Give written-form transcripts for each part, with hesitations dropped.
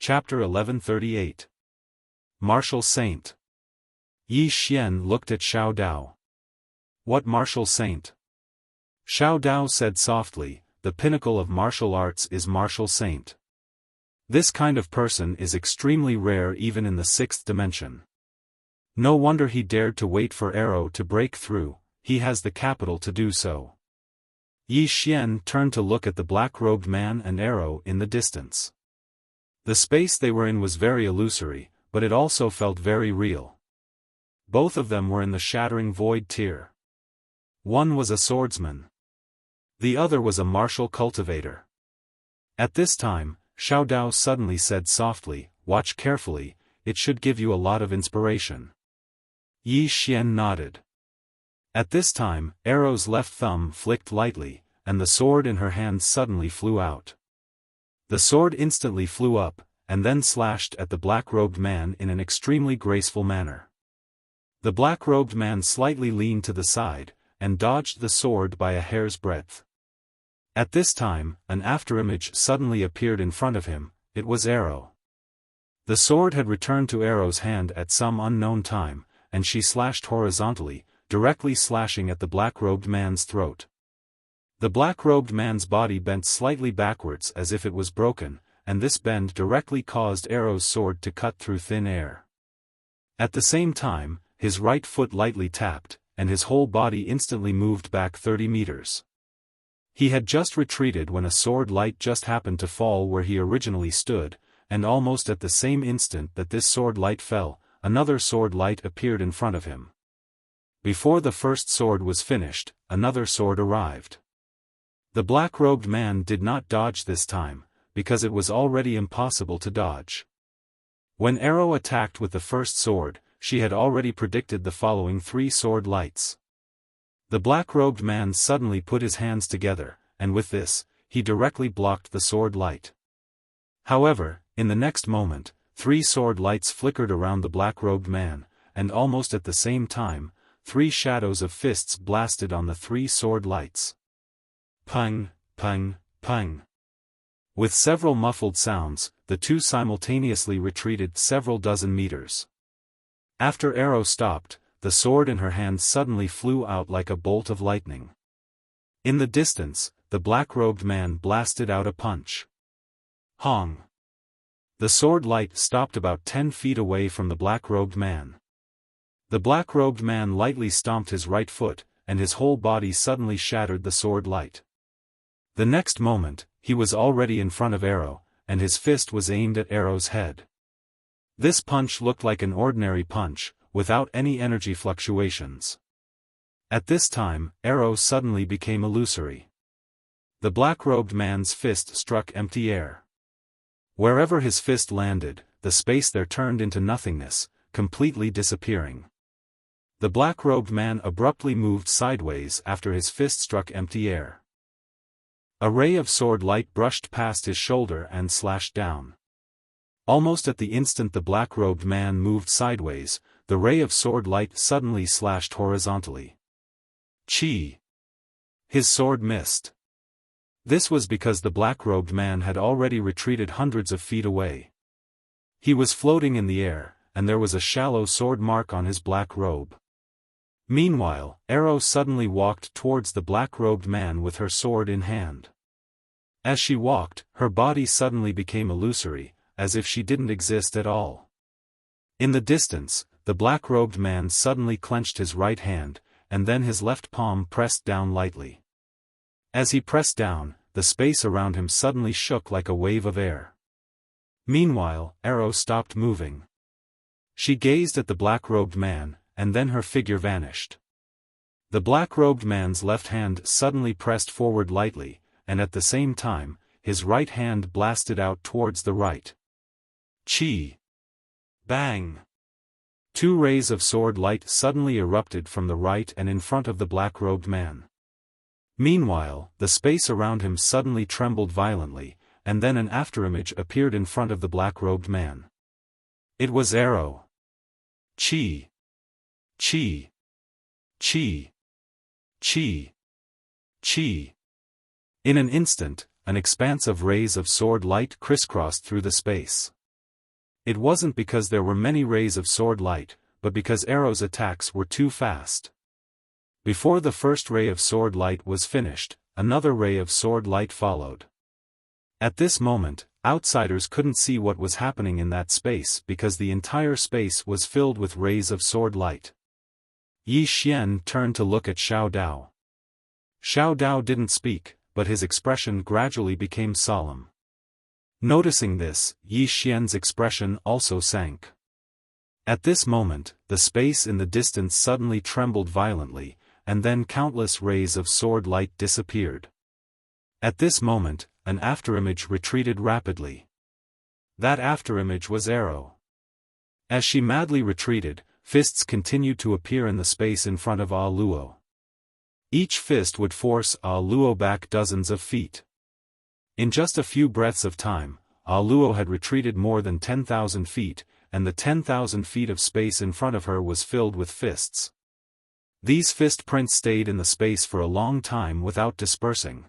Chapter 1138. Martial Saint. Yi Xian looked at Xiao Dao. What martial saint? Xiao Dao said softly, the pinnacle of martial arts is martial saint. This kind of person is extremely rare even in the sixth dimension. No wonder he dared to wait for arrow to break through, he has the capital to do so. Yi Xian turned to look at the black-robed man and arrow in the distance. The space they were in was very illusory, but it also felt very real. Both of them were in the shattering void tier. One was a swordsman. The other was a martial cultivator. At this time, Xiao Dao suddenly said softly, "Watch carefully, it should give you a lot of inspiration." Yi Xian nodded. At this time, Arrow's left thumb flicked lightly, and the sword in her hand suddenly flew out. The sword instantly flew up, and then slashed at the black-robed man in an extremely graceful manner. The black-robed man slightly leaned to the side, and dodged the sword by a hair's breadth. At this time, an afterimage suddenly appeared in front of him, it was Arrow. The sword had returned to Arrow's hand at some unknown time, and she slashed horizontally, directly slashing at the black-robed man's throat. The black-robed man's body bent slightly backwards as if it was broken, and this bend directly caused Arrow's sword to cut through thin air. At the same time, his right foot lightly tapped, and his whole body instantly moved back 30 meters. He had just retreated when a sword light just happened to fall where he originally stood, and almost at the same instant that this sword light fell, another sword light appeared in front of him. Before the first sword was finished, another sword arrived. The black-robed man did not dodge this time, because it was already impossible to dodge. When Arrow attacked with the first sword, she had already predicted the following 3 sword lights. The black-robed man suddenly put his hands together, and with this, he directly blocked the sword light. However, in the next moment, 3 sword lights flickered around the black-robed man, and almost at the same time, 3 shadows of fists blasted on the 3 sword lights. Pung, pung, pung. With several muffled sounds, the two simultaneously retreated several dozen meters. After Arrow stopped, the sword in her hand suddenly flew out like a bolt of lightning. In the distance, the black-robed man blasted out a punch. Hong! The sword light stopped about 10 feet away from the black-robed man. The black-robed man lightly stomped his right foot, and his whole body suddenly shattered the sword light. The next moment, he was already in front of Arrow, and his fist was aimed at Arrow's head. This punch looked like an ordinary punch, without any energy fluctuations. At this time, Arrow suddenly became illusory. The black-robed man's fist struck empty air. Wherever his fist landed, the space there turned into nothingness, completely disappearing. The black-robed man abruptly moved sideways after his fist struck empty air. A ray of sword light brushed past his shoulder and slashed down. Almost at the instant the black-robed man moved sideways, the ray of sword light suddenly slashed horizontally. Chi! His sword missed. This was because the black-robed man had already retreated hundreds of feet away. He was floating in the air, and there was a shallow sword mark on his black robe. Meanwhile, Arrow suddenly walked towards the black-robed man with her sword in hand. As she walked, her body suddenly became illusory, as if she didn't exist at all. In the distance, the black-robed man suddenly clenched his right hand, and then his left palm pressed down lightly. As he pressed down, the space around him suddenly shook like a wave of air. Meanwhile, Arrow stopped moving. She gazed at the black-robed man, and then her figure vanished. The black-robed man's left hand suddenly pressed forward lightly, and at the same time, his right hand blasted out towards the right. Chi! Bang! 2 rays of sword light suddenly erupted from the right and in front of the black-robed man. Meanwhile, the space around him suddenly trembled violently, and then an afterimage appeared in front of the black-robed man. It was Arrow. Chi! Chi! Chi! Chi! Chi! In an instant, an expanse of rays of sword light crisscrossed through the space. It wasn't because there were many rays of sword light, but because Arrow's attacks were too fast. Before the first ray of sword light was finished, another ray of sword light followed. At this moment, outsiders couldn't see what was happening in that space because the entire space was filled with rays of sword light. Yi Xian turned to look at Xiao Dao. Xiao Dao didn't speak, but his expression gradually became solemn. Noticing this, Yi Xian's expression also sank. At this moment, the space in the distance suddenly trembled violently, and then countless rays of sword light disappeared. At this moment, an afterimage retreated rapidly. That afterimage was Arrow. As she madly retreated, fists continued to appear in the space in front of Ah Luo. Each fist would force Ah Luo back dozens of feet. In just a few breaths of time, Ah Luo had retreated more than 10,000 feet, and the 10,000 feet of space in front of her was filled with fists. These fist prints stayed in the space for a long time without dispersing.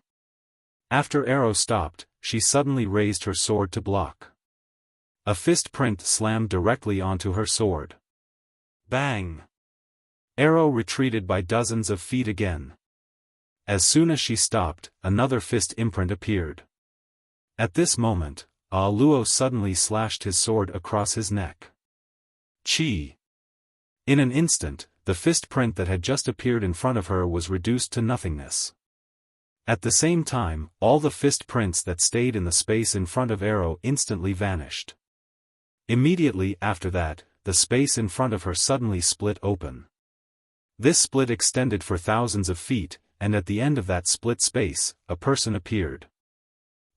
After Arrow stopped, she suddenly raised her sword to block. A fist print slammed directly onto her sword. Bang! Arrow retreated by dozens of feet again. As soon as she stopped, another fist imprint appeared. At this moment, Ah Luo suddenly slashed his sword across his neck. Chi! In an instant, the fist print that had just appeared in front of her was reduced to nothingness. At the same time, all the fist prints that stayed in the space in front of Arrow instantly vanished. Immediately after that, the space in front of her suddenly split open. This split extended for thousands of feet, and at the end of that split space, a person appeared.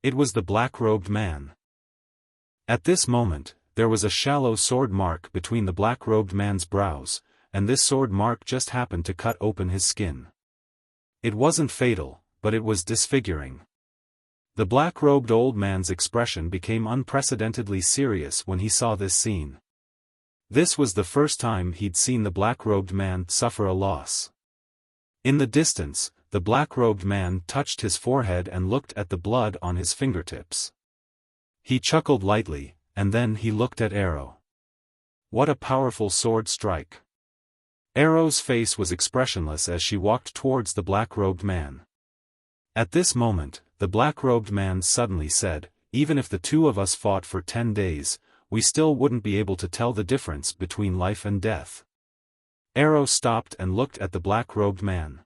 It was the black-robed man. At this moment, there was a shallow sword mark between the black-robed man's brows, and this sword mark just happened to cut open his skin. It wasn't fatal, but it was disfiguring. The black-robed old man's expression became unprecedentedly serious when he saw this scene. This was the first time he'd seen the black-robed man suffer a loss. In the distance, the black-robed man touched his forehead and looked at the blood on his fingertips. He chuckled lightly, and then he looked at Arrow. What a powerful sword strike! Arrow's face was expressionless as she walked towards the black-robed man. At this moment, the black-robed man suddenly said, "Even if the two of us fought for 10 days, we still wouldn't be able to tell the difference between life and death." Arrow stopped and looked at the black-robed man.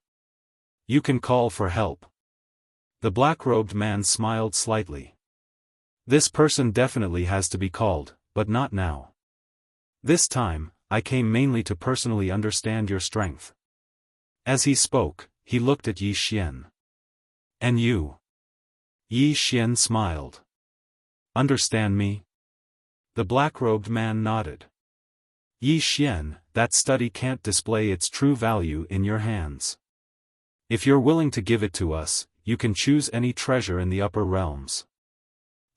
"You can call for help." The black-robed man smiled slightly. "This person definitely has to be called, but not now. This time, I came mainly to personally understand your strength." As he spoke, he looked at Yi Xian. "And you?" Yi Xian smiled. "Understand me?" The black-robed man nodded. "Yi Xian, that study can't display its true value in your hands. If you're willing to give it to us, you can choose any treasure in the upper realms."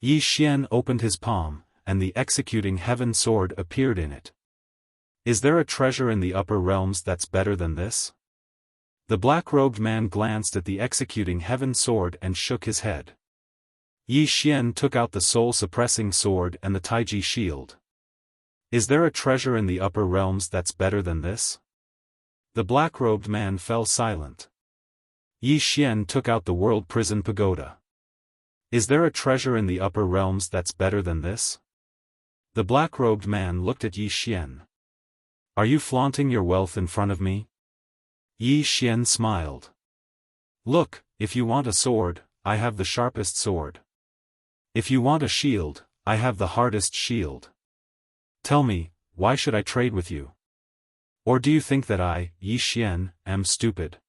Yi Xian opened his palm, and the executing heaven sword appeared in it. "Is there a treasure in the upper realms that's better than this?" The black-robed man glanced at the executing heaven sword and shook his head. Yi Xian took out the soul-suppressing sword and the Taiji shield. "Is there a treasure in the upper realms that's better than this?" The black-robed man fell silent. Yi Xian took out the world prison pagoda. "Is there a treasure in the upper realms that's better than this?" The black-robed man looked at Yi Xian. "Are you flaunting your wealth in front of me?" Yi Xian smiled. "Look, if you want a sword, I have the sharpest sword. If you want a shield, I have the hardest shield. Tell me, why should I trade with you? Or do you think that I, Yi Xian, am stupid?"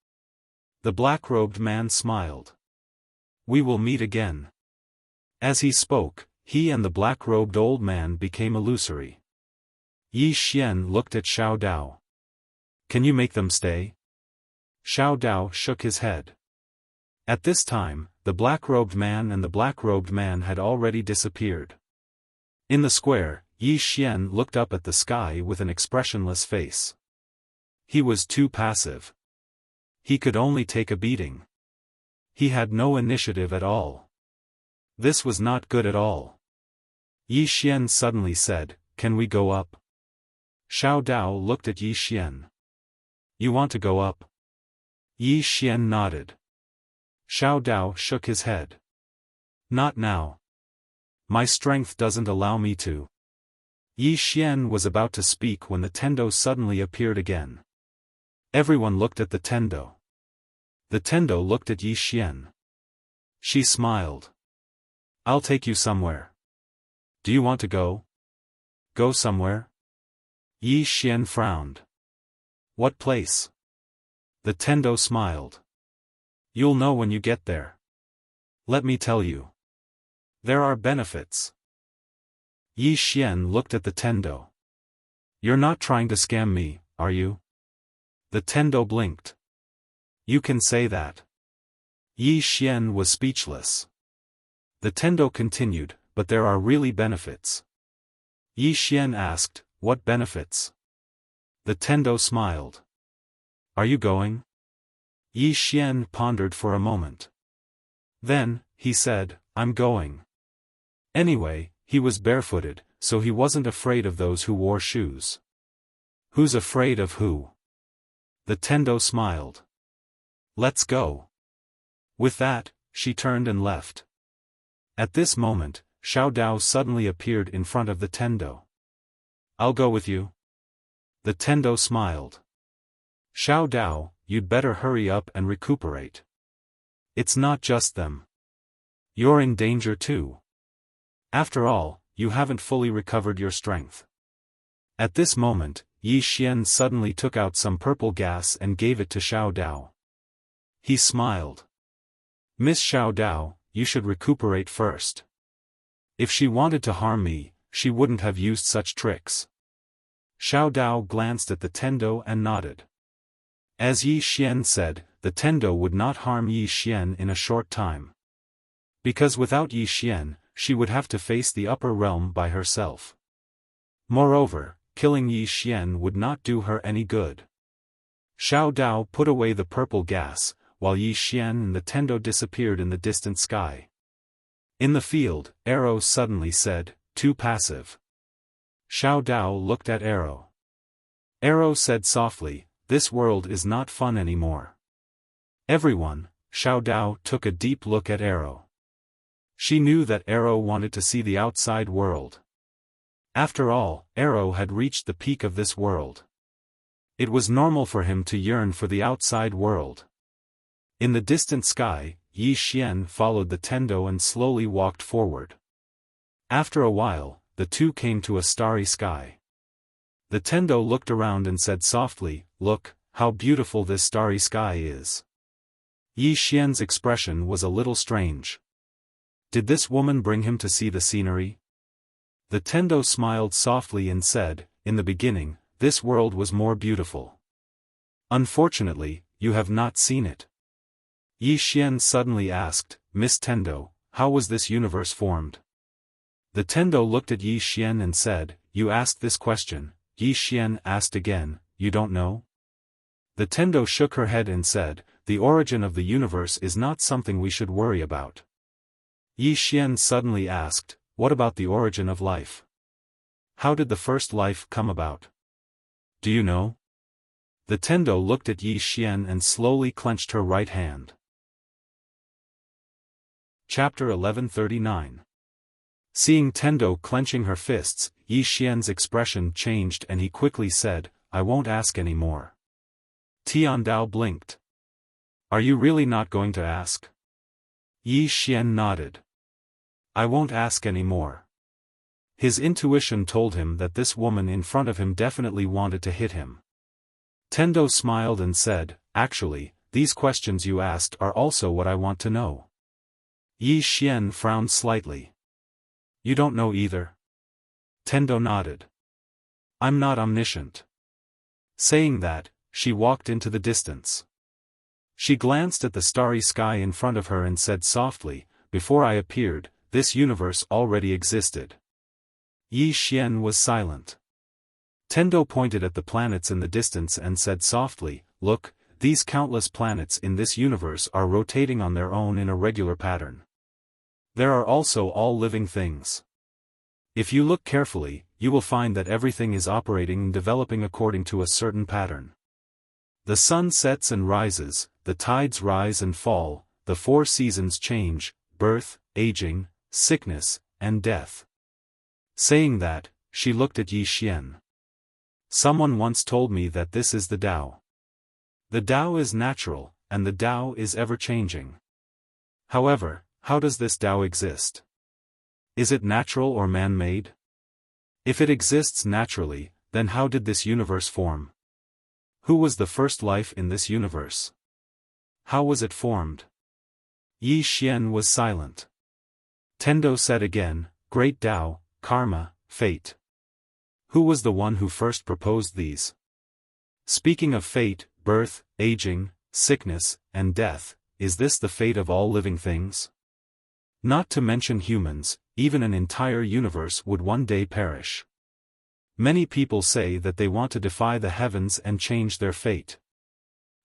The black-robed man smiled. "We will meet again." As he spoke, he and the black-robed old man became illusory. Yi Xian looked at Xiao Dao. "Can you make them stay?" Xiao Dao shook his head. At this time, the black-robed man and the black-robed man had already disappeared. In the square, Yi Xian looked up at the sky with an expressionless face. He was too passive. He could only take a beating. He had no initiative at all. This was not good at all. Yi Xian suddenly said, can we go up? Xiao Dao looked at Yi Xian. You want to go up? Yi Xian nodded. Xiao Dao shook his head. Not now. My strength doesn't allow me to. Yi Xian was about to speak when the Tendo suddenly appeared again. Everyone looked at the Tendo. The Tendo looked at Yi Xian. She smiled. I'll take you somewhere. Do you want to go? Go somewhere? Yi Xian frowned. What place? The Tendo smiled. You'll know when you get there. Let me tell you. There are benefits. Yi Xian looked at the Tendo. You're not trying to scam me, are you? The Tendo blinked. You can say that. Yi Xian was speechless. The Tendo continued, but there are really benefits. Yi Xian asked, what benefits? The Tendo smiled. Are you going? Yi Xian pondered for a moment. Then, he said, I'm going. Anyway, he was barefooted, so he wasn't afraid of those who wore shoes. Who's afraid of who? The Tendo smiled. Let's go. With that, she turned and left. At this moment, Xiao Dao suddenly appeared in front of the Tendo. I'll go with you. The Tendo smiled. Xiao Dao, you'd better hurry up and recuperate. It's not just them. You're in danger too. After all, you haven't fully recovered your strength. At this moment, Yi Xian suddenly took out some purple gas and gave it to Xiao Dao. He smiled. Miss Xiao Dao, you should recuperate first. If she wanted to harm me, she wouldn't have used such tricks. Xiao Dao glanced at the Tendo and nodded. As Yi Xian said, the Tendo would not harm Yi Xian in a short time. Because without Yi Xian, she would have to face the upper realm by herself. Moreover, killing Yi Xian would not do her any good. Xiao Dao put away the purple gas, while Yi Xian and the Tendo disappeared in the distant sky. In the field, Arrow suddenly said, too passive. Xiao Dao looked at Arrow. Arrow said softly, this world is not fun anymore. Everyone, Xiao Dao took a deep look at Arrow. She knew that Arrow wanted to see the outside world. After all, Arrow had reached the peak of this world. It was normal for him to yearn for the outside world. In the distant sky, Yi Xian followed the Tendo and slowly walked forward. After a while, the two came to a starry sky. The Tendo looked around and said softly, look, how beautiful this starry sky is. Yi Xian's expression was a little strange. Did this woman bring him to see the scenery? The Tendo smiled softly and said, in the beginning, this world was more beautiful. Unfortunately, you have not seen it. Yi Xian suddenly asked, Miss Tendo, how was this universe formed? The Tendo looked at Yi Xian and said, you asked this question. Yi Xian asked again, you don't know? The Tendo shook her head and said, the origin of the universe is not something we should worry about. Yi Xian suddenly asked, what about the origin of life? How did the first life come about? Do you know? The Tendo looked at Yi Xian and slowly clenched her right hand. Chapter 1139. Seeing Tendo clenching her fists, Yi Xian's expression changed and he quickly said, I won't ask any more. Tiandao blinked. Are you really not going to ask? Yi Xian nodded. I won't ask any more. His intuition told him that this woman in front of him definitely wanted to hit him. Tendo smiled and said, actually, these questions you asked are also what I want to know. Yi Xian frowned slightly. You don't know either? Tendo nodded. I'm not omniscient. Saying that, she walked into the distance. She glanced at the starry sky in front of her and said softly, before I appeared, this universe already existed. Yi Xian was silent. Tendo pointed at the planets in the distance and said softly, look, these countless planets in this universe are rotating on their own in a regular pattern. There are also all living things. If you look carefully, you will find that everything is operating and developing according to a certain pattern. The sun sets and rises, the tides rise and fall, the 4 seasons change, birth, aging, sickness, and death. Saying that, she looked at Yi Xian. Someone once told me that this is the Tao. The Tao is natural, and the Tao is ever-changing. However, how does this Tao exist? Is it natural or man-made? If it exists naturally, then how did this universe form? Who was the first life in this universe? How was it formed? Yi Xian was silent. Tendo said again, Great Tao, karma, fate. Who was the one who first proposed these? Speaking of fate, birth, aging, sickness, and death, is this the fate of all living things? Not to mention humans, even an entire universe would one day perish. Many people say that they want to defy the heavens and change their fate.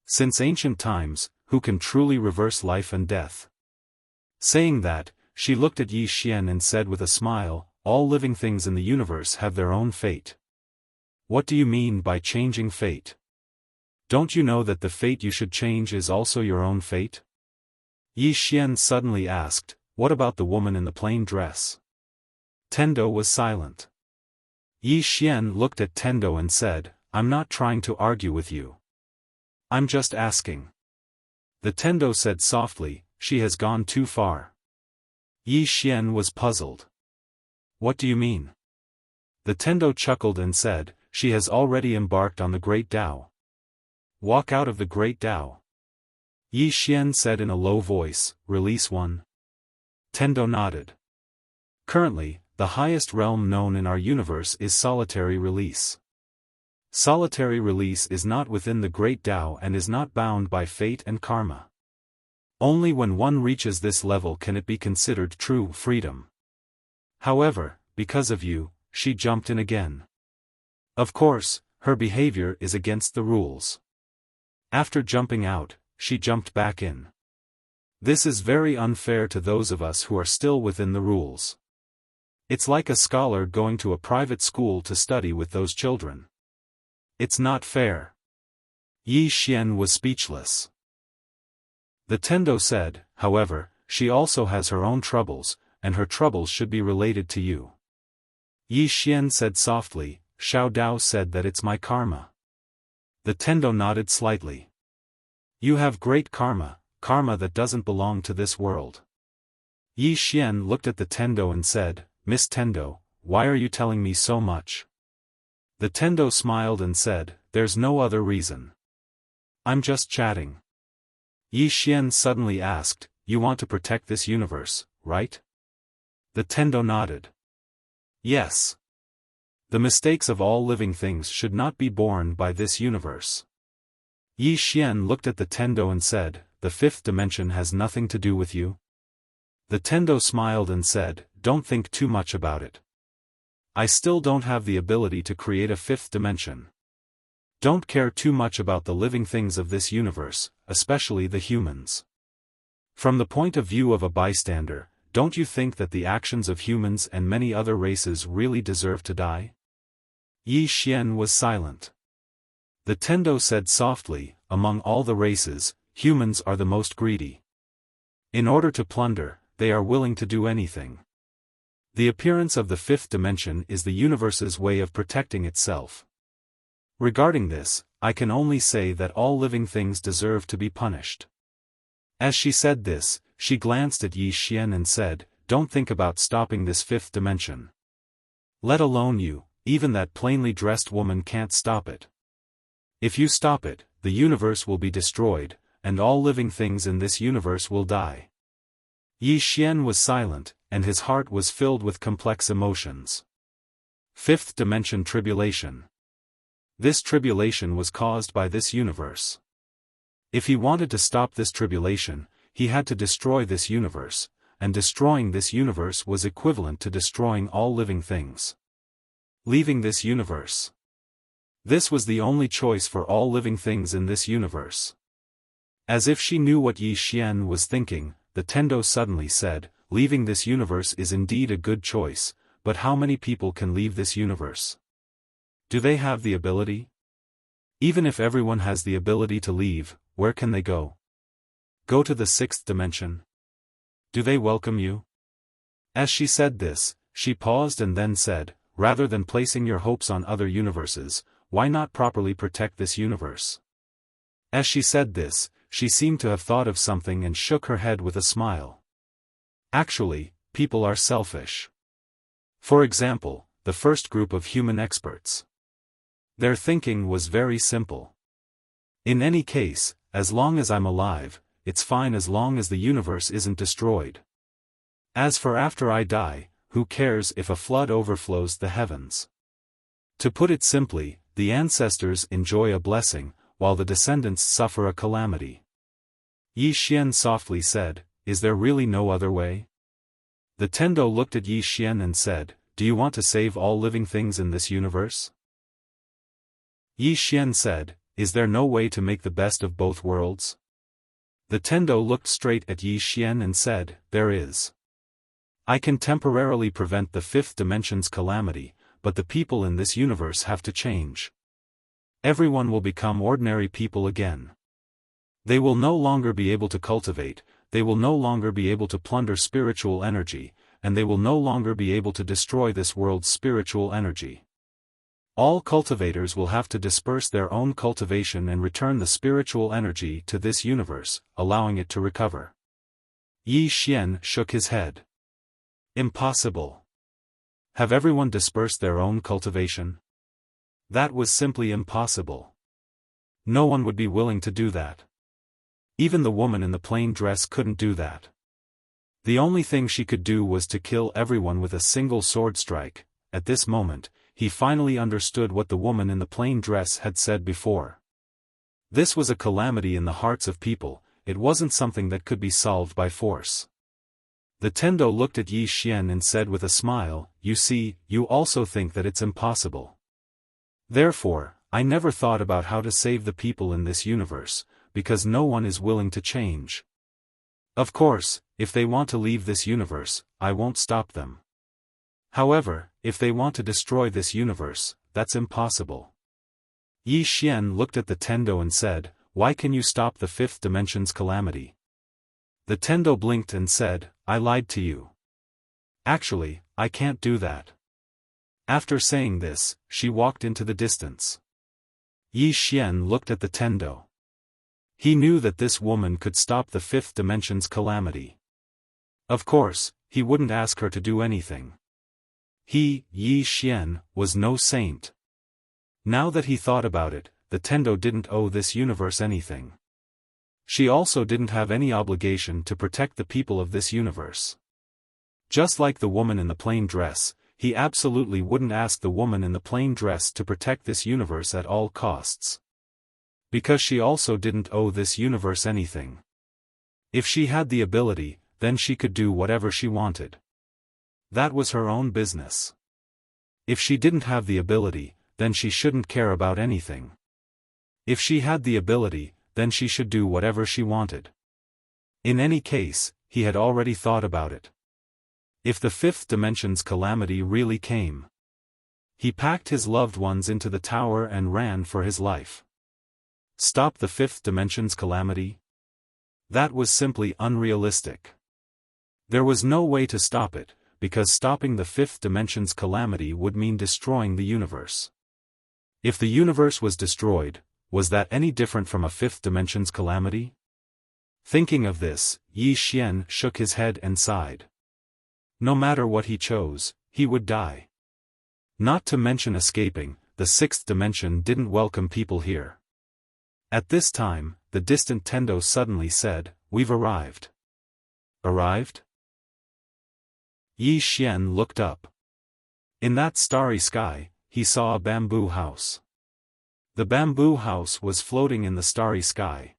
Since ancient times, who can truly reverse life and death? Saying that, she looked at Yi Xian and said with a smile, all living things in the universe have their own fate. What do you mean by changing fate? Don't you know that the fate you should change is also your own fate? Yi Xian suddenly asked, what about the woman in the plain dress? Tendo was silent. Yi Xian looked at Tendo and said, I'm not trying to argue with you. I'm just asking. The Tendo said softly, she has gone too far. Yi Xian was puzzled. What do you mean? The Tendo chuckled and said, she has already embarked on the Great Tao. Walk out of the Great Tao. Yi Xian said in a low voice, release one. Tendo nodded. Currently, the highest realm known in our universe is solitary release. Solitary release is not within the Great Tao and is not bound by fate and karma. Only when one reaches this level can it be considered true freedom. However, because of you, she jumped in again. Of course, her behavior is against the rules. After jumping out, she jumped back in. This is very unfair to those of us who are still within the rules. It's like a scholar going to a private school to study with those children. It's not fair. Yi Xian was speechless. The Tendo said, however, she also has her own troubles, and her troubles should be related to you. Yi Xian said softly, Xiao Dao said that it's my karma. The Tendo nodded slightly. You have great karma, karma that doesn't belong to this world. Yi Xian looked at the Tendo and said, Miss Tendo, why are you telling me so much? The Tendo smiled and said, there's no other reason. I'm just chatting. Yi Xian suddenly asked, you want to protect this universe, right? The Tendo nodded. Yes. The mistakes of all living things should not be borne by this universe. Yi Xian looked at the Tendo and said, the 5th dimension has nothing to do with you? The Tendo smiled and said, don't think too much about it. I still don't have the ability to create a 5th dimension. Don't care too much about the living things of this universe, especially the humans. From the point of view of a bystander, don't you think that the actions of humans and many other races really deserve to die? Yi Xian was silent. The Tendo said softly, among all the races, humans are the most greedy. In order to plunder, they are willing to do anything. The appearance of the 5th dimension is the universe's way of protecting itself. Regarding this, I can only say that all living things deserve to be punished. As she said this, she glanced at Yi Xian and said, don't think about stopping this 5th dimension. Let alone you, even that plainly dressed woman can't stop it. If you stop it, the universe will be destroyed, and all living things in this universe will die. Yi Xian was silent, and his heart was filled with complex emotions. 5th dimension tribulation. This tribulation was caused by this universe. If he wanted to stop this tribulation, he had to destroy this universe, and destroying this universe was equivalent to destroying all living things. Leaving this universe. This was the only choice for all living things in this universe. As if she knew what Yi Xian was thinking, the Tendo suddenly said, leaving this universe is indeed a good choice, but how many people can leave this universe? Do they have the ability? Even if everyone has the ability to leave, where can they go? Go to the sixth dimension. Do they welcome you? As she said this, she paused and then said, rather than placing your hopes on other universes, why not properly protect this universe? As she said this, she seemed to have thought of something and shook her head with a smile. Actually, people are selfish. For example, the first group of human experts. Their thinking was very simple. In any case, as long as I'm alive, it's fine as long as the universe isn't destroyed. As for after I die, who cares if a flood overflows the heavens? To put it simply, the ancestors enjoy a blessing, while the descendants suffer a calamity. Yi Xian softly said, is there really no other way? The Tendo looked at Yi Xian and said, do you want to save all living things in this universe? Yi Xian said, is there no way to make the best of both worlds? The Tendo looked straight at Yi Xian and said, there is. I can temporarily prevent the fifth dimension's calamity, but the people in this universe have to change. Everyone will become ordinary people again. They will no longer be able to cultivate, they will no longer be able to plunder spiritual energy, and they will no longer be able to destroy this world's spiritual energy. All cultivators will have to disperse their own cultivation and return the spiritual energy to this universe, allowing it to recover. Yi Xian shook his head. Impossible. Have everyone dispersed their own cultivation? That was simply impossible. No one would be willing to do that. Even the woman in the plain dress couldn't do that. The only thing she could do was to kill everyone with a single sword strike. At this moment, he finally understood what the woman in the plain dress had said before. This was a calamity in the hearts of people, it wasn't something that could be solved by force. The Tendo looked at Yi Xian and said with a smile, you see, you also think that it's impossible. Therefore, I never thought about how to save the people in this universe, because no one is willing to change. Of course, if they want to leave this universe, I won't stop them. However, if they want to destroy this universe, that's impossible. Yi Xian looked at the Tendo and said, why can you stop the fifth dimension's calamity? The Tendo blinked and said, I lied to you. Actually, I can't do that. After saying this, she walked into the distance. Yi Xian looked at the Tendo. He knew that this woman could stop the fifth dimension's calamity. Of course, he wouldn't ask her to do anything. He, Yi Xian, was no saint. Now that he thought about it, the Tendo didn't owe this universe anything. She also didn't have any obligation to protect the people of this universe. Just like the woman in the plain dress, he absolutely wouldn't ask the woman in the plain dress to protect this universe at all costs. Because she also didn't owe this universe anything. If she had the ability, then she could do whatever she wanted. That was her own business. If she didn't have the ability, then she shouldn't care about anything. If she had the ability, then she should do whatever she wanted. In any case, he had already thought about it. If the fifth dimension's calamity really came, he packed his loved ones into the tower and ran for his life. Stop the fifth dimension's calamity? That was simply unrealistic. There was no way to stop it, because stopping the fifth dimension's calamity would mean destroying the universe. If the universe was destroyed, was that any different from a fifth dimension's calamity? Thinking of this, Yi Xian shook his head and sighed. No matter what he chose, he would die. Not to mention escaping, the sixth dimension didn't welcome people here. At this time, the distant Tendo suddenly said, we've arrived. Arrived? Yi Xian looked up. In that starry sky, he saw a bamboo house. The bamboo house was floating in the starry sky.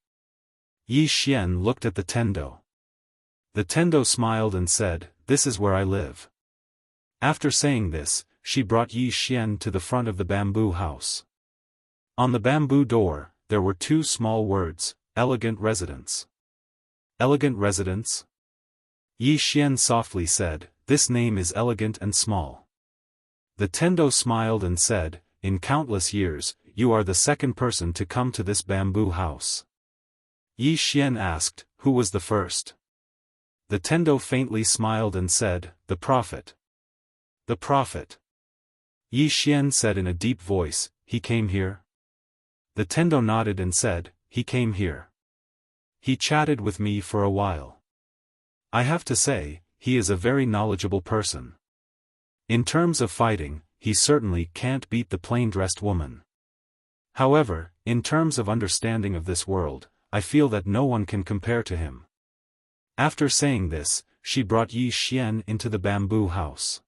Yi Xian looked at the Tendo. The Tendo smiled and said, this is where I live. After saying this, she brought Yi Xian to the front of the bamboo house. On the bamboo door, there were two small words, elegant residence. Elegant residence? Yi Xian softly said, this name is elegant and small. The Tendo smiled and said, in countless years, you are the second person to come to this bamboo house. Yi Xian asked, who was the first? The Tendo faintly smiled and said, the Prophet. The Prophet. Yi Xian said in a deep voice, he came here? The Tendo nodded and said, he came here. He chatted with me for a while. I have to say, he is a very knowledgeable person. In terms of fighting, he certainly can't beat the plain-dressed woman. However, in terms of understanding of this world, I feel that no one can compare to him. After saying this, she brought Yi Xian into the bamboo house.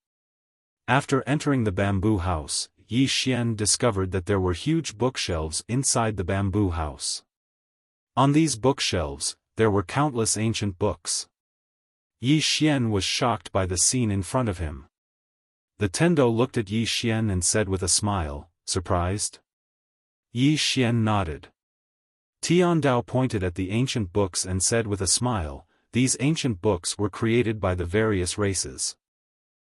After entering the bamboo house, Yi Xian discovered that there were huge bookshelves inside the bamboo house. On these bookshelves, there were countless ancient books. Yi Xian was shocked by the scene in front of him. The Tendo looked at Yi Xian and said with a smile, surprised? Yi Xian nodded. Tiandao pointed at the ancient books and said with a smile, these ancient books were created by the various races.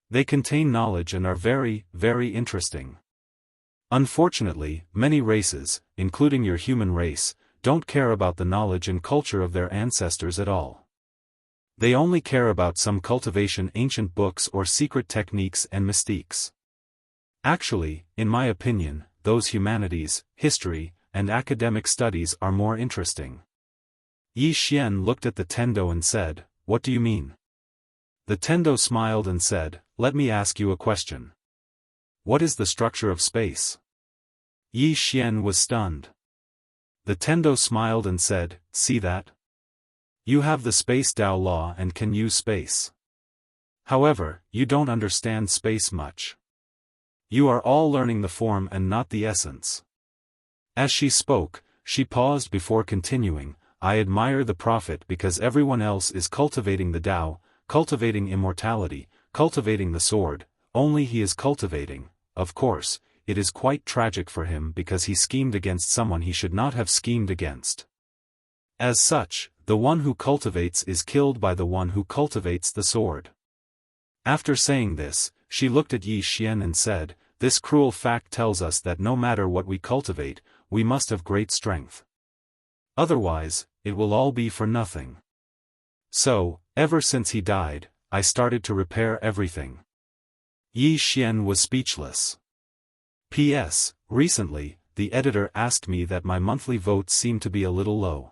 They contain knowledge and are very, very interesting. Unfortunately, many races, including your human race, don't care about the knowledge and culture of their ancestors at all. They only care about some cultivation ancient books or secret techniques and mystiques. Actually, in my opinion, those humanities, history, and academic studies are more interesting. Yi Xian looked at the Tendo and said, what do you mean? The Tendo smiled and said, let me ask you a question. What is the structure of space? Yi Xian was stunned. The Tendo smiled and said, see that? You have the space Dao law and can use space. However, you don't understand space much. You are all learning the form and not the essence. As she spoke, she paused before continuing, I admire the Prophet because everyone else is cultivating the Dao, cultivating immortality, cultivating the sword, only he is cultivating, of course, it is quite tragic for him because he schemed against someone he should not have schemed against. As such, the one who cultivates is killed by the one who cultivates the sword. After saying this, she looked at Yi Xian and said, this cruel fact tells us that no matter what we cultivate, we must have great strength. Otherwise, it will all be for nothing. So, ever since he died, I started to repair everything. Yi Xian was speechless. P.S. Recently, the editor asked me that my monthly votes seem to be a little low.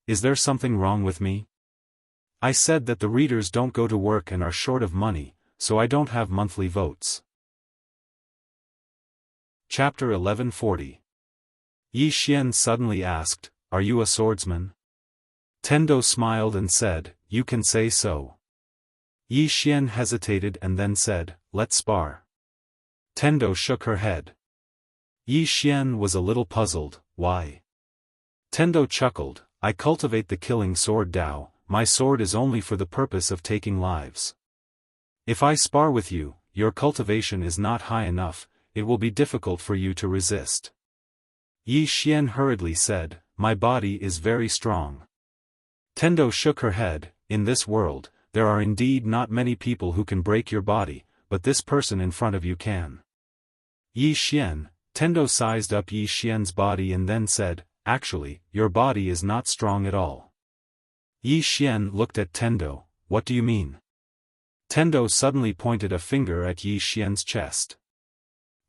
Is there something wrong with me? I said that the readers don't go to work and are short of money, so I don't have monthly votes. Chapter 1140. Yi Xian suddenly asked, are you a swordsman? Tendo smiled and said, you can say so. Yi Xian hesitated and then said, let's spar. Tendo shook her head. Yi Xian was a little puzzled, why? Tendo chuckled, I cultivate the killing sword Dao, my sword is only for the purpose of taking lives. If I spar with you, your cultivation is not high enough, it will be difficult for you to resist. Yi Xian hurriedly said, my body is very strong. Tendo shook her head, in this world, there are indeed not many people who can break your body, but this person in front of you can. Yi Xian, Tendo sized up Yi Xian's body and then said, actually, your body is not strong at all. Yi Xian looked at Tendo, what do you mean? Tendo suddenly pointed a finger at Yi Xian's chest.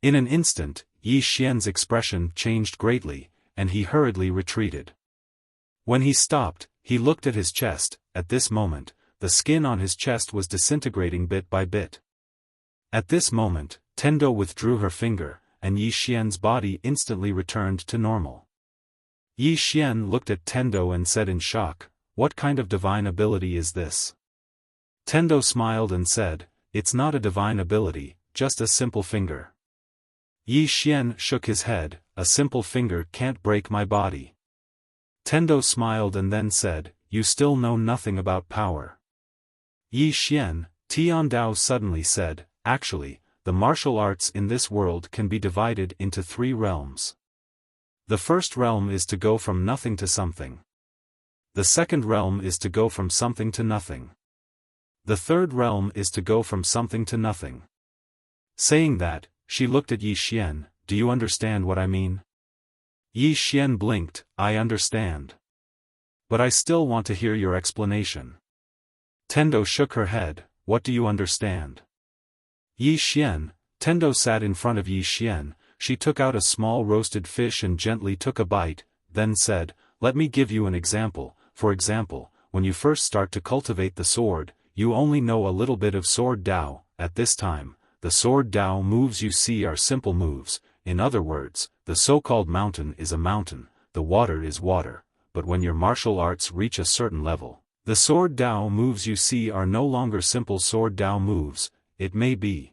In an instant, Yi Xian's expression changed greatly, and he hurriedly retreated. When he stopped, he looked at his chest. At this moment, the skin on his chest was disintegrating bit by bit. At this moment, Tendo withdrew her finger, and Yi Xian's body instantly returned to normal. Yi Xian looked at Tendo and said in shock, what kind of divine ability is this? Tendo smiled and said, it's not a divine ability, just a simple finger. Yi Xian shook his head, a simple finger can't break my body. Tendo smiled and then said, you still know nothing about power. Yi Xian, Tiandao suddenly said, actually, the martial arts in this world can be divided into 3 realms. The first realm is to go from nothing to something. The second realm is to go from something to nothing. The third realm is to go from something to nothing. Saying that, she looked at Yi Xian. Do you understand what I mean? Yi Xian blinked. I understand. But I still want to hear your explanation. Tendo shook her head. What do you understand? Yi Xian. Tendo sat in front of Yi Xian. She took out a small roasted fish and gently took a bite, then said, let me give you an example. For example, when you first start to cultivate the sword, you only know a little bit of sword Dao. At this time, the sword Dao moves you see are simple moves. In other words, the so-called mountain is a mountain, the water is water. But when your martial arts reach a certain level, the sword Dao moves you see are no longer simple sword Dao moves. It may be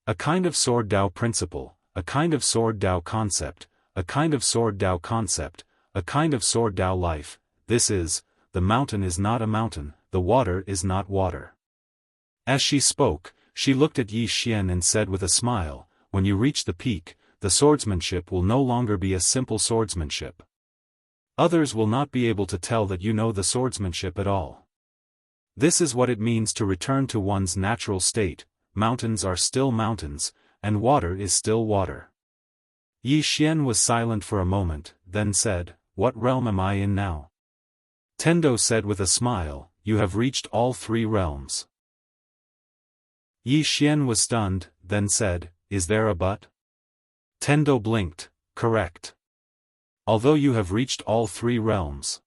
a kind of sword Dao principle, a kind of sword Dao concept, a kind of sword Dao concept, a kind of sword Dao life. This is, the mountain is not a mountain, the water is not water. As she spoke, she looked at Yi Xian and said with a smile, when you reach the peak, the swordsmanship will no longer be a simple swordsmanship. Others will not be able to tell that you know the swordsmanship at all. This is what it means to return to one's natural state. Mountains are still mountains, and water is still water. Yi Xian was silent for a moment, then said, what realm am I in now? Tendo said with a smile, you have reached all three realms. Yi Xian was stunned, then said, is there a but? Tendo blinked, correct. Although you have reached all three realms.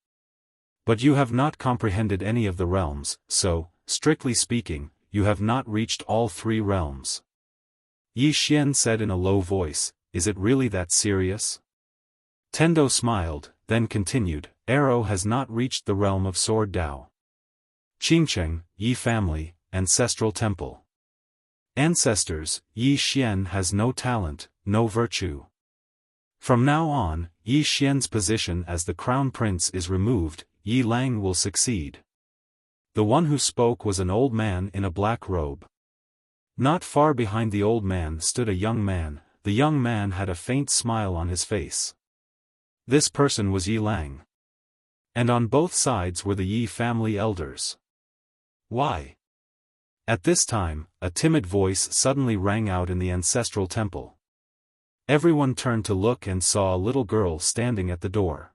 But you have not comprehended any of the realms, so, strictly speaking, you have not reached all three realms. Yi Xian said in a low voice, is it really that serious? Tendo smiled, then continued, Arrow has not reached the realm of Sword Dao. Qingcheng, Yi family, ancestral temple. Ancestors, Yi Xian has no talent, no virtue. From now on, Yi Xian's position as the crown prince is removed, Yi Lang will succeed. The one who spoke was an old man in a black robe. Not far behind the old man stood a young man. The young man had a faint smile on his face. This person was Yi Lang. And on both sides were the Yi family elders. Why? At this time, a timid voice suddenly rang out in the ancestral temple. Everyone turned to look and saw a little girl standing at the door.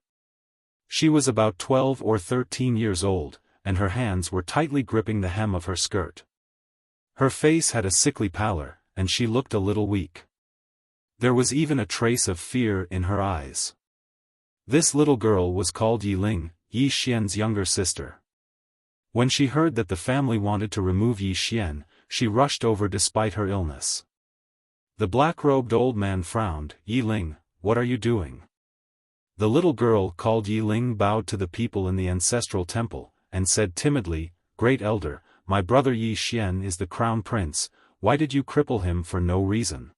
She was about 12 or 13 years old, and her hands were tightly gripping the hem of her skirt. Her face had a sickly pallor, and she looked a little weak. There was even a trace of fear in her eyes. This little girl was called Yi Ling, Yi Xian's younger sister. When she heard that the family wanted to remove Yi Xian, she rushed over despite her illness. The black-robed old man frowned. Yi Ling, what are you doing? The little girl called Yi Ling bowed to the people in the ancestral temple, and said timidly, Great Elder, my brother Yi Xian is the crown prince, why did you cripple him for no reason?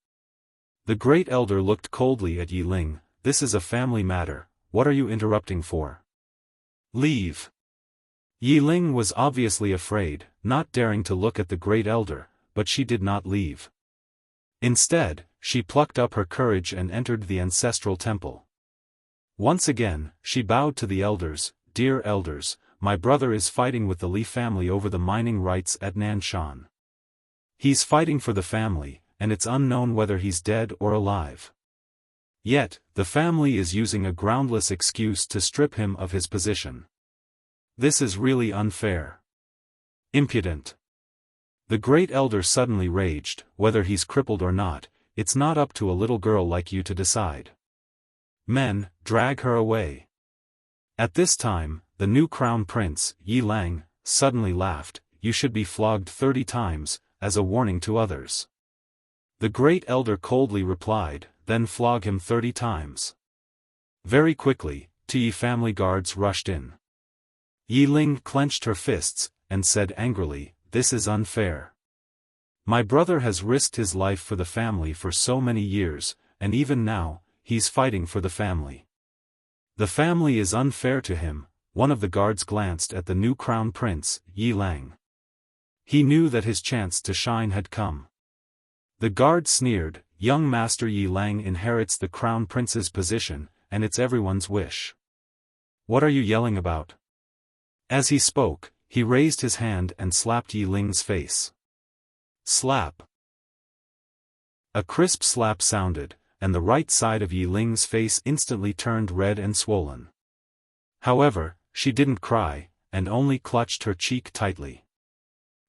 The great elder looked coldly at Yi Ling, this is a family matter, what are you interrupting for? Leave. Yi Ling was obviously afraid, not daring to look at the great elder, but she did not leave. Instead, she plucked up her courage and entered the ancestral temple. Once again, she bowed to the elders, Dear elders, my brother is fighting with the Li family over the mining rights at Nanshan. He's fighting for the family, and it's unknown whether he's dead or alive. Yet, the family is using a groundless excuse to strip him of his position. This is really unfair. Impudent. The great elder suddenly raged, whether he's crippled or not, it's not up to a little girl like you to decide. Men, drag her away. At this time, the new crown prince, Yi Lang, suddenly laughed, you should be flogged 30 times, as a warning to others. The great elder coldly replied, then flog him 30 times. Very quickly, 2 Yi family guards rushed in. Yi Ling clenched her fists, and said angrily, this is unfair. My brother has risked his life for the family for so many years, and even now, he's fighting for the family. The family is unfair to him. One of the guards glanced at the new crown prince, Yi Lang. He knew that his chance to shine had come. The guard sneered, young master Yi Lang inherits the crown prince's position, and it's everyone's wish. What are you yelling about? As he spoke, he raised his hand and slapped Yi Ling's face. Slap. A crisp slap sounded, and the right side of Yi Ling's face instantly turned red and swollen. However, she didn't cry, and only clutched her cheek tightly.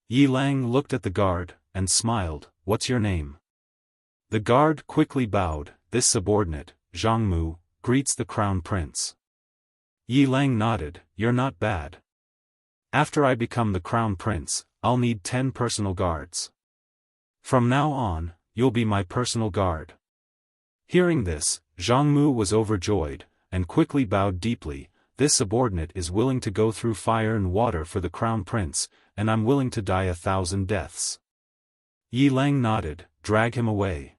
Yi Lang looked at the guard, and smiled. "What's your name?" The guard quickly bowed. "This subordinate, Zhang Mu, greets the crown prince." Yi Lang nodded. "You're not bad. After I become the crown prince, I'll need 10 personal guards. From now on, you'll be my personal guard." Hearing this, Zhang Mu was overjoyed, and quickly bowed deeply. "This subordinate is willing to go through fire and water for the crown prince, and I'm willing to die 1,000 deaths." Yi Lang nodded. "Drag him away.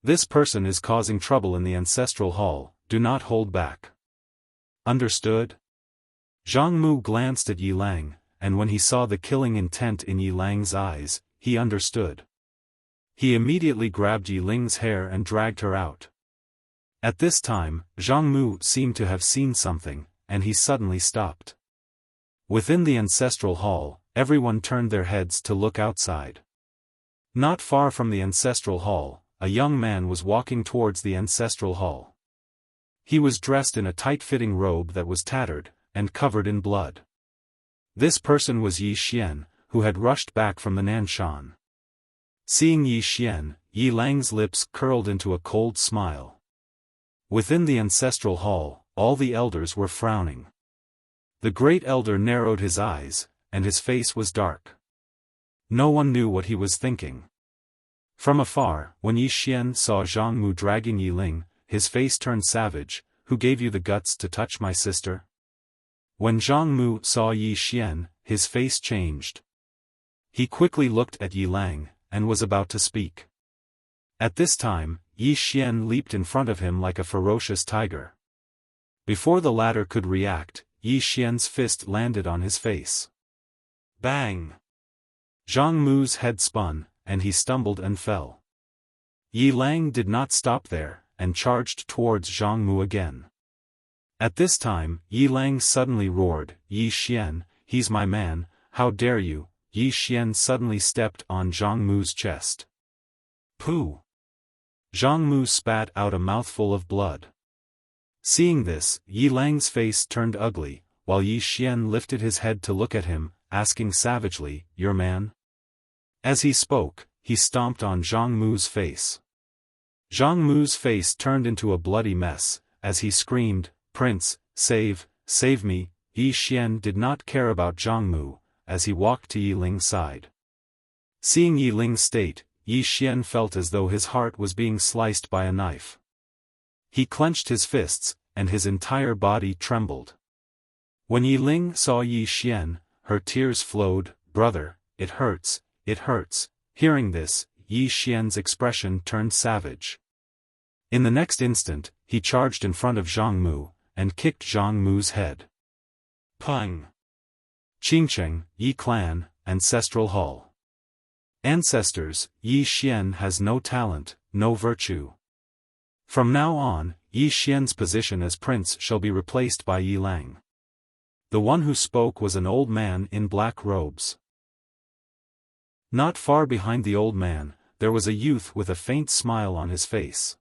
This person is causing trouble in the ancestral hall, do not hold back." "Understood?" Zhang Mu glanced at Yi Lang, and when he saw the killing intent in Yi Lang's eyes, he understood. He immediately grabbed Yi Ling's hair and dragged her out. At this time, Zhang Mu seemed to have seen something, and he suddenly stopped. Within the ancestral hall, everyone turned their heads to look outside. Not far from the ancestral hall, a young man was walking towards the ancestral hall. He was dressed in a tight-fitting robe that was tattered, and covered in blood. This person was Yi Xian, who had rushed back from the Nanshan. Seeing Yi Xian, Yi Lang's lips curled into a cold smile. Within the ancestral hall, all the elders were frowning. The great elder narrowed his eyes, and his face was dark. No one knew what he was thinking. From afar, when Yi Xian saw Zhang Mu dragging Yi Ling, his face turned savage. "Who gave you the guts to touch my sister?" When Zhang Mu saw Yi Xian, his face changed. He quickly looked at Yi Lang, and was about to speak. At this time, Yi Xian leaped in front of him like a ferocious tiger. Before the latter could react, Yi Xian's fist landed on his face. Bang! Zhang Mu's head spun, and he stumbled and fell. Yi Lang did not stop there, and charged towards Zhang Mu again. At this time, Yi Lang suddenly roared, "Yi Xian, he's my man, how dare you!" Yi Xian suddenly stepped on Zhang Mu's chest. Pooh! Zhang Mu spat out a mouthful of blood. Seeing this, Yi Lang's face turned ugly, while Yi Xian lifted his head to look at him, asking savagely, "Your man?" As he spoke, he stomped on Zhang Mu's face. Zhang Mu's face turned into a bloody mess, as he screamed, "Prince, save me!" Yi Xian did not care about Zhang Mu, as he walked to Yi Ling's side. Seeing Yi Ling's state, Yi Xian felt as though his heart was being sliced by a knife. He clenched his fists, and his entire body trembled. When Yi Ling saw Yi Xian, her tears flowed. "Brother, it hurts, it hurts." Hearing this, Yi Xian's expression turned savage. In the next instant, he charged in front of Zhang Mu, and kicked Zhang Mu's head. Pung! Qingcheng, Yi Clan, Ancestral Hall. Ancestors, Yi Xian has no talent, no virtue. From now on, Yi Xian's position as prince shall be replaced by Yi Lang. The one who spoke was an old man in black robes. Not far behind the old man, there was a youth with a faint smile on his face.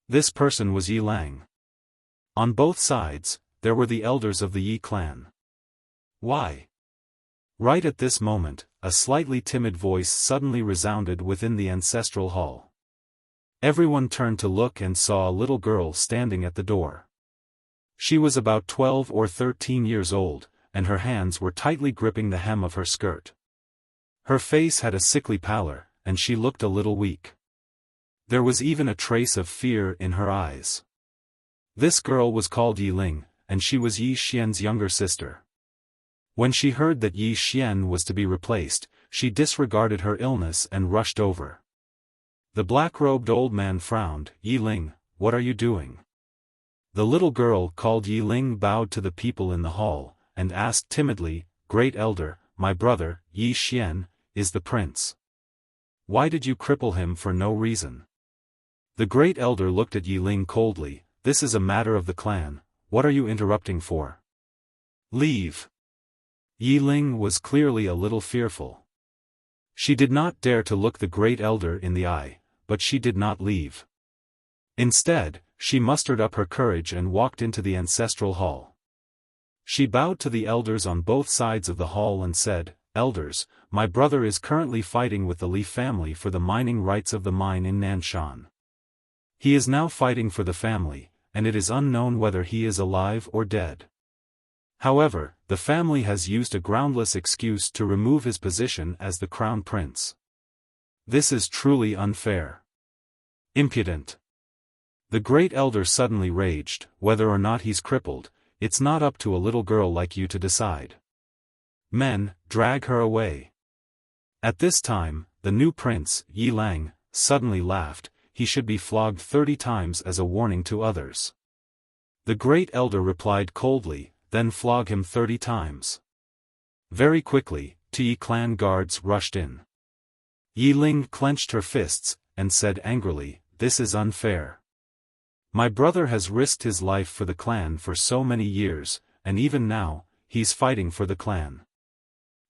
This person was Yi Lang. On both sides, there were the elders of the Yi clan. Why? Right at this moment, a slightly timid voice suddenly resounded within the ancestral hall. Everyone turned to look and saw a little girl standing at the door. She was about 12 or 13 years old, and her hands were tightly gripping the hem of her skirt. Her face had a sickly pallor, and she looked a little weak. There was even a trace of fear in her eyes. This girl was called Yi Ling, and she was Yi Xian's younger sister. When she heard that Yi Xian was to be replaced, she disregarded her illness and rushed over. The black-robed old man frowned. "Yi Ling, what are you doing?" The little girl called Yi Ling bowed to the people in the hall, and asked timidly, "Great elder, my brother, Yi Xian, is the prince. Why did you cripple him for no reason?" The great elder looked at Yi Ling coldly. "This is a matter of the clan, what are you interrupting for? Leave." Yi Ling was clearly a little fearful. She did not dare to look the great elder in the eye, but she did not leave. Instead, she mustered up her courage and walked into the ancestral hall. She bowed to the elders on both sides of the hall and said, "Elders, my brother is currently fighting with the Li family for the mining rights of the mine in Nanshan. He is now fighting for the family, and it is unknown whether he is alive or dead. However, the family has used a groundless excuse to remove his position as the crown prince. This is truly unfair. Impudent." The great elder suddenly raged, "Whether or not he's crippled, it's not up to a little girl like you to decide. Men, drag her away." At this time, the new prince, Yi Lang, suddenly laughed. He should be flogged 30 times as a warning to others. The great elder replied coldly, "Then flog him 30 times. Very quickly, Yi clan guards rushed in. Yi Ling clenched her fists, and said angrily, "This is unfair. My brother has risked his life for the clan for so many years, and even now, he's fighting for the clan.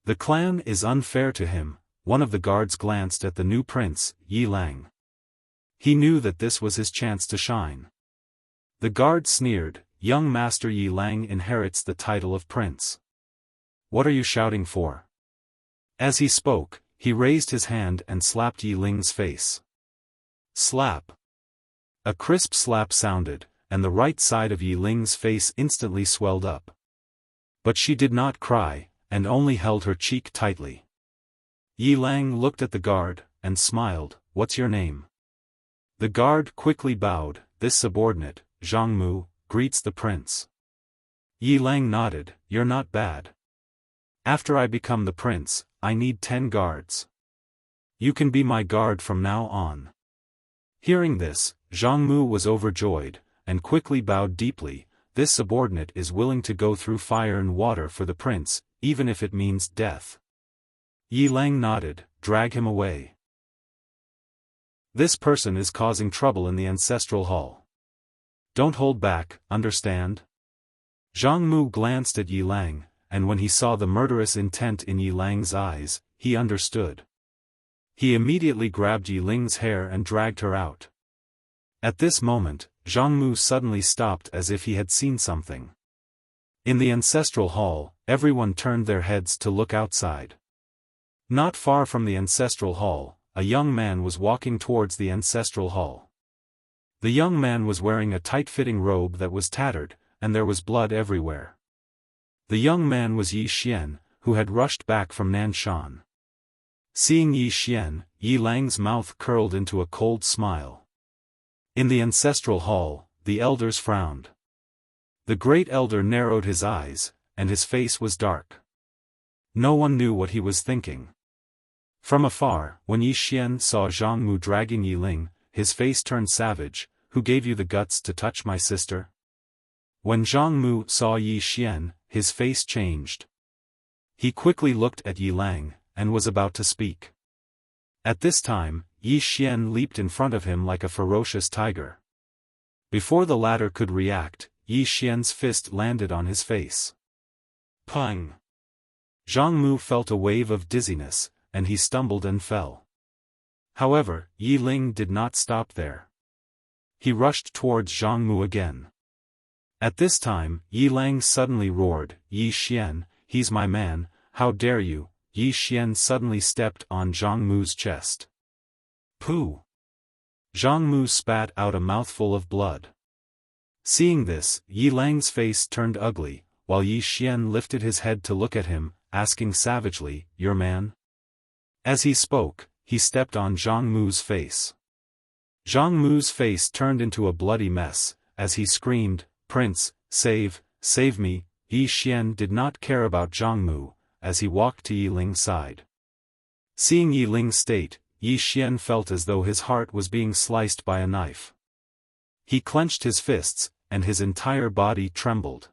The clan is unfair to him." One of the guards glanced at the new prince, Yi Lang. He knew that this was his chance to shine. The guard sneered, "Young Master Yi Lang inherits the title of prince. What are you shouting for?" As he spoke, he raised his hand and slapped Yi Ling's face. Slap. A crisp slap sounded, and the right side of Yi Ling's face instantly swelled up. But she did not cry, and only held her cheek tightly. Yi Lang looked at the guard, and smiled, "What's your name?" The guard quickly bowed. "This subordinate, Zhang Mu, greets the prince." Yi Lang nodded, "You're not bad. After I become the prince, I need 10 guards. You can be my guard from now on." Hearing this, Zhang Mu was overjoyed, and quickly bowed deeply. "This subordinate is willing to go through fire and water for the prince, even if it means death." Yi Lang nodded, "Drag him away. This person is causing trouble in the ancestral hall. Don't hold back, understand?" Zhang Mu glanced at Yi Lang, and when he saw the murderous intent in Yi Lang's eyes, he understood. He immediately grabbed Yi Ling's hair and dragged her out. At this moment, Zhang Mu suddenly stopped as if he had seen something. In the ancestral hall, everyone turned their heads to look outside. Not far from the ancestral hall, a young man was walking towards the ancestral hall. The young man was wearing a tight-fitting robe that was tattered, and there was blood everywhere. The young man was Yi Xian, who had rushed back from Nanshan. Seeing Yi Xian, Yi Lang's mouth curled into a cold smile. In the ancestral hall, the elders frowned. The great elder narrowed his eyes, and his face was dark. No one knew what he was thinking. From afar, when Yi Xian saw Zhang Mu dragging Yi Ling, his face turned savage. "Who gave you the guts to touch my sister?" When Zhang Mu saw Yi Xian, his face changed. He quickly looked at Yi Lang, and was about to speak. At this time, Yi Xian leaped in front of him like a ferocious tiger. Before the latter could react, Yi Xian's fist landed on his face. Pang! Zhang Mu felt a wave of dizziness, and he stumbled and fell. However, Yi Ling did not stop there. He rushed towards Zhang Mu again. At this time, Yi Lang suddenly roared, "Yi Xian, he's my man, how dare you!" Yi Xian suddenly stepped on Zhang Mu's chest. Pooh! Zhang Mu spat out a mouthful of blood. Seeing this, Yi Lang's face turned ugly, while Yi Xian lifted his head to look at him, asking savagely, "Your man?" As he spoke, he stepped on Zhang Mu's face. Zhang Mu's face turned into a bloody mess, as he screamed, "Prince, save me!" Yi Xian did not care about Zhang Mu, as he walked to Yi Ling's side. Seeing Yi Ling's state, Yi Xian felt as though his heart was being sliced by a knife. He clenched his fists, and his entire body trembled.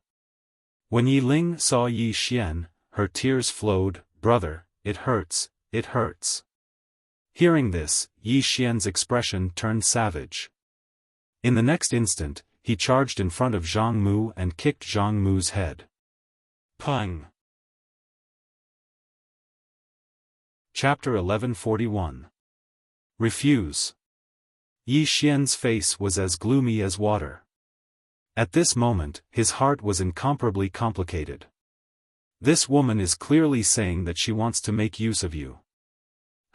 When Yi Ling saw Yi Xian, her tears flowed, "Brother, it hurts, it hurts." Hearing this, Yi Xian's expression turned savage. In the next instant, he charged in front of Zhang Mu and kicked Zhang Mu's head. Pang! Chapter 1141. Refuse. Yi Xian's face was as gloomy as water. At this moment, his heart was incomparably complicated. This woman is clearly saying that she wants to make use of you.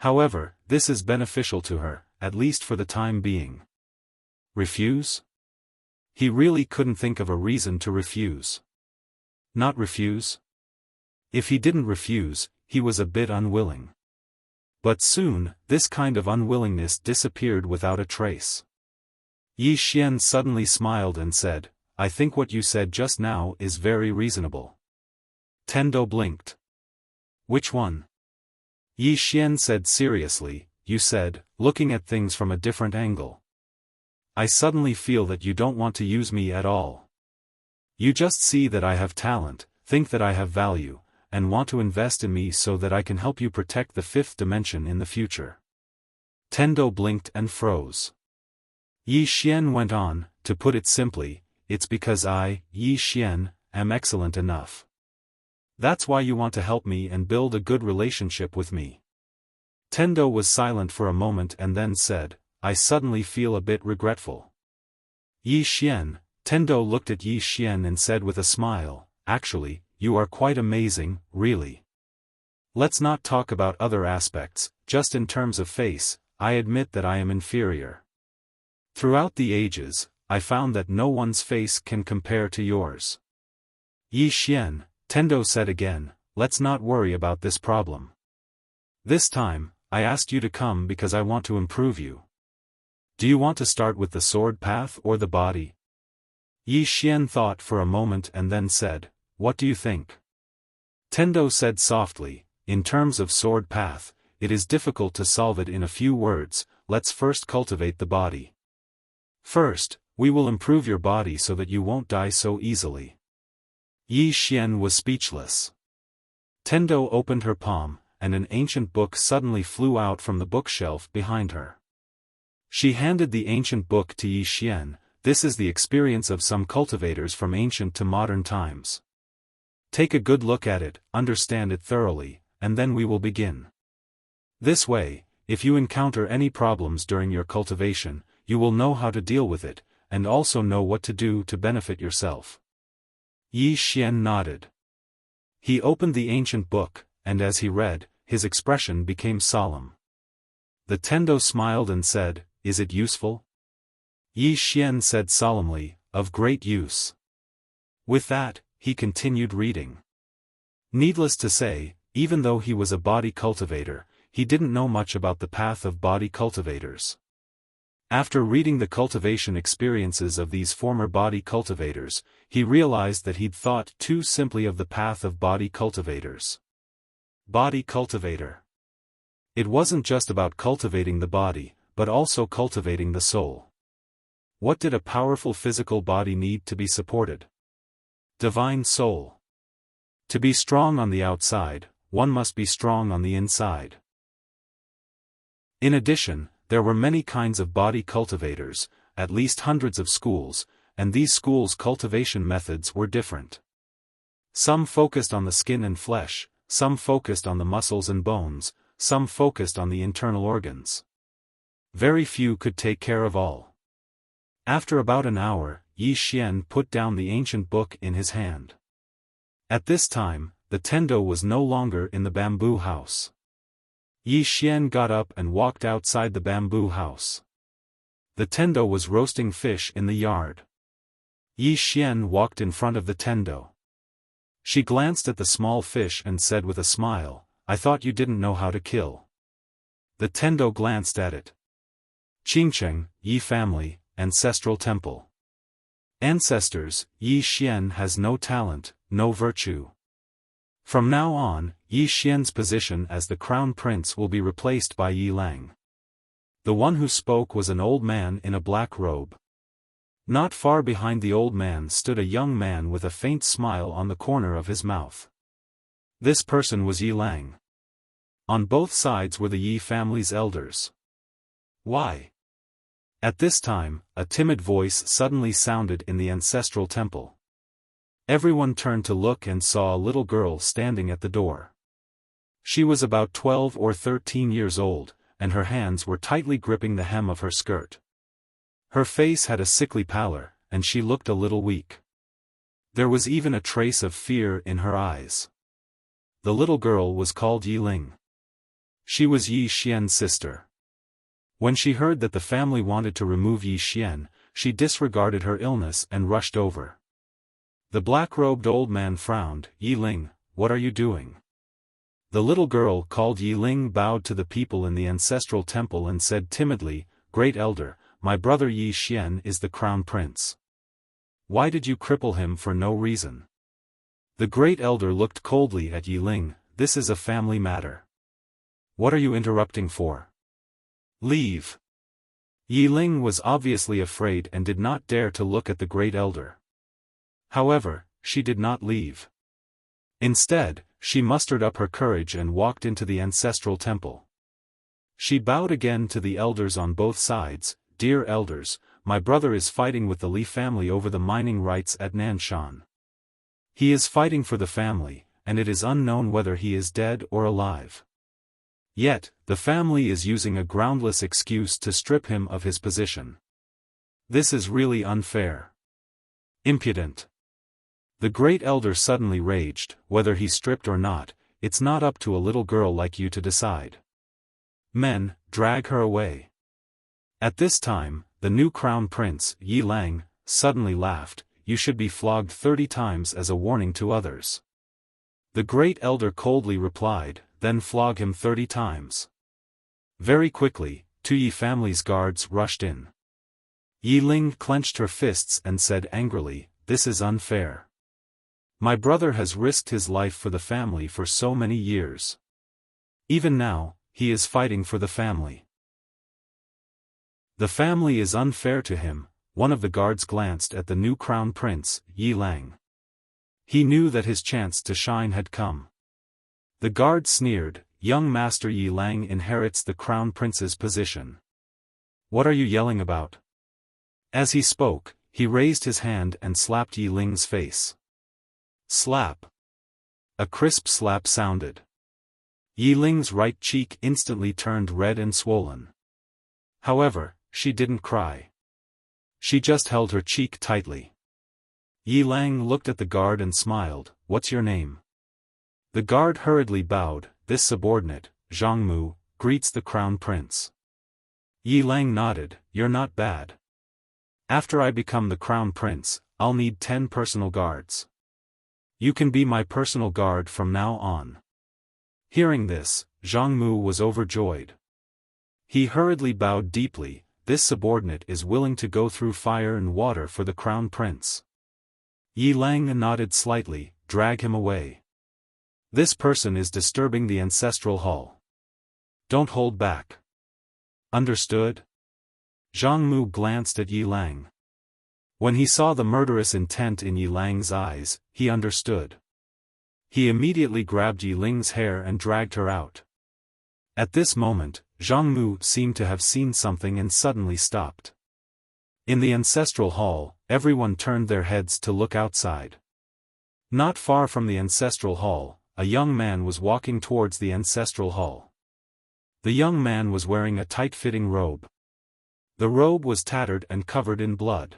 However, this is beneficial to her, at least for the time being. Refuse? He really couldn't think of a reason to refuse. Not refuse? If he didn't refuse, he was a bit unwilling. But soon, this kind of unwillingness disappeared without a trace. Yi Xian suddenly smiled and said, "I think what you said just now is very reasonable." Tendo blinked. "Which one?" Yi Xian said seriously, "You said, looking at things from a different angle. I suddenly feel that you don't want to use me at all. You just see that I have talent, think that I have value, and want to invest in me so that I can help you protect the fifth dimension in the future." Tendo blinked and froze. Yi Xian went on, "To put it simply, it's because I, Yi Xian, am excellent enough. That's why you want to help me and build a good relationship with me." Tendo was silent for a moment and then said, "I suddenly feel a bit regretful." Yi Xian, Tendo looked at Yi Xian and said with a smile, "Actually, you are quite amazing, really. Let's not talk about other aspects, just in terms of face, I admit that I am inferior. Throughout the ages, I found that no one's face can compare to yours." "Yi Xian," Tendo said again, "let's not worry about this problem. This time, I asked you to come because I want to improve you. Do you want to start with the sword path or the body?" Yi Xian thought for a moment and then said, "What do you think?" Tendo said softly, "In terms of sword path, it is difficult to solve it in a few words, let's first cultivate the body. First, we will improve your body so that you won't die so easily." Yi Xian was speechless. Tendo opened her palm, and an ancient book suddenly flew out from the bookshelf behind her. She handed the ancient book to Yi Xian. "This is the experience of some cultivators from ancient to modern times. Take a good look at it, understand it thoroughly, and then we will begin. This way, if you encounter any problems during your cultivation, you will know how to deal with it, and also know what to do to benefit yourself." Yi Xian nodded. He opened the ancient book, and as he read, his expression became solemn. The Tendo smiled and said, "Is it useful?" Yi Xian said solemnly, "Of great use." With that, he continued reading. Needless to say, even though he was a body cultivator, he didn't know much about the path of body cultivators. After reading the cultivation experiences of these former body cultivators, he realized that he'd thought too simply of the path of body cultivators. Body cultivator. It wasn't just about cultivating the body, but also cultivating the soul. What did a powerful physical body need to be supported? Divine soul. To be strong on the outside, one must be strong on the inside. In addition, there were many kinds of body cultivators, at least hundreds of schools, and these schools' cultivation methods were different. Some focused on the skin and flesh, some focused on the muscles and bones, some focused on the internal organs. Very few could take care of all. After about an hour, Yi Xian put down the ancient book in his hand. At this time, the Tendo was no longer in the bamboo house. Yi Xian got up and walked outside the bamboo house. The Tendo was roasting fish in the yard. Yi Xian walked in front of the Tendo. She glanced at the small fish and said with a smile, "I thought you didn't know how to kill." The Tendo glanced at it. Qingcheng, Yi family, ancestral temple. Ancestors, Yi Xian has no talent, no virtue. From now on, Yi Xian's position as the crown prince will be replaced by Yi Lang. The one who spoke was an old man in a black robe. Not far behind the old man stood a young man with a faint smile on the corner of his mouth. This person was Yi Lang. On both sides were the Yi family's elders. "Why?" At this time, a timid voice suddenly sounded in the ancestral temple. Everyone turned to look and saw a little girl standing at the door. She was about 12 or 13 years old, and her hands were tightly gripping the hem of her skirt. Her face had a sickly pallor, and she looked a little weak. There was even a trace of fear in her eyes. The little girl was called Yi Ling. She was Yi Xian's sister. When she heard that the family wanted to remove Yi Xian, she disregarded her illness and rushed over. The black-robed old man frowned. Yi Ling, what are you doing? The little girl called Yi Ling bowed to the people in the ancestral temple and said timidly, Great Elder, my brother Yi Xian is the crown prince. Why did you cripple him for no reason? The great elder looked coldly at Yi Ling. This is a family matter. What are you interrupting for? Leave. Yi Ling was obviously afraid and did not dare to look at the great elder. However, she did not leave. Instead, she mustered up her courage and walked into the ancestral temple. She bowed again to the elders on both sides. Dear elders, my brother is fighting with the Li family over the mining rights at Nanshan. He is fighting for the family, and it is unknown whether he is dead or alive. Yet, the family is using a groundless excuse to strip him of his position. This is really unfair. Impudent. The great elder suddenly raged. Whether he's stripped or not, it's not up to a little girl like you to decide. Men, drag her away. At this time, the new crown prince, Yi Lang, suddenly laughed. You should be flogged 30 times as a warning to others. The great elder coldly replied, then flog him 30 times. Very quickly, 2 Yi family's guards rushed in. Yi Ling clenched her fists and said angrily, This is unfair. My brother has risked his life for the family for so many years. Even now, he is fighting for the family. The family is unfair to him. One of the guards glanced at the new crown prince, Yi Lang. He knew that his chance to shine had come. The guard sneered, Young Master Yi Lang inherits the crown prince's position. What are you yelling about? As he spoke, he raised his hand and slapped Yi Ling's face. Slap. A crisp slap sounded. Yi Ling's right cheek instantly turned red and swollen. However, she didn't cry. She just held her cheek tightly. Yi Lang looked at the guard and smiled. What's your name? The guard hurriedly bowed. This subordinate, Zhang Mu, greets the crown prince. Yi Lang nodded. You're not bad. After I become the crown prince, I'll need 10 personal guards. You can be my personal guard from now on. Hearing this, Zhang Mu was overjoyed. He hurriedly bowed deeply. This subordinate is willing to go through fire and water for the crown prince. Yi Lang nodded slightly. Drag him away. This person is disturbing the ancestral hall. Don't hold back. Understood? Zhang Mu glanced at Yi Lang. When he saw the murderous intent in Yi Lang's eyes, he understood. He immediately grabbed Yi Ling's hair and dragged her out. At this moment, Zhang Mu seemed to have seen something and suddenly stopped. In the ancestral hall, everyone turned their heads to look outside. Not far from the ancestral hall, a young man was walking towards the ancestral hall. The young man was wearing a tight-fitting robe. The robe was tattered and covered in blood.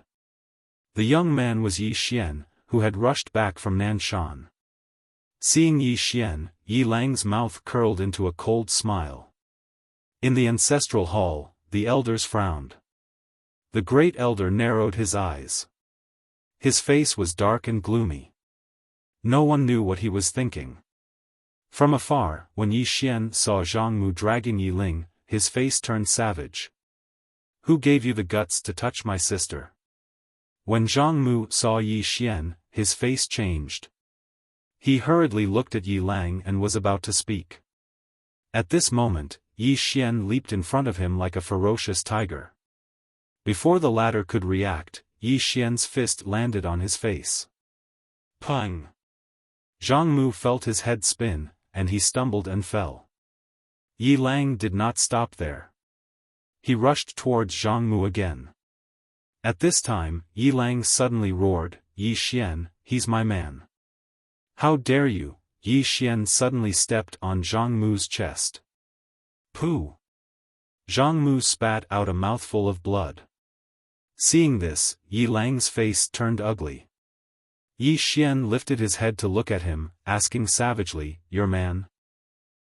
The young man was Yi Xian, who had rushed back from Nanshan. Seeing Yi Xian, Yi Lang's mouth curled into a cold smile. In the ancestral hall, the elders frowned. The great elder narrowed his eyes. His face was dark and gloomy. No one knew what he was thinking. From afar, when Yi Xian saw Zhang Mu dragging Yi Ling, his face turned savage. Who gave you the guts to touch my sister? When Zhang Mu saw Yi Xian, his face changed. He hurriedly looked at Yi Lang and was about to speak. At this moment, Yi Xian leaped in front of him like a ferocious tiger. Before the latter could react, Yi Xian's fist landed on his face. Pang! Zhang Mu felt his head spin, and he stumbled and fell. Yi Lang did not stop there. He rushed towards Zhang Mu again. At this time, Yi Lang suddenly roared, Yi Xian, he's my man. How dare you? Yi Xian suddenly stepped on Zhang Mu's chest. Pooh! Zhang Mu spat out a mouthful of blood. Seeing this, Yi Lang's face turned ugly. Yi Xian lifted his head to look at him, asking savagely, "Your man?"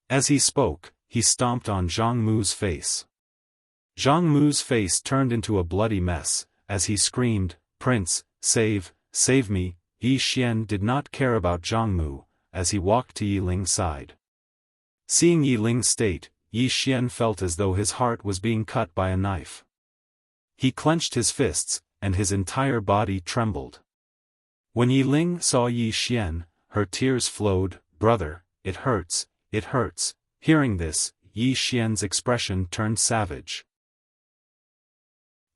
As he spoke, he stomped on Zhang Mu's face. Zhang Mu's face turned into a bloody mess, as he screamed, "Prince, save me!" Yi Xian did not care about Zhang Mu, as he walked to Yi Ling's side. Seeing Yi Ling's state, Yi Xian felt as though his heart was being cut by a knife. He clenched his fists, and his entire body trembled. When Yi Ling saw Yi Xian, her tears flowed. "Brother, it hurts, it hurts." Hearing this, Yi Xian's expression turned savage.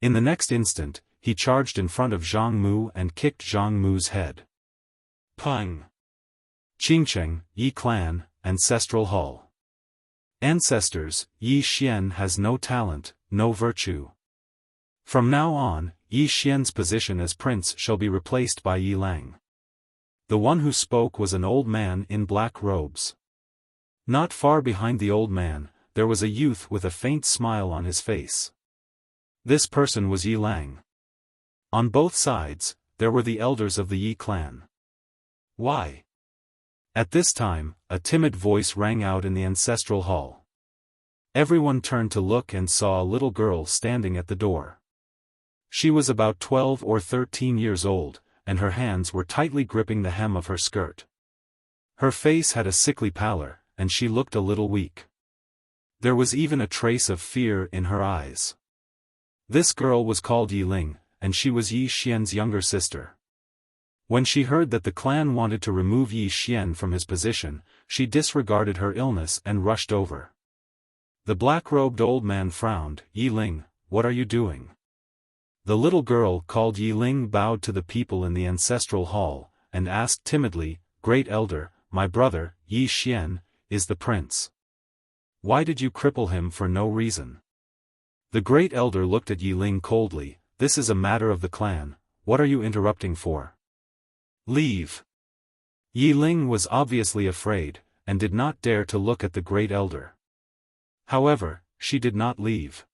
In the next instant, he charged in front of Zhang Mu and kicked Zhang Mu's head. Pang! Qingcheng, Yi Clan, Ancestral Hall. Ancestors, Yi Xian has no talent, no virtue. From now on, Yi Xian's position as prince shall be replaced by Yi Lang. The one who spoke was an old man in black robes. Not far behind the old man, there was a youth with a faint smile on his face. This person was Yi Lang. On both sides, there were the elders of the Yi clan. Why? At this time, a timid voice rang out in the ancestral hall. Everyone turned to look and saw a little girl standing at the door. She was about 12 or 13 years old, and her hands were tightly gripping the hem of her skirt. Her face had a sickly pallor, and she looked a little weak. There was even a trace of fear in her eyes. This girl was called Yi Ling, and she was Yi Xian's younger sister. When she heard that the clan wanted to remove Yi Xian from his position, she disregarded her illness and rushed over. The black-robed old man frowned. "Yi Ling, what are you doing?" The little girl called Yi Ling bowed to the people in the ancestral hall, and asked timidly, "Great Elder, my brother, Yi Xian, is the prince. Why did you cripple him for no reason?" The Great Elder looked at Yi Ling coldly. "This is a matter of the clan, what are you interrupting for? Leave." Yi Ling was obviously afraid, and did not dare to look at the Great Elder. However, she did not leave.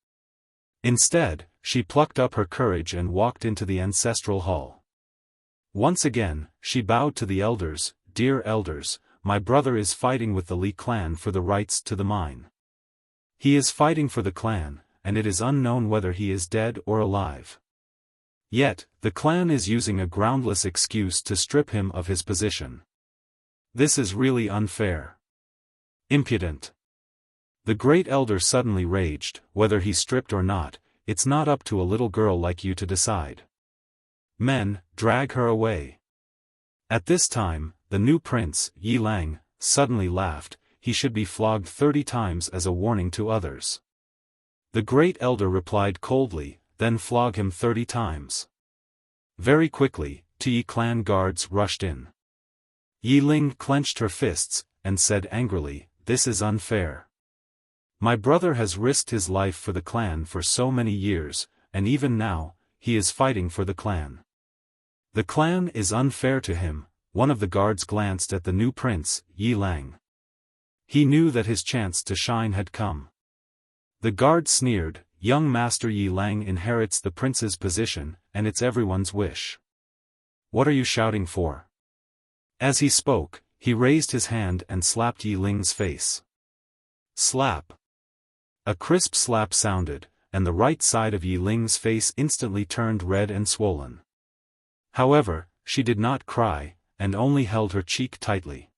Instead, she plucked up her courage and walked into the ancestral hall. Once again, she bowed to the elders. "Dear elders, my brother is fighting with the Li clan for the rights to the mine. He is fighting for the clan, and it is unknown whether he is dead or alive. Yet, the clan is using a groundless excuse to strip him of his position. This is really unfair. Impudent." The Great Elder suddenly raged. "Whether he stripped or not, it's not up to a little girl like you to decide. Men, drag her away." At this time, the new prince, Yi Lang, suddenly laughed. "He should be flogged 30 times as a warning to others." The Great Elder replied coldly, "Then flog him 30 times. Very quickly, two Yi clan guards rushed in. Yi Ling clenched her fists, and said angrily, "This is unfair. My brother has risked his life for the clan for so many years, and even now, he is fighting for the clan. The clan is unfair to him." One of the guards glanced at the new prince, Yi Lang. He knew that his chance to shine had come. The guard sneered, "Young Master Yi Lang inherits the prince's position, and it's everyone's wish. What are you shouting for?" As he spoke, he raised his hand and slapped Yi Ling's face. Slap! A crisp slap sounded, and the right side of Yi Ling's face instantly turned red and swollen. However, she did not cry, and only held her cheek tightly.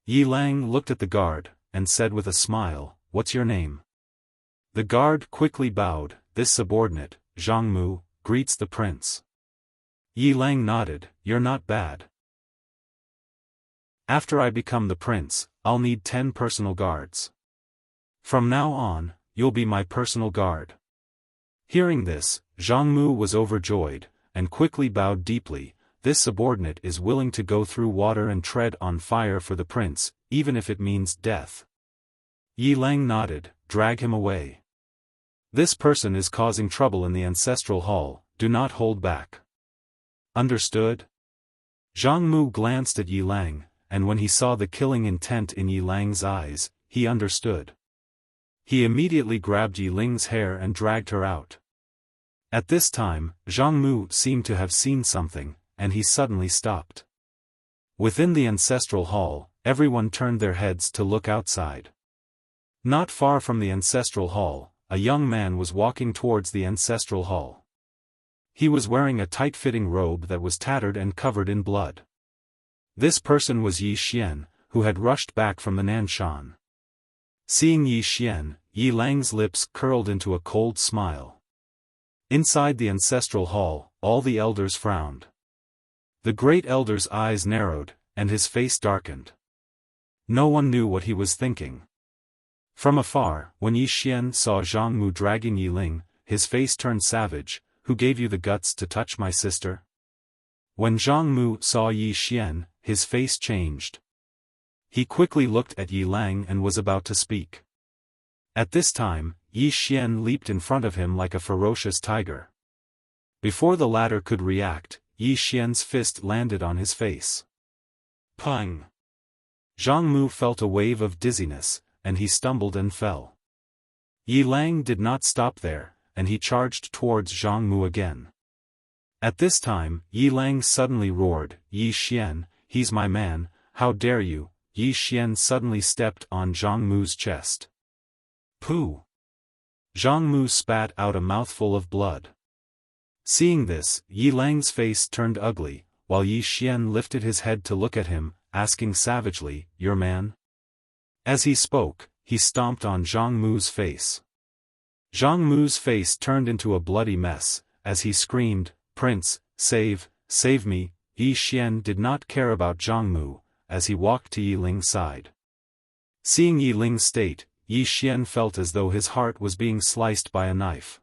Yi Lang looked at the guard, and said with a smile, "What's your name?" The guard quickly bowed. "This subordinate, Zhang Mu, greets the prince." Yi Lang nodded. "You're not bad. After I become the prince, I'll need 10 personal guards. From now on, you'll be my personal guard." Hearing this, Zhang Mu was overjoyed, and quickly bowed deeply. This subordinate is willing to go through water and tread on fire for the prince, even if it means death. Yi Lang nodded. "Drag him away. This person is causing trouble in the ancestral hall, do not hold back. Understood?" Zhang Mu glanced at Yi Lang, and when he saw the killing intent in Yi Lang's eyes, he understood. He immediately grabbed Yi Ling's hair and dragged her out. At this time, Zhang Mu seemed to have seen something, and he suddenly stopped. Within the ancestral hall, everyone turned their heads to look outside. Not far from the ancestral hall, a young man was walking towards the ancestral hall. He was wearing a tight-fitting robe that was tattered and covered in blood. This person was Yi Xian, who had rushed back from the Nanshan. Seeing Yi Xian, Yi Lang's lips curled into a cold smile. Inside the ancestral hall, all the elders frowned. The great elder's eyes narrowed, and his face darkened. No one knew what he was thinking. From afar, when Yi Xian saw Zhang Mu dragging Yi Ling, his face turned savage. Who gave you the guts to touch my sister? When Zhang Mu saw Yi Xian, his face changed. He quickly looked at Yi Lang and was about to speak. At this time, Yi Xian leaped in front of him like a ferocious tiger. Before the latter could react, Yi Xian's fist landed on his face. Pang! Zhang Mu felt a wave of dizziness, and he stumbled and fell. Yi Lang did not stop there, and he charged towards Zhang Mu again. At this time, Yi Lang suddenly roared, Yi Xian, he's my man, how dare you? Yi Xian suddenly stepped on Zhang Mu's chest. Pooh! Zhang Mu spat out a mouthful of blood. Seeing this, Yi Lang's face turned ugly, while Yi Xian lifted his head to look at him, asking savagely, your man? As he spoke, he stomped on Zhang Mu's face. Zhang Mu's face turned into a bloody mess, as he screamed, Prince, save me. Yi Xian did not care about Zhang Mu, as he walked to Yi Ling's side. Seeing Yi Ling's state, Yi Xian felt as though his heart was being sliced by a knife.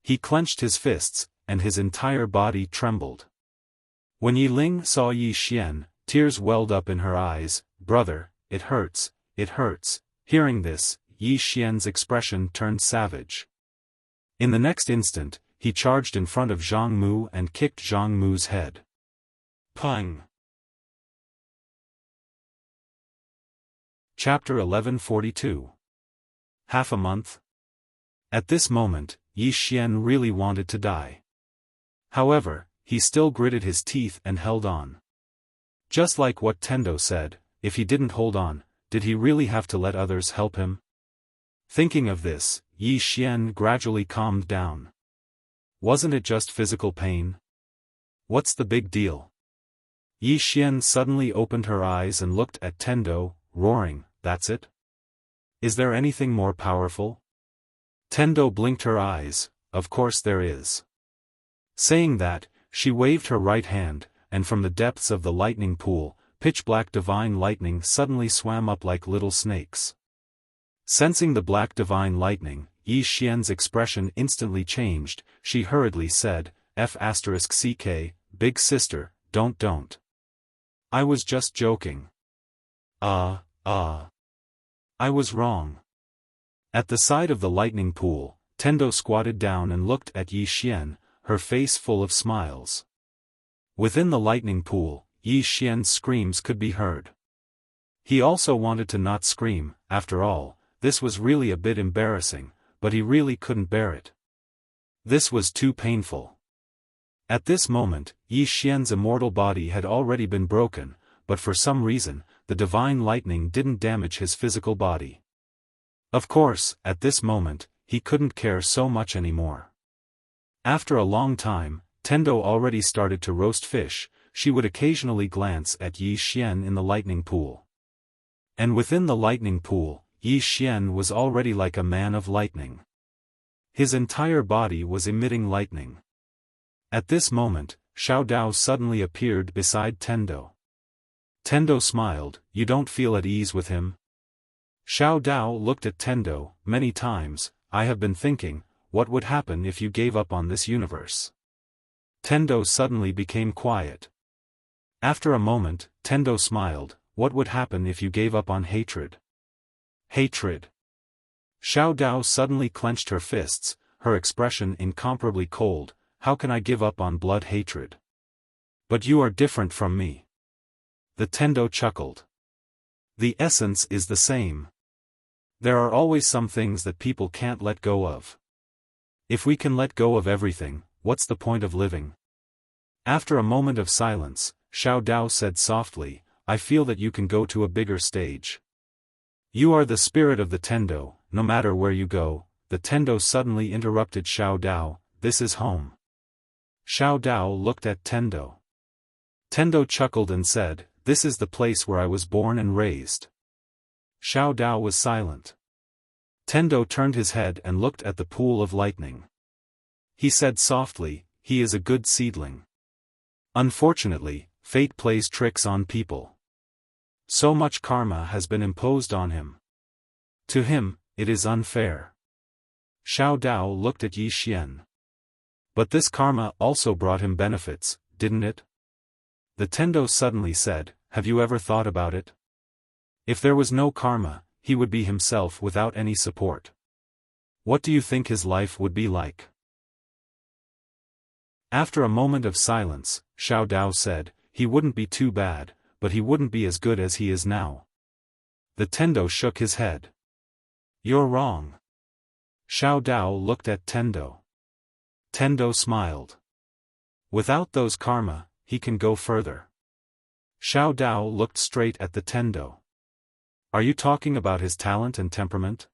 He clenched his fists, and his entire body trembled. When Yi Ling saw Yi Xian, tears welled up in her eyes, brother, it hurts, it hurts. Hearing this, Yi Xian's expression turned savage. In the next instant, he charged in front of Zhang Mu and kicked Zhang Mu's head. Pang! Chapter 1142. Half a month? At this moment, Yi Xian really wanted to die. However, he still gritted his teeth and held on. Just like what Tendo said, if he didn't hold on, did he really have to let others help him? Thinking of this, Yi Xian gradually calmed down. Wasn't it just physical pain? What's the big deal? Yi Xian suddenly opened her eyes and looked at Tendo, roaring, that's it? Is there anything more powerful? Tendo blinked her eyes, of course there is. Saying that, she waved her right hand, and from the depths of the lightning pool, pitch-black divine lightning suddenly swam up like little snakes. Sensing the black divine lightning, Yi Xian's expression instantly changed. She hurriedly said, F***ck, big sister, don't. I was just joking. I was wrong. At the side of the lightning pool, Tendo squatted down and looked at Yi Xian, her face full of smiles. Within the lightning pool, Yi Xian's screams could be heard. He also wanted to not scream, after all, this was really a bit embarrassing, but he really couldn't bear it. This was too painful. At this moment, Yi Xian's immortal body had already been broken, but for some reason, the divine lightning didn't damage his physical body. Of course, at this moment, he couldn't care so much anymore. After a long time, Tendo already started to roast fish. She would occasionally glance at Yi Xian in the lightning pool. And within the lightning pool, Yi Xian was already like a man of lightning. His entire body was emitting lightning. At this moment, Xiao Dao suddenly appeared beside Tendo. Tendo smiled, you don't feel at ease with him? Xiao Dao looked at Tendo. Many times, I have been thinking, what would happen if you gave up on this universe? Tendo suddenly became quiet. After a moment, Tendo smiled, what would happen if you gave up on hatred? Hatred. Xiao Dao suddenly clenched her fists, her expression incomparably cold, how can I give up on blood hatred? But you are different from me. The Tendo chuckled. The essence is the same. There are always some things that people can't let go of. If we can let go of everything, what's the point of living? After a moment of silence, Xiao Dao said softly, I feel that you can go to a bigger stage. You are the spirit of the Tendo, no matter where you go. The Tendo suddenly interrupted Xiao Dao, this is home. Xiao Dao looked at Tendo. Tendo chuckled and said, this is the place where I was born and raised. Xiao Dao was silent. Tendo turned his head and looked at the pool of lightning. He said softly, he is a good seedling. Unfortunately, fate plays tricks on people. So much karma has been imposed on him. To him, it is unfair. Xiao Dao looked at Yi Xian. But this karma also brought him benefits, didn't it? The Tendo suddenly said, have you ever thought about it? If there was no karma, he would be himself without any support. What do you think his life would be like? After a moment of silence, Xiao Dao said, he wouldn't be too bad, but he wouldn't be as good as he is now. The Tendo shook his head. You're wrong. Xiao Dao looked at Tendo. Tendo smiled. Without those karma, he can go further. Xiao Dao looked straight at the Tendo. Are you talking about his talent and temperament?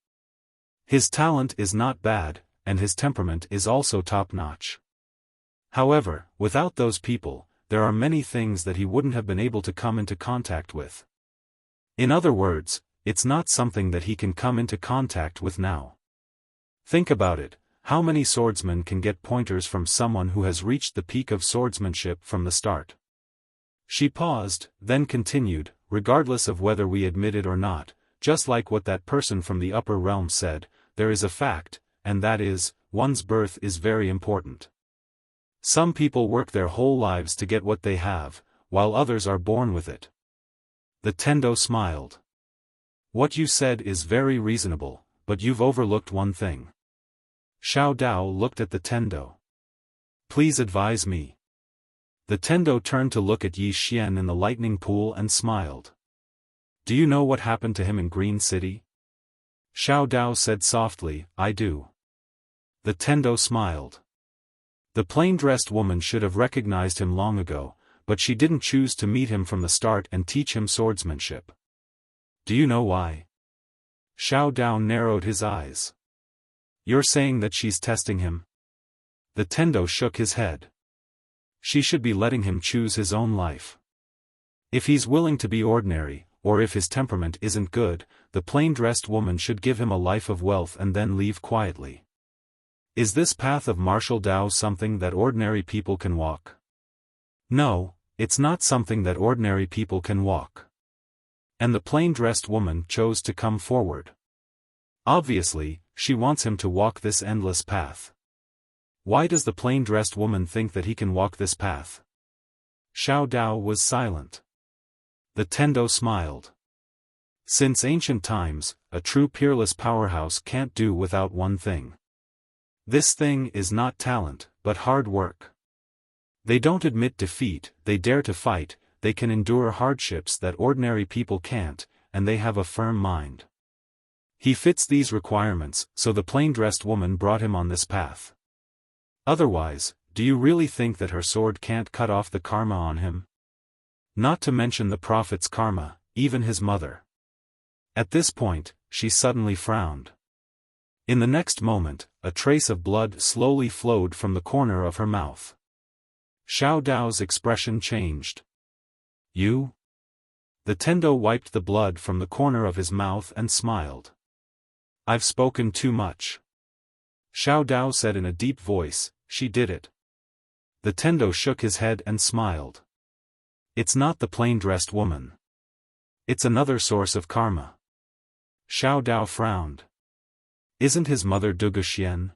His talent is not bad, and his temperament is also top-notch. However, without those people, there are many things that he wouldn't have been able to come into contact with. In other words, it's not something that he can come into contact with now. Think about it, how many swordsmen can get pointers from someone who has reached the peak of swordsmanship from the start? She paused, then continued, regardless of whether we admit it or not, just like what that person from the upper realm said, there is a fact, and that is, one's birth is very important. Some people work their whole lives to get what they have, while others are born with it. The Tendo smiled. What you said is very reasonable, but you've overlooked one thing. Xiao Dao looked at the Tendo. Please advise me. The Tendo turned to look at Yi Xian in the lightning pool and smiled. Do you know what happened to him in Green City? Xiao Dao said softly, I do. The Tendo smiled. The plain-dressed woman should have recognized him long ago, but she didn't choose to meet him from the start and teach him swordsmanship. Do you know why? Xiao Dao narrowed his eyes. You're saying that she's testing him? The Tendo shook his head. She should be letting him choose his own life. If he's willing to be ordinary, or if his temperament isn't good, the plain-dressed woman should give him a life of wealth and then leave quietly. Is this path of martial Dao something that ordinary people can walk? No, it's not something that ordinary people can walk. And the plain-dressed woman chose to come forward. Obviously, she wants him to walk this endless path. Why does the plain-dressed woman think that he can walk this path? Xiao Dao was silent. The Tendo smiled. Since ancient times, a true peerless powerhouse can't do without one thing. This thing is not talent, but hard work. They don't admit defeat, they dare to fight, they can endure hardships that ordinary people can't, and they have a firm mind. He fits these requirements, so the plain-dressed woman brought him on this path. Otherwise, do you really think that her sword can't cut off the karma on him? Not to mention the prophet's karma, even his mother. At this point, she suddenly frowned. In the next moment, a trace of blood slowly flowed from the corner of her mouth. Xiao Dao's expression changed. You? The Tendo wiped the blood from the corner of his mouth and smiled. I've spoken too much. Xiao Dao said in a deep voice, she did it. The Tendo shook his head and smiled. It's not the plain-dressed woman. It's another source of karma. Xiao Dao frowned. Isn't his mother Duguxian?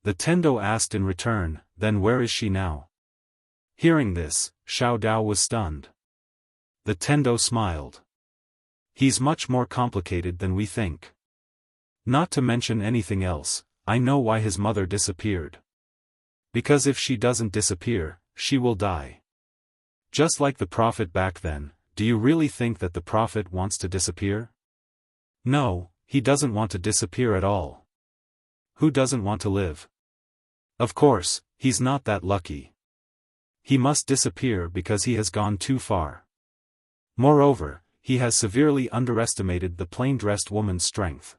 The Tendo asked in return, then where is she now? Hearing this, Xiao Dao was stunned. The Tendo smiled. He's much more complicated than we think. Not to mention anything else, I know why his mother disappeared. Because if she doesn't disappear, she will die. Just like the prophet back then, do you really think that the prophet wants to disappear? No, he doesn't want to disappear at all. who doesn't want to live? Of course, he's not that lucky. He must disappear because he has gone too far. Moreover, he has severely underestimated the plain-dressed woman's strength.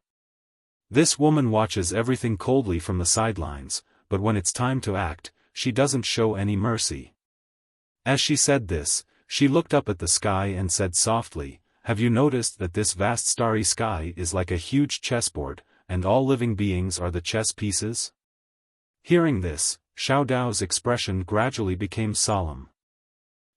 This woman watches everything coldly from the sidelines, but when it's time to act, she doesn't show any mercy. As she said this, she looked up at the sky and said softly, "Have you noticed that this vast starry sky is like a huge chessboard, and all living beings are the chess pieces?" Hearing this, Xiao Dao's expression gradually became solemn.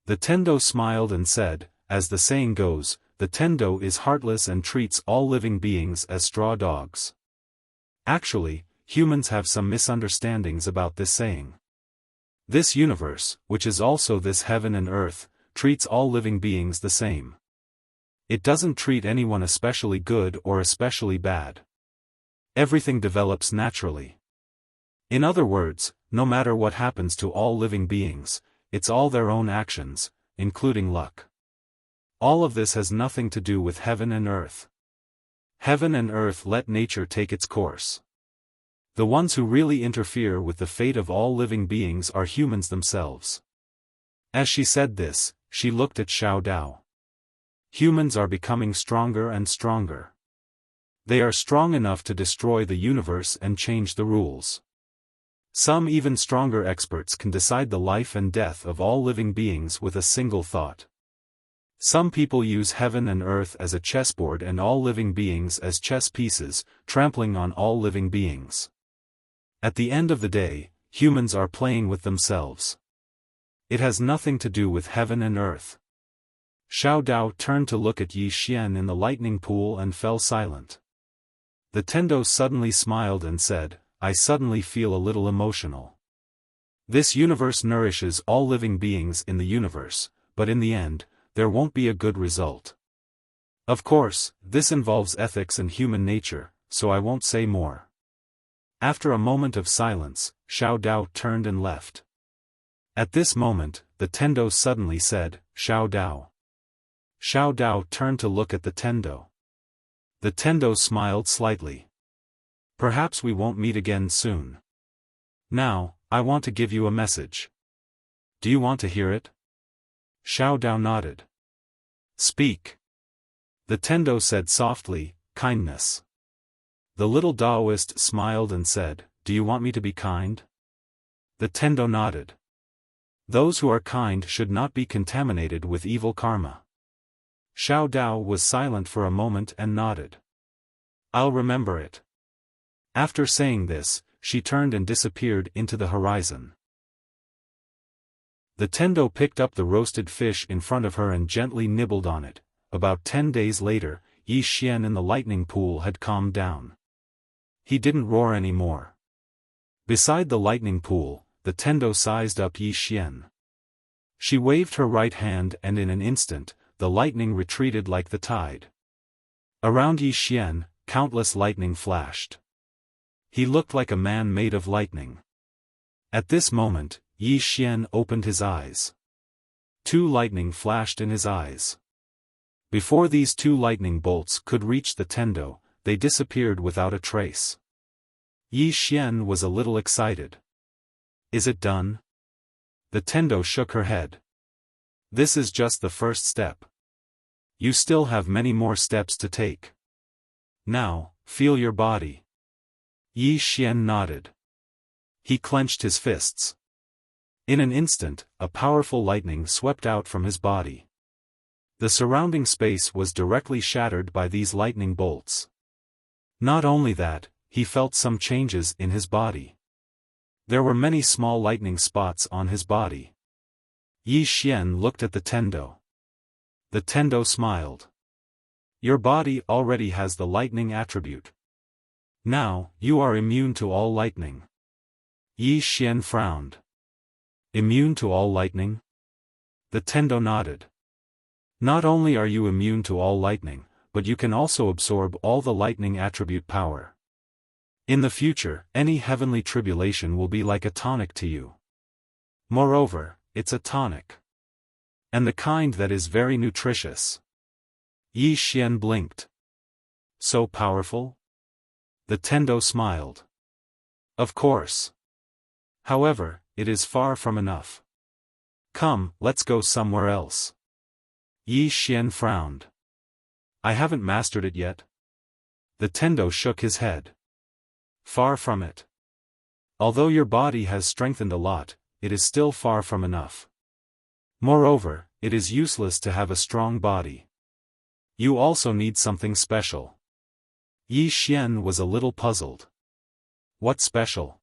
The Tendo smiled and said, "As the saying goes, the Tendo is heartless and treats all living beings as straw dogs." Actually, humans have some misunderstandings about this saying. This universe, which is also this heaven and earth, treats all living beings the same. It doesn't treat anyone especially good or especially bad. Everything develops naturally. In other words, no matter what happens to all living beings, it's all their own actions, including luck. All of this has nothing to do with heaven and earth. Heaven and earth let nature take its course. The ones who really interfere with the fate of all living beings are humans themselves. As she said this, she looked at Xiao Dao. Humans are becoming stronger and stronger. They are strong enough to destroy the universe and change the rules. Some even stronger experts can decide the life and death of all living beings with a single thought. Some people use heaven and earth as a chessboard and all living beings as chess pieces, trampling on all living beings. At the end of the day, humans are playing with themselves. It has nothing to do with heaven and earth. Xiao Dao turned to look at Yi Xian in the lightning pool and fell silent. The Tendo suddenly smiled and said, "I suddenly feel a little emotional. This universe nourishes all living beings in the universe, but in the end, there won't be a good result. Of course, this involves ethics and human nature, so I won't say more." After a moment of silence, Xiao Dao turned and left. At this moment, the Tendo suddenly said, "Xiao Dao." Xiao Dao turned to look at the Tendo. The Tendo smiled slightly. "Perhaps we won't meet again soon. Now, I want to give you a message. Do you want to hear it?" Xiao Dao nodded. "Speak." The Tendo said softly, "Kindness." The little Taoist smiled and said, "Do you want me to be kind?" The Tendo nodded. "Those who are kind should not be contaminated with evil karma." Xiao Dao was silent for a moment and nodded. "I'll remember it." After saying this, she turned and disappeared into the horizon. The Tendo picked up the roasted fish in front of her and gently nibbled on it. About 10 days later, Yi Xian in the lightning pool had calmed down. He didn't roar anymore. Beside the lightning pool, the Tendo sized up Yi Xian. She waved her right hand and in an instant, the lightning retreated like the tide. Around Yi Xian, countless lightning flashed. He looked like a man made of lightning. At this moment, Yi Xian opened his eyes. 2 lightning flashed in his eyes. Before these 2 lightning bolts could reach the Tendo, they disappeared without a trace. Yi Xian was a little excited. "Is it done?" The Tendo shook her head. "This is just the first step. You still have many more steps to take. Now, feel your body." Yi Xian nodded. He clenched his fists. In an instant, a powerful lightning swept out from his body. The surrounding space was directly shattered by these lightning bolts. Not only that, he felt some changes in his body. There were many small lightning spots on his body. Yi Xian looked at the Tendo. The Tendo smiled. "Your body already has the lightning attribute. Now, you are immune to all lightning." Yi Xian frowned. "Immune to all lightning?" The Tendo nodded. "Not only are you immune to all lightning, but you can also absorb all the lightning attribute power. In the future, any heavenly tribulation will be like a tonic to you. Moreover, it's a tonic. And the kind that is very nutritious." Yi Xian blinked. "So powerful?" The Tendo smiled. Of course. However, it is far from enough. Come, let's go somewhere else. Yi Xian frowned. I haven't mastered it yet. The Tendo shook his head. Far from it. Although your body has strengthened a lot, it is still far from enough. Moreover, it is useless to have a strong body. You also need something special. Yi Xian was a little puzzled. What special?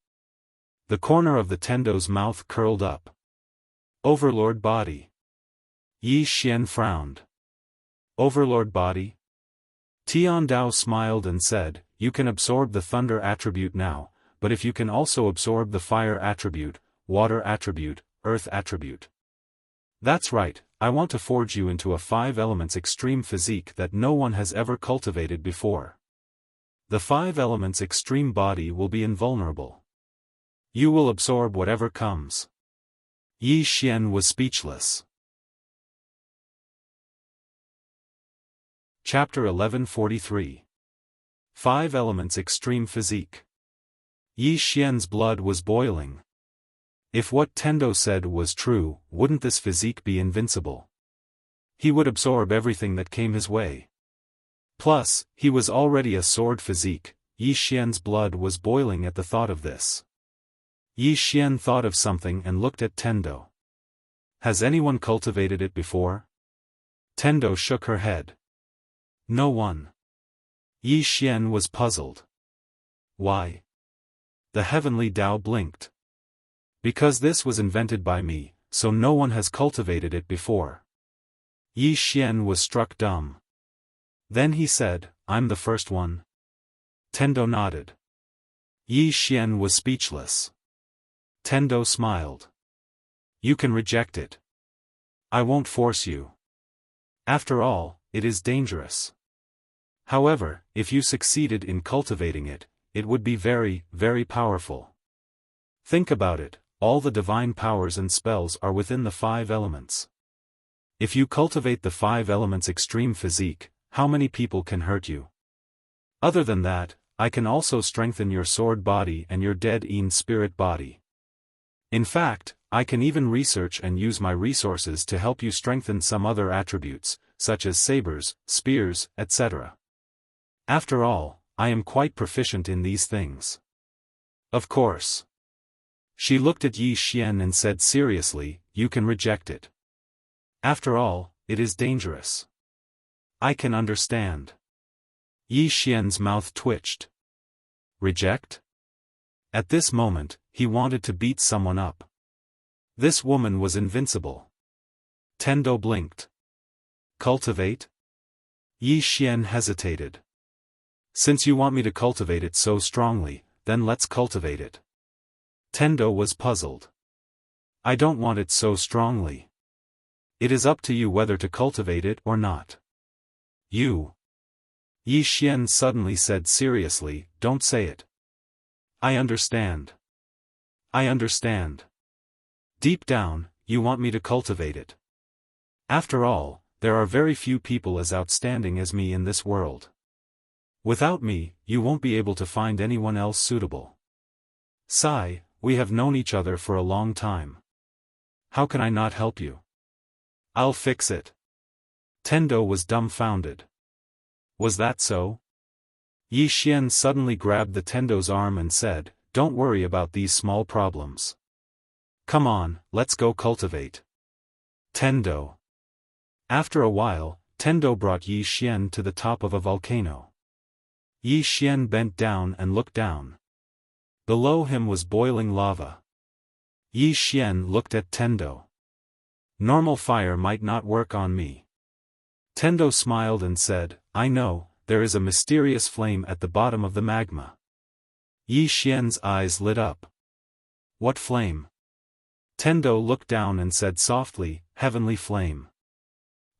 The corner of the Tendo's mouth curled up. Overlord body. Yi Xian frowned. Overlord body? Tian Dao smiled and said, you can absorb the thunder attribute now, but if you can also absorb the fire attribute, water attribute, earth attribute. That's right, I want to forge you into a 5 elements extreme physique that no one has ever cultivated before. The 5 elements extreme body will be invulnerable. You will absorb whatever comes. Yi Xian was speechless. Chapter 1143. 5 Elements Extreme Physique. Yi Xian's blood was boiling. If what Tendo said was true, wouldn't this physique be invincible? He would absorb everything that came his way. Plus, he was already a sword physique. Yi Xian's blood was boiling at the thought of this. Yi Xian thought of something and looked at Tendo. Has anyone cultivated it before? Tendo shook her head. No one. Yi Xian was puzzled. Why? The heavenly Tao blinked. Because this was invented by me, so no one has cultivated it before. Yi Xian was struck dumb. Then he said, I'm the first one. Tendo nodded. Yi Xian was speechless. Tendo smiled. You can reject it. I won't force you. After all, it is dangerous. However, if you succeeded in cultivating it, it would be very, very powerful. Think about it, all the divine powers and spells are within the 5 elements. If you cultivate the 5 elements extreme physique, how many people can hurt you? Other than that, I can also strengthen your sword body and your dead-in spirit body. In fact, I can even research and use my resources to help you strengthen some other attributes, such as sabers, spears, etc. After all, I am quite proficient in these things. Of course. She looked at Yi Xian and said seriously, you can reject it. After all, it is dangerous. I can understand. Yi Xian's mouth twitched. Reject? At this moment, he wanted to beat someone up. This woman was invincible. Tendo blinked. Cultivate? Yi Xian hesitated. Since you want me to cultivate it so strongly, then let's cultivate it. Tendo was puzzled. I don't want it so strongly. It is up to you whether to cultivate it or not. You. Yi Xian suddenly said seriously, don't say it. I understand. I understand. Deep down, you want me to cultivate it. After all, there are very few people as outstanding as me in this world. Without me, you won't be able to find anyone else suitable. Sai, we have known each other for a long time. How can I not help you? I'll fix it. Tendo was dumbfounded. Was that so? Yi Xian suddenly grabbed the Tendo's arm and said, don't worry about these small problems. Come on, let's go cultivate. Tendo. After a while, Tendo brought Yi Xian to the top of a volcano. Yi Xian bent down and looked down. Below him was boiling lava. Yi Xian looked at Tendo. Normal fire might not work on me. Tendo smiled and said, I know, there is a mysterious flame at the bottom of the magma. Yi Xian's eyes lit up. What flame? Tendo looked down and said softly, heavenly flame.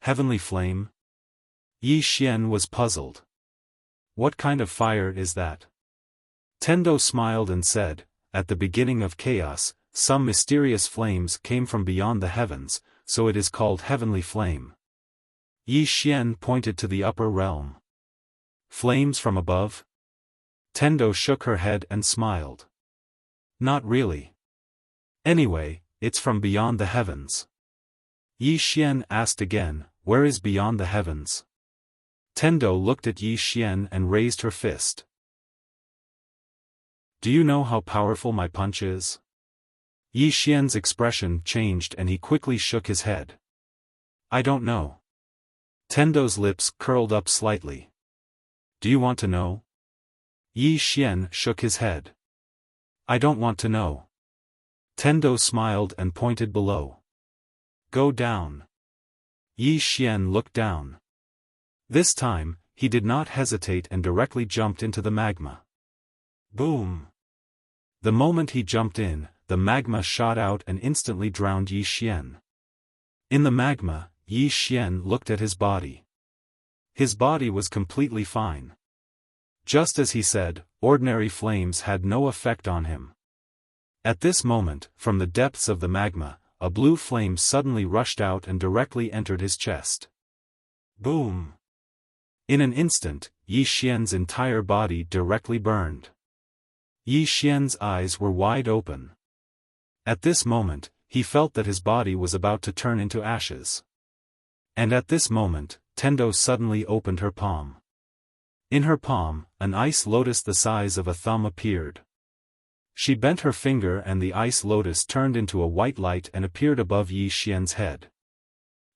Heavenly flame? Yi Xian was puzzled. What kind of fire is that? Tendo smiled and said, at the beginning of chaos, some mysterious flames came from beyond the heavens, so it is called heavenly flame. Yi Xian pointed to the upper realm. Flames from above? Tendo shook her head and smiled. Not really. Anyway, it's from beyond the heavens. Yi Xian asked again, where is beyond the heavens? Tendo looked at Yi Xian and raised her fist. Do you know how powerful my punch is? Yi Xian's expression changed and he quickly shook his head. I don't know. Tendo's lips curled up slightly. Do you want to know? Yi Xian shook his head. I don't want to know. Tendo smiled and pointed below. Go down. Yi Xian looked down. This time, he did not hesitate and directly jumped into the magma. Boom! The moment he jumped in, the magma shot out and instantly drowned Yi Xian. In the magma, Yi Xian looked at his body. His body was completely fine. Just as he said, ordinary flames had no effect on him. At this moment, from the depths of the magma, a blue flame suddenly rushed out and directly entered his chest. Boom! In an instant, Yi Xian's entire body directly burned. Yi Xian's eyes were wide open. At this moment, he felt that his body was about to turn into ashes. And at this moment, Tendo suddenly opened her palm. In her palm, an ice lotus the size of a thumb appeared. She bent her finger and the ice lotus turned into a white light and appeared above Yi Xian's head.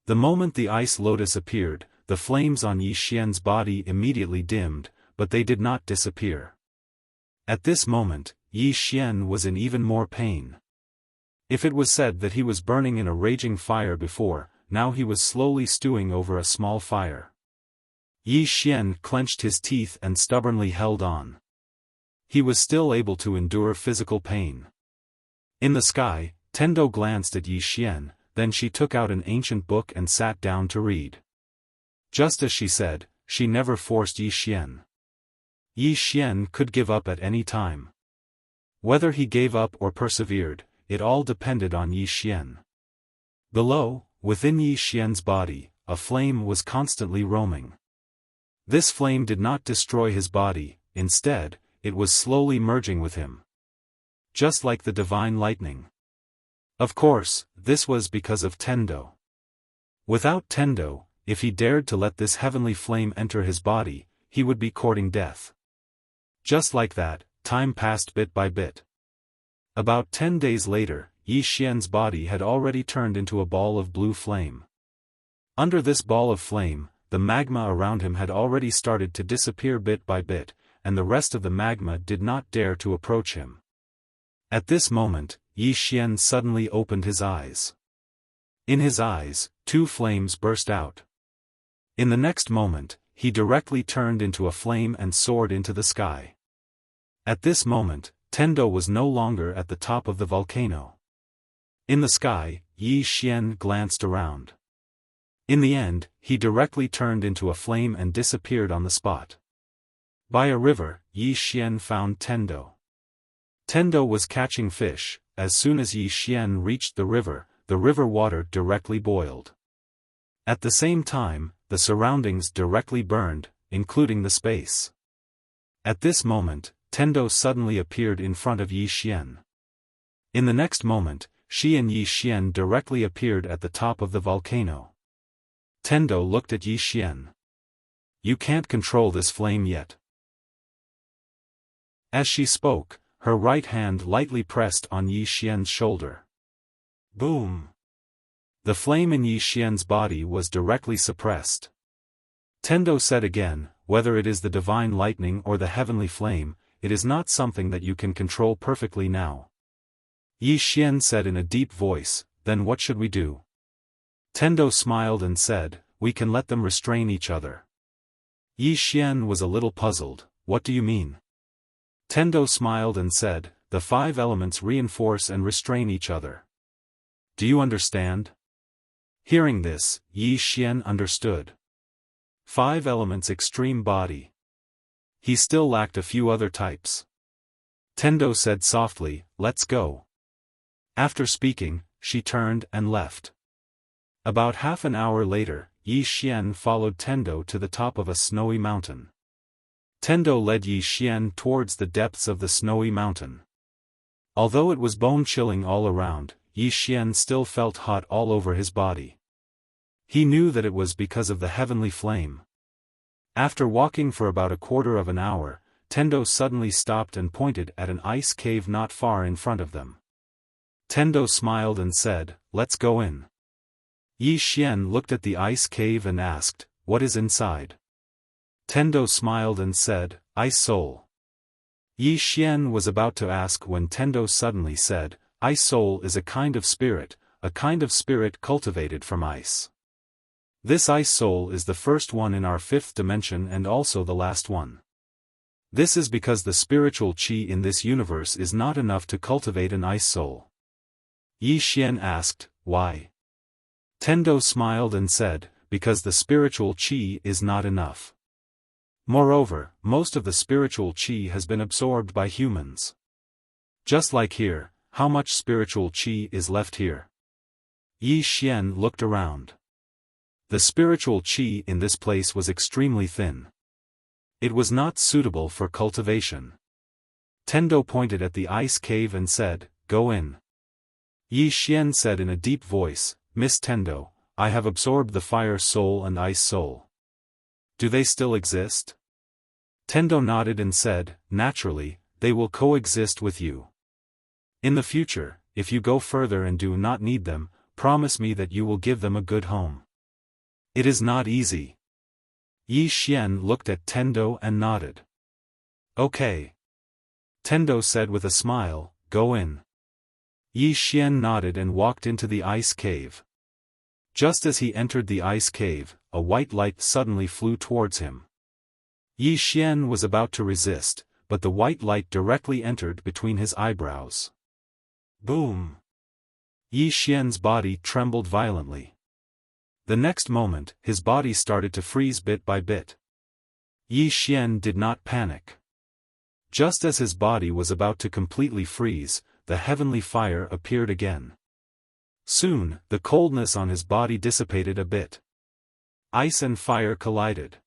The moment the ice lotus appeared, the flames on Yi Xian's body immediately dimmed, but they did not disappear. At this moment, Yi Xian was in even more pain. If it was said that he was burning in a raging fire before, now he was slowly stewing over a small fire. Yi Xian clenched his teeth and stubbornly held on. He was still able to endure physical pain. In the sky, Tendo glanced at Yi Xian, then she took out an ancient book and sat down to read. Just as she said, she never forced Yi Xian. Yi Xian could give up at any time. Whether he gave up or persevered, it all depended on Yi Xian. Below, within Yi Xian's body, a flame was constantly roaming. This flame did not destroy his body, instead, it was slowly merging with him. Just like the divine lightning. Of course, this was because of Tendo. Without Tendo, if he dared to let this heavenly flame enter his body, he would be courting death. Just like that, time passed bit by bit. About 10 days later, Yi Xian's body had already turned into a ball of blue flame. Under this ball of flame, the magma around him had already started to disappear bit by bit, and the rest of the magma did not dare to approach him. At this moment, Yi Xian suddenly opened his eyes. In his eyes, 2 flames burst out. In the next moment, he directly turned into a flame and soared into the sky. At this moment, Tendo was no longer at the top of the volcano. In the sky, Yi Xian glanced around. In the end, he directly turned into a flame and disappeared on the spot. By a river, Yi Xian found Tendo. Tendo was catching fish. As soon as Yi Xian reached the river water directly boiled. At the same time, the surroundings directly burned, including the space. At this moment, Tendo suddenly appeared in front of Yi Xian. In the next moment, she and Yi Xian directly appeared at the top of the volcano. Tendo looked at Yi Xian. You can't control this flame yet. As she spoke, her right hand lightly pressed on Yi Xian's shoulder. Boom! The flame in Yi Xian's body was directly suppressed. Tendo said again, whether it is the divine lightning or the heavenly flame, it is not something that you can control perfectly now. Yi Xian said in a deep voice, then what should we do? Tendo smiled and said, we can let them restrain each other. Yi Xian was a little puzzled, what do you mean? Tendo smiled and said, the 5 elements reinforce and restrain each other. Do you understand? Hearing this, Yi Xian understood. 5 elements extreme body. He still lacked a few other types. Tendo said softly, let's go. After speaking, she turned and left. About half an hour later, Yi Xian followed Tendo to the top of a snowy mountain. Tendo led Yi Xian towards the depths of the snowy mountain. Although it was bone-chilling all around, Yi Xian still felt hot all over his body. He knew that it was because of the heavenly flame. After walking for about a quarter of an hour, Tendo suddenly stopped and pointed at an ice cave not far in front of them. Tendo smiled and said, "Let's go in." Yi Xian looked at the ice cave and asked, "What is inside?" Tendo smiled and said, "Ice soul." Yi Xian was about to ask when Tendo suddenly said, "Ice soul is a kind of spirit cultivated from ice. This ice soul is the first one in our fifth dimension and also the last one. This is because the spiritual qi in this universe is not enough to cultivate an ice soul." Yi Xian asked, "Why?" Tendo smiled and said, "Because the spiritual qi is not enough. Moreover, most of the spiritual qi has been absorbed by humans. Just like here, how much spiritual qi is left here?" Yi Xian looked around. The spiritual qi in this place was extremely thin. It was not suitable for cultivation. Tendo pointed at the ice cave and said, "Go in." Yi Xian said in a deep voice, "Miss Tendo, I have absorbed the fire soul and ice soul. Do they still exist?" Tendo nodded and said, "Naturally, they will coexist with you. In the future, if you go further and do not need them, promise me that you will give them a good home." "It is not easy." Yi Xian looked at Tendo and nodded. "Okay." Tendo said with a smile, "Go in." Yi Xian nodded and walked into the ice cave. Just as he entered the ice cave, a white light suddenly flew towards him. Yi Xian was about to resist, but the white light directly entered between his eyebrows. Boom! Yi Xian's body trembled violently. The next moment, his body started to freeze bit by bit. Yi Xian did not panic. Just as his body was about to completely freeze, the heavenly fire appeared again. Soon, the coldness on his body dissipated a bit. Ice and fire collided.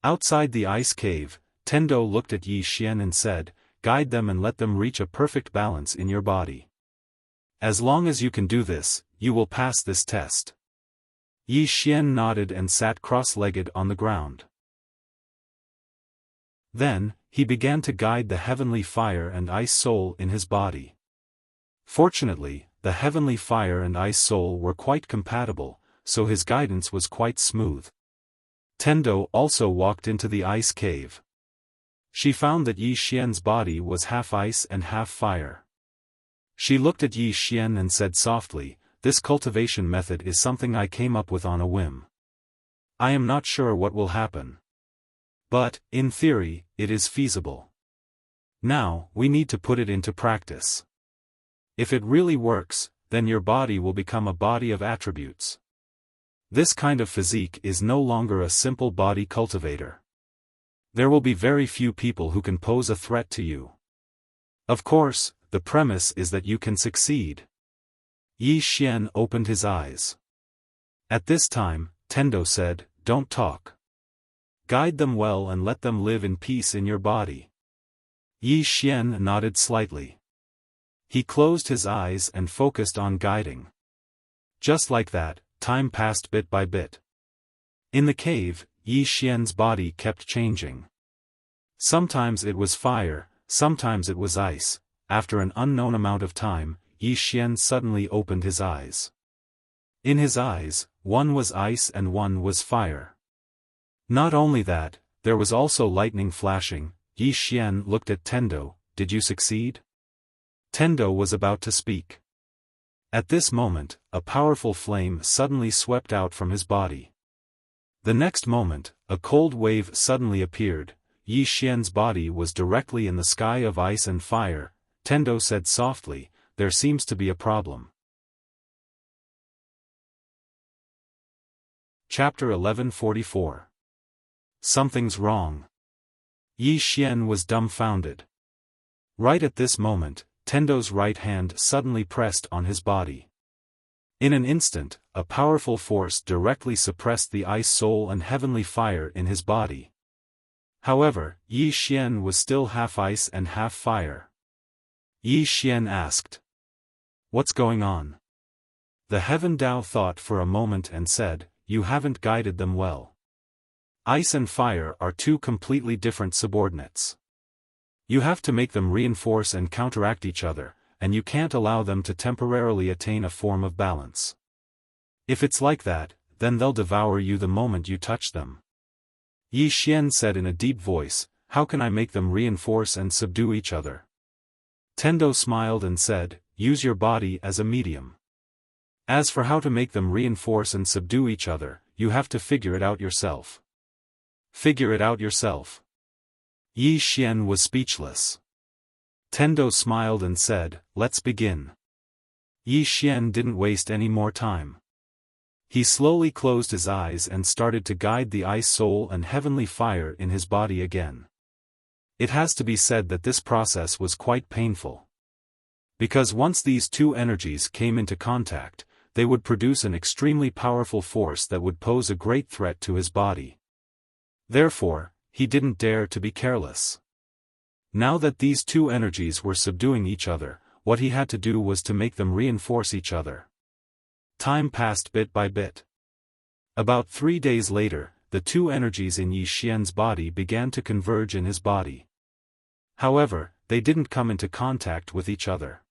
Outside the ice cave, Tendo looked at Yi Xian and said, "Guide them and let them reach a perfect balance in your body. As long as you can do this, you will pass this test." Yi Xian nodded and sat cross-legged on the ground. Then, he began to guide the heavenly fire and ice soul in his body. Fortunately, the heavenly fire and ice soul were quite compatible, so his guidance was quite smooth. Tendo also walked into the ice cave. She found that Yi Xian's body was half ice and half fire. She looked at Yi Xian and said softly, "This cultivation method is something I came up with on a whim. I am not sure what will happen. But, in theory, it is feasible. Now, we need to put it into practice. If it really works, then your body will become a body of attributes. This kind of physique is no longer a simple body cultivator. There will be very few people who can pose a threat to you. Of course, the premise is that you can succeed." Yi Xian opened his eyes. At this time, Tendo said, "Don't talk. Guide them well and let them live in peace in your body." Yi Xian nodded slightly. He closed his eyes and focused on guiding. Just like that, time passed bit by bit. In the cave, Yi Xian's body kept changing. Sometimes it was fire, sometimes it was ice. After an unknown amount of time, Yi Xian suddenly opened his eyes. In his eyes, one was ice and one was fire. Not only that, there was also lightning flashing. Yi Xian looked at Tendo, "Did you succeed?" Tendo was about to speak. At this moment, a powerful flame suddenly swept out from his body. The next moment, a cold wave suddenly appeared. Yi Xian's body was directly in the sky of ice and fire. Tendo said softly, "There seems to be a problem." Chapter 1144. Something's wrong. Yi Xian was dumbfounded. Right at this moment, Tendo's right hand suddenly pressed on his body. In an instant, a powerful force directly suppressed the ice soul and heavenly fire in his body. However, Yi Xian was still half ice and half fire. Yi Xian asked. What's going on? The Heaven Dao thought for a moment and said, you haven't guided them well. Ice and fire are two completely different subordinates. You have to make them reinforce and counteract each other, and you can't allow them to temporarily attain a form of balance. If it's like that, then they'll devour you the moment you touch them. Yi Xian said in a deep voice, how can I make them reinforce and subdue each other? Tendo smiled and said, use your body as a medium. As for how to make them reinforce and subdue each other, you have to figure it out yourself. Figure it out yourself. Yi Xian was speechless. Tendo smiled and said, let's begin. Yi Xian didn't waste any more time. He slowly closed his eyes and started to guide the ice soul and heavenly fire in his body again. It has to be said that this process was quite painful. Because once these two energies came into contact, they would produce an extremely powerful force that would pose a great threat to his body. Therefore, he didn't dare to be careless. Now that these two energies were subduing each other, what he had to do was to make them reinforce each other. Time passed bit by bit. About 3 days later, the two energies in Yi Xian's body began to converge in his body. However, they didn't come into contact with each other.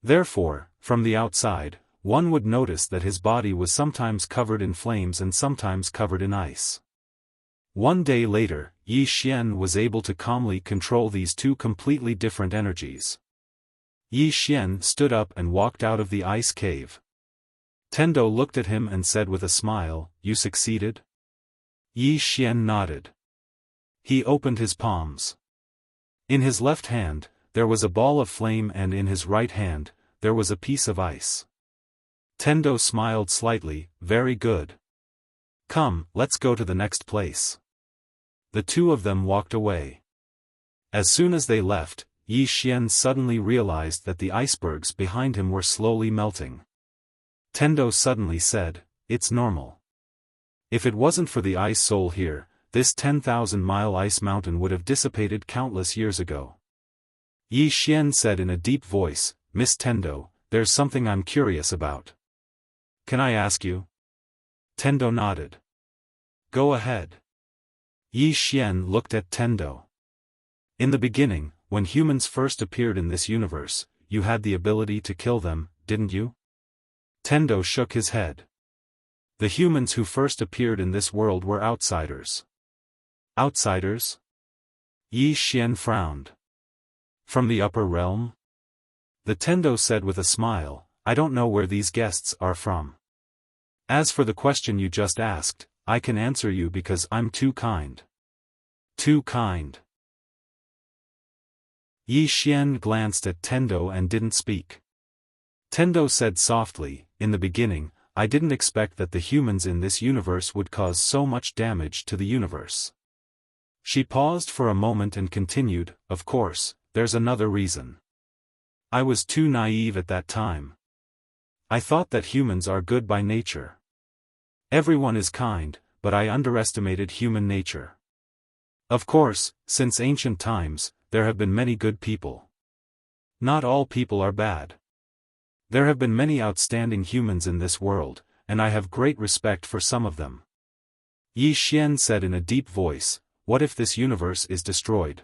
Therefore, from the outside, one would notice that his body was sometimes covered in flames and sometimes covered in ice. 1 day later, Yi Xian was able to calmly control these two completely different energies. Yi Xian stood up and walked out of the ice cave. Tendo looked at him and said with a smile, you succeeded? Yi Xian nodded. He opened his palms. In his left hand, there was a ball of flame and in his right hand, there was a piece of ice. Tendo smiled slightly, very good. Come, let's go to the next place. The two of them walked away. As soon as they left, Yi Xian suddenly realized that the icebergs behind him were slowly melting. Tendo suddenly said, it's normal. If it wasn't for the ice soul here, this 10,000-mile ice mountain would have dissipated countless years ago. Yi Xian said in a deep voice, Miss Tendo, there's something I'm curious about. Can I ask you? Tendo nodded. Go ahead. Yi Xian looked at Tendo. In the beginning, when humans first appeared in this universe, you had the ability to kill them, didn't you? Tendo shook his head. The humans who first appeared in this world were outsiders. Outsiders? Yi Xian frowned. From the upper realm? The Tendo said with a smile, I don't know where these guests are from. As for the question you just asked, I can answer you because I'm too kind. Too kind. Yi Xian glanced at Tendo and didn't speak. Tendo said softly, in the beginning, I didn't expect that the humans in this universe would cause so much damage to the universe. She paused for a moment and continued, of course, there's another reason. I was too naive at that time. I thought that humans are good by nature. Everyone is kind, but I underestimated human nature. Of course, since ancient times, there have been many good people. Not all people are bad. There have been many outstanding humans in this world, and I have great respect for some of them. Yi Xian said in a deep voice, what if this universe is destroyed?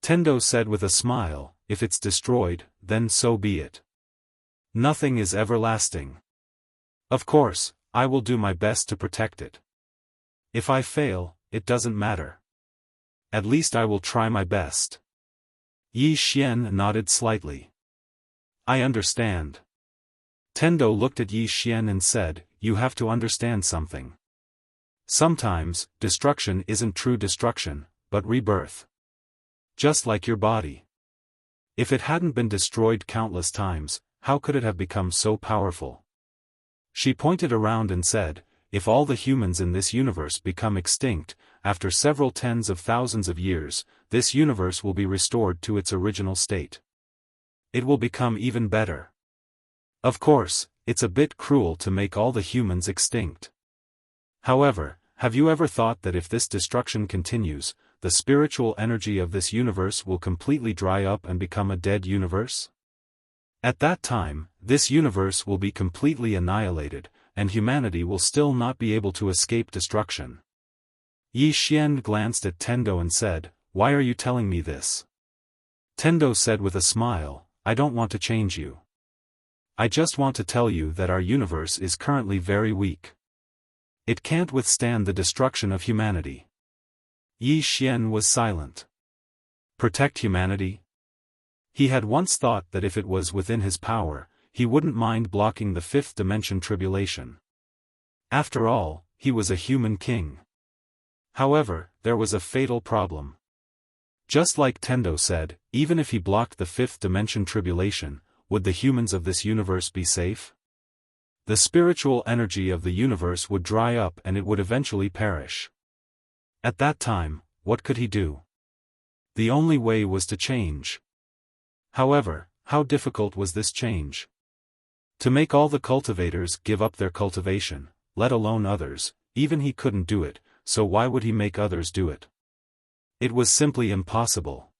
Tendo said with a smile, if it's destroyed, then so be it. Nothing is everlasting. Of course, I will do my best to protect it. If I fail, it doesn't matter. At least I will try my best. Yi Xian nodded slightly. I understand. Tendo looked at Yi Xian and said, you have to understand something. Sometimes, destruction isn't true destruction, but rebirth. Just like your body. If it hadn't been destroyed countless times, how could it have become so powerful? She pointed around and said, if all the humans in this universe become extinct, after several tens of thousands of years, this universe will be restored to its original state. It will become even better. Of course, it's a bit cruel to make all the humans extinct. However, have you ever thought that if this destruction continues, the spiritual energy of this universe will completely dry up and become a dead universe? At that time, this universe will be completely annihilated, and humanity will still not be able to escape destruction. Yi Xian glanced at Tendo and said, "Why are you telling me this?" Tendo said with a smile, "I don't want to change you. I just want to tell you that our universe is currently very weak. It can't withstand the destruction of humanity." Yi Xian was silent. Protect humanity? He had once thought that if it was within his power, he wouldn't mind blocking the fifth dimension tribulation. After all, he was a human king. However, there was a fatal problem. Just like Tendo said, even if he blocked the fifth dimension tribulation, would the humans of this universe be safe? The spiritual energy of the universe would dry up and it would eventually perish. At that time, what could he do? The only way was to change. However, how difficult was this change? To make all the cultivators give up their cultivation, let alone others, even he couldn't do it, so why would he make others do it? It was simply impossible.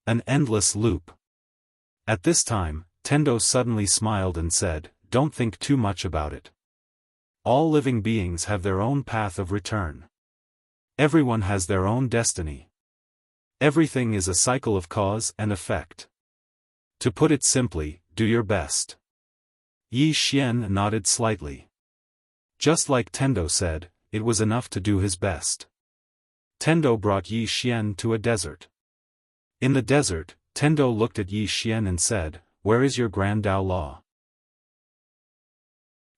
An endless loop. At this time, Tendo suddenly smiled and said, "Don't think too much about it. All living beings have their own path of return. Everyone has their own destiny. Everything is a cycle of cause and effect. To put it simply, do your best." Yi Xian nodded slightly. Just like Tendo said, it was enough to do his best. Tendo brought Yi Xian to a desert. In the desert, Tendo looked at Yi Xian and said, "Where is your Grand Tao Law?"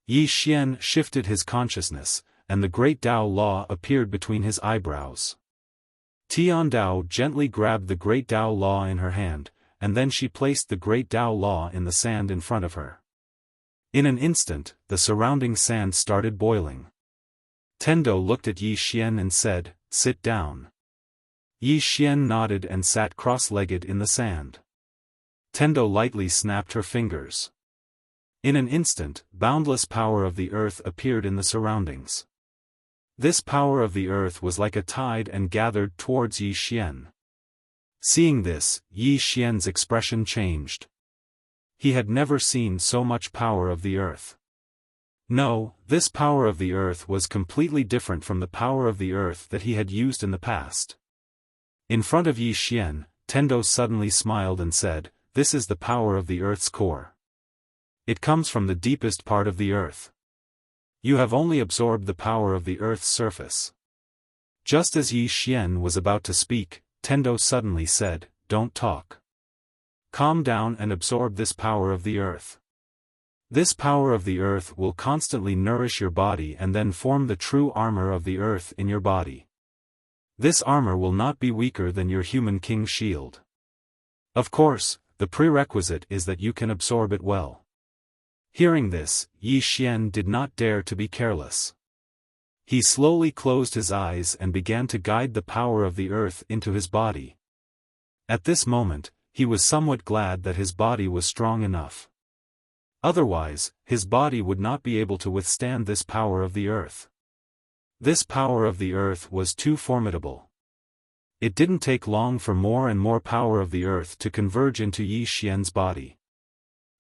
Yi Xian shifted his consciousness, and the Great Tao Law appeared between his eyebrows. Tian Dao gently grabbed the Great Tao Law in her hand, and then she placed the Great Tao Law in the sand in front of her. In an instant, the surrounding sand started boiling. Tendo looked at Yi Xian and said, "Sit down." Yi Xian nodded and sat cross-legged in the sand. Tendo lightly snapped her fingers. In an instant, boundless power of the earth appeared in the surroundings. This power of the earth was like a tide and gathered towards Yi Xian. Seeing this, Yi Xian's expression changed. He had never seen so much power of the earth. No, this power of the earth was completely different from the power of the earth that he had used in the past. In front of Yi Xian, Tendo suddenly smiled and said, "This is the power of the earth's core. It comes from the deepest part of the earth. You have only absorbed the power of the earth's surface." Just as Yi Xian was about to speak, Tendo suddenly said, "Don't talk. Calm down and absorb this power of the earth. This power of the earth will constantly nourish your body and then form the true armor of the earth in your body. This armor will not be weaker than your human king shield. Of course, the prerequisite is that you can absorb it well." Hearing this, Yi Xian did not dare to be careless. He slowly closed his eyes and began to guide the power of the earth into his body. At this moment, he was somewhat glad that his body was strong enough. Otherwise, his body would not be able to withstand this power of the earth. This power of the earth was too formidable. It didn't take long for more and more power of the earth to converge into Yi Xian's body.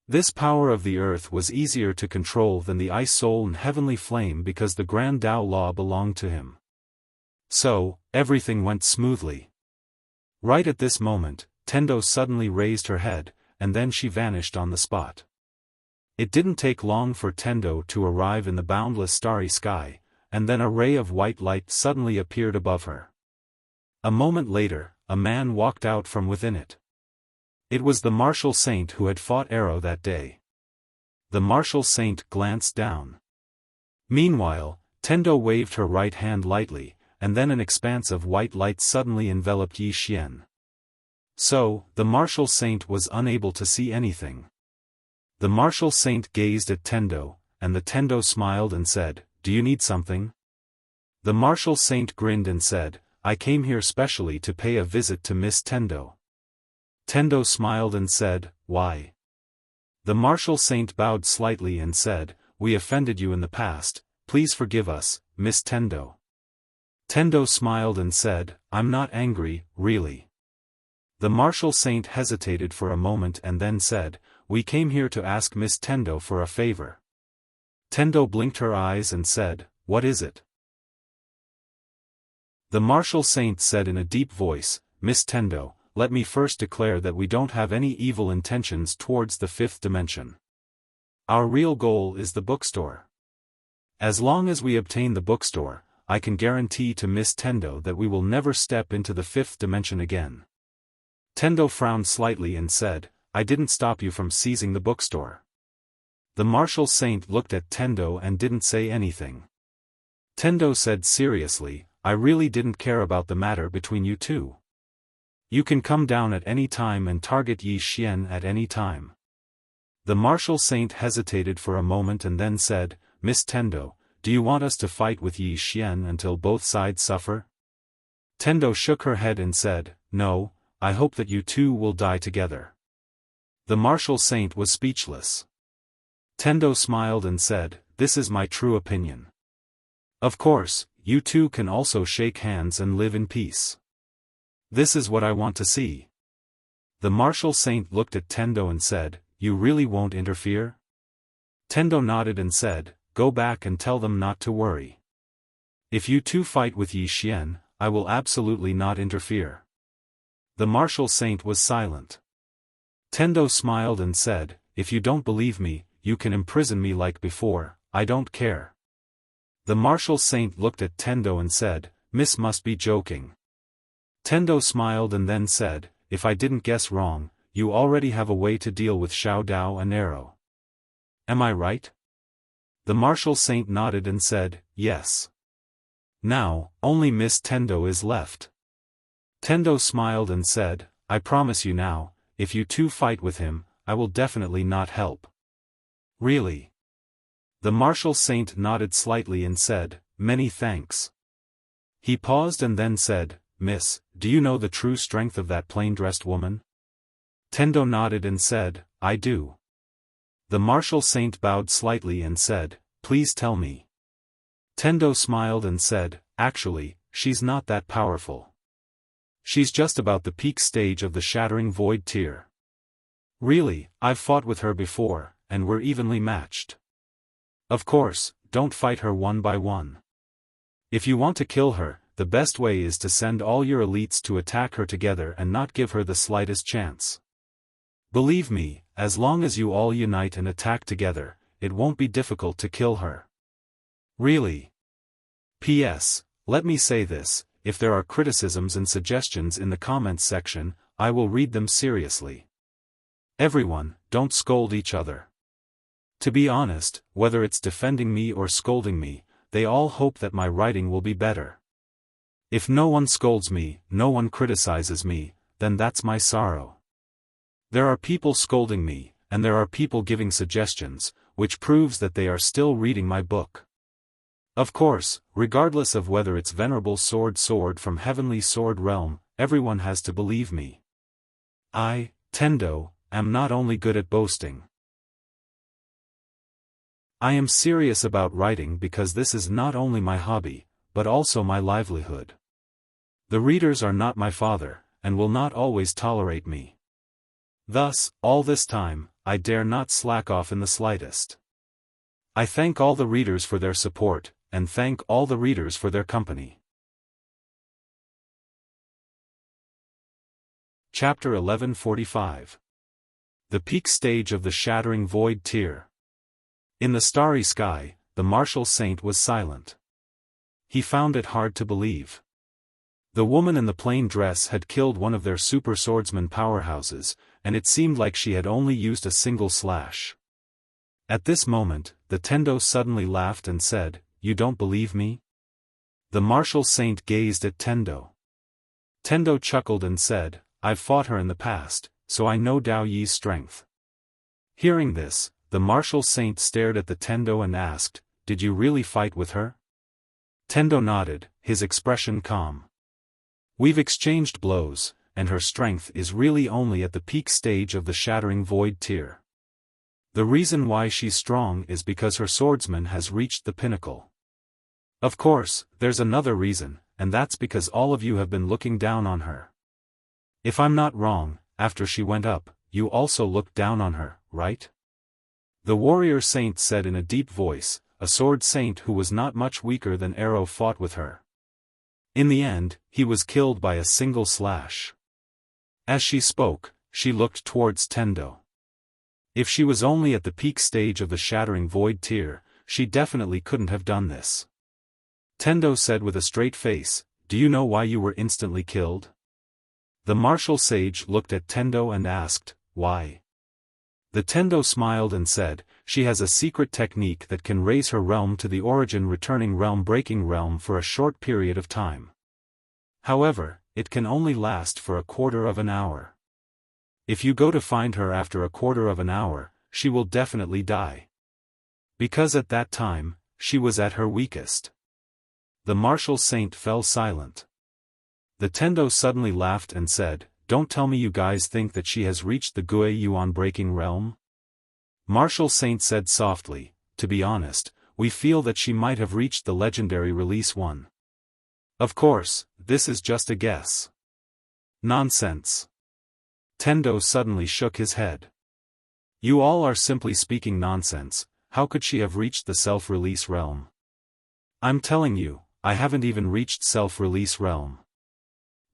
This power of the earth was easier to control than the ice soul and heavenly flame because the Grand Tao Law belonged to him. So, everything went smoothly. Right at this moment, Tendo suddenly raised her head, and then she vanished on the spot. It didn't take long for Tendo to arrive in the boundless starry sky, and then a ray of white light suddenly appeared above her. A moment later, a man walked out from within it. It was the martial saint who had fought Arrow that day. The martial saint glanced down. Meanwhile, Tendo waved her right hand lightly, and then an expanse of white light suddenly enveloped Yi Xian. So, the martial saint was unable to see anything. The martial saint gazed at Tendo, and the Tendo smiled and said, "Do you need something?" The martial saint grinned and said, "I came here specially to pay a visit to Miss Tendo." Tendo smiled and said, "Why?" The martial saint bowed slightly and said, "We offended you in the past, please forgive us, Miss Tendo." Tendo smiled and said, I'm not angry, really. The martial saint hesitated for a moment and then said, we came here to ask Miss Tendo for a favor. Tendo blinked her eyes and said, what is it? The martial saint said in a deep voice, Miss Tendo, let me first declare that we don't have any evil intentions towards the fifth dimension. Our real goal is the bookstore. As long as we obtain the bookstore, I can guarantee to Miss Tendo that we will never step into the fifth dimension again. Tendo frowned slightly and said, I didn't stop you from seizing the bookstore. The martial saint looked at Tendo and didn't say anything. Tendo said seriously, I really didn't care about the matter between you two. You can come down at any time and target Yi Xian at any time. The martial saint hesitated for a moment and then said, Miss Tendo, do you want us to fight with Yi Xian until both sides suffer? Tendo shook her head and said, no, I hope that you two will die together. The martial saint was speechless. Tendo smiled and said, this is my true opinion. Of course, you two can also shake hands and live in peace. This is what I want to see. The martial saint looked at Tendo and said, you really won't interfere? Tendo nodded and said, go back and tell them not to worry. If you two fight with Yi Xian, I will absolutely not interfere. The martial saint was silent. Tendo smiled and said, if you don't believe me, you can imprison me like before, I don't care. The martial saint looked at Tendo and said, Miss must be joking. Tendo smiled and then said, if I didn't guess wrong, you already have a way to deal with Xiao Dao and Arrow. Am I right? The martial saint nodded and said, yes. Now, only Miss Tendo is left. Tendo smiled and said, I promise you now, if you two fight with him, I will definitely not help. Really? The martial saint nodded slightly and said, many thanks. He paused and then said, Miss, do you know the true strength of that plain-dressed woman? Tendo nodded and said, I do. The martial saint bowed slightly and said, please tell me. Tendo smiled and said, actually, she's not that powerful. She's just about the peak stage of the Shattering Void tier. Really, I've fought with her before, and we're evenly matched. Of course, don't fight her one by one. If you want to kill her, the best way is to send all your elites to attack her together and not give her the slightest chance. Believe me, as long as you all unite and attack together, it won't be difficult to kill her. Really. P.S. Let me say this, if there are criticisms and suggestions in the comments section, I will read them seriously. Everyone, don't scold each other. To be honest, whether it's defending me or scolding me, they all hope that my writing will be better. If no one scolds me, no one criticizes me, then that's my sorrow. There are people scolding me, and there are people giving suggestions, which proves that they are still reading my book. Of course, regardless of whether it's Venerable Sword from Heavenly Sword Realm, everyone has to believe me. I, Tendo, am not only good at boasting. I am serious about writing because this is not only my hobby, but also my livelihood. The readers are not my father, and will not always tolerate me. Thus, all this time, I dare not slack off in the slightest. I thank all the readers for their support, and thank all the readers for their company. Chapter 1145. The Peak Stage of the Shattering Void Tier. In the starry sky, the martial saint was silent. He found it hard to believe. The woman in the plain dress had killed one of their super swordsman powerhouses, and it seemed like she had only used a single slash. At this moment, the Tendo suddenly laughed and said, "You don't believe me?" The martial saint gazed at Tendo. Tendo chuckled and said, "I've fought her in the past, so I know Dao Yi's strength." Hearing this, the martial saint stared at the Tendo and asked, "Did you really fight with her?" Tendo nodded, his expression calm. "We've exchanged blows, and her strength is really only at the peak stage of the Shattering Void tier. The reason why she's strong is because her swordsman has reached the pinnacle. Of course, there's another reason, and that's because all of you have been looking down on her. If I'm not wrong, after she went up, you also looked down on her, right? The warrior saint said in a deep voice. A sword saint who was not much weaker than Arrow fought with her. In the end, he was killed by a single slash. As she spoke, she looked towards Tendo. If she was only at the peak stage of the shattering void tier, she definitely couldn't have done this. Tendo said with a straight face, "Do you know why you were instantly killed?" The martial sage looked at Tendo and asked, "Why?" The Tendo smiled and said, "She has a secret technique that can raise her realm to the origin returning realm breaking realm for a short period of time. However, it can only last for a quarter of an hour. If you go to find her after a quarter of an hour, she will definitely die. Because at that time, she was at her weakest." The martial saint fell silent. The Tendo suddenly laughed and said, "Don't tell me you guys think that she has reached the Gui Yuan breaking realm?" Martial Saint said softly, "To be honest, we feel that she might have reached the legendary release 1. Of course, this is just a guess." "Nonsense." Tendo suddenly shook his head. "You all are simply speaking nonsense. How could she have reached the self-release realm? I'm telling you, I haven't even reached self-release realm.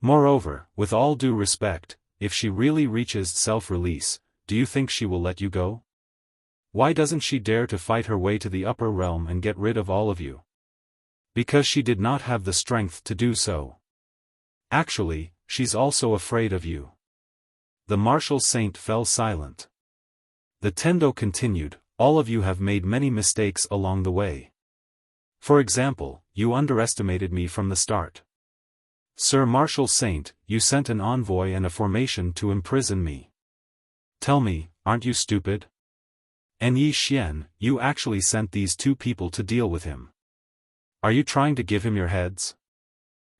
Moreover, with all due respect, if she really reaches self-release, do you think she will let you go? Why doesn't she dare to fight her way to the upper realm and get rid of all of you? Because she did not have the strength to do so. Actually, she's also afraid of you." The martial saint fell silent. The Tendo continued, "All of you have made many mistakes along the way. For example, you underestimated me from the start. Sir Martial Saint, you sent an envoy and a formation to imprison me. Tell me, aren't you stupid? And Yi Xian, you actually sent these two people to deal with him. Are you trying to give him your heads?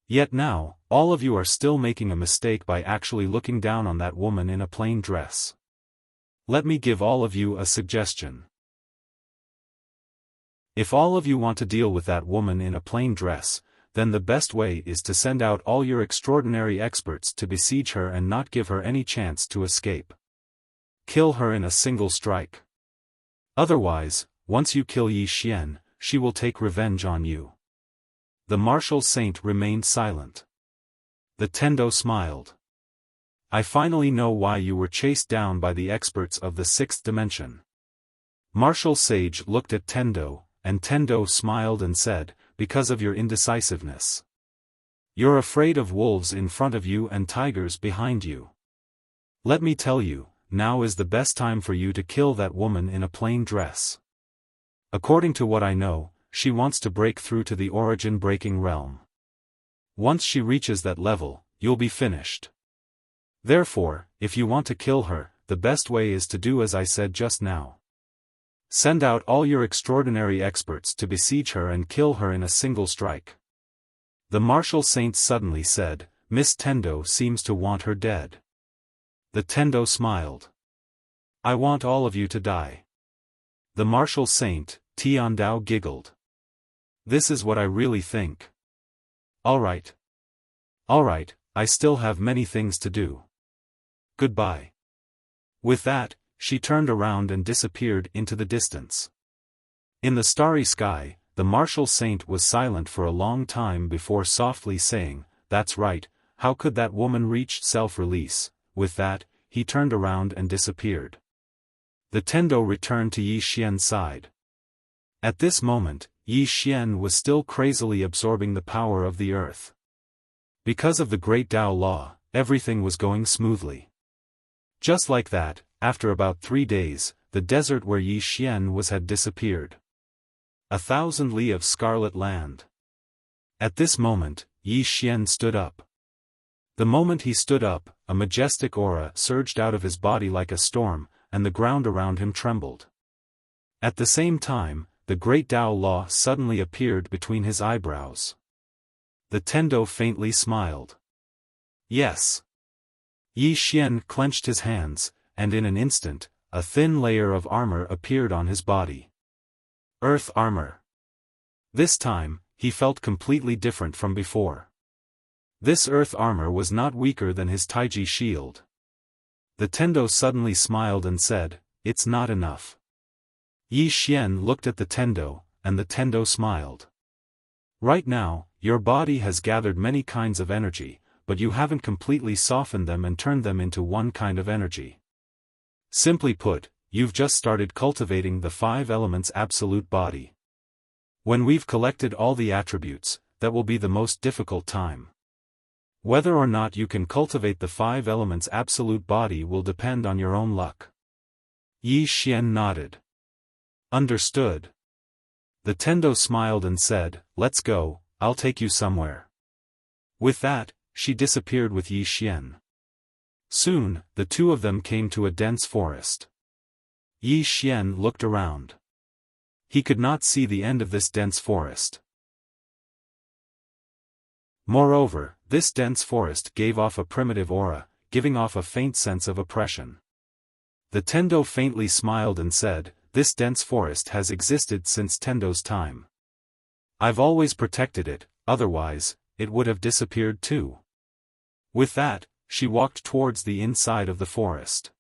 Yet now, all of you are still making a mistake by actually looking down on that woman in a plain dress. Let me give all of you a suggestion. If all of you want to deal with that woman in a plain dress, then the best way is to send out all your extraordinary experts to besiege her and not give her any chance to escape. Kill her in a single strike. Otherwise, once you kill Yi Xian, she will take revenge on you." The martial saint remained silent. The Tendo smiled. "I finally know why you were chased down by the experts of the 6th dimension." Martial sage looked at Tendo, and Tendo smiled and said, "Because of your indecisiveness. You're afraid of wolves in front of you and tigers behind you. Let me tell you, now is the best time for you to kill that woman in a plain dress. According to what I know, she wants to break through to the origin breaking realm. Once she reaches that level, you'll be finished. Therefore, if you want to kill her, the best way is to do as I said just now. Send out all your extraordinary experts to besiege her and kill her in a single strike." The martial saint suddenly said, "Miss Tendo seems to want her dead." The Tendo smiled. "I want all of you to die." The martial saint, Tiandao, giggled. "This is what I really think. Alright. Alright, I still have many things to do. Goodbye." With that, she turned around and disappeared into the distance. In the starry sky, the martial saint was silent for a long time before softly saying, "That's right, how could that woman reach self-release?" With that, he turned around and disappeared. The Tendo returned to Yi Xian's side. At this moment, Yi Xian was still crazily absorbing the power of the earth. Because of the great Tao law, everything was going smoothly. Just like that, after about 3 days, the desert where Yi Xian was had disappeared. 1,000 li of scarlet land. At this moment, Yi Xian stood up. The moment he stood up, a majestic aura surged out of his body like a storm, and the ground around him trembled. At the same time, the great Tao law suddenly appeared between his eyebrows. The Tendo faintly smiled. "Yes." Yi Xian clenched his hands, and in an instant, a thin layer of armor appeared on his body. Earth armor. This time, he felt completely different from before. This earth armor was not weaker than his Taiji shield. The Tendo suddenly smiled and said, "It's not enough." Yi Xian looked at the Tendo, and the Tendo smiled. "Right now, your body has gathered many kinds of energy, but you haven't completely softened them and turned them into one kind of energy. Simply put, you've just started cultivating the 5 elements absolute body. When we've collected all the attributes, that will be the most difficult time. Whether or not you can cultivate the 5 elements absolute body will depend on your own luck." Yi Xian nodded. "Understood." The Tendo smiled and said, "Let's go, I'll take you somewhere." With that, she disappeared with Yi Xian. Soon, the two of them came to a dense forest. Yi Xian looked around. He could not see the end of this dense forest. Moreover, this dense forest gave off a primitive aura, giving off a faint sense of oppression. The Tendo faintly smiled and said, "This dense forest has existed since Tendo's time. I've always protected it, otherwise, it would have disappeared too." With that, she walked towards the inside of the forest.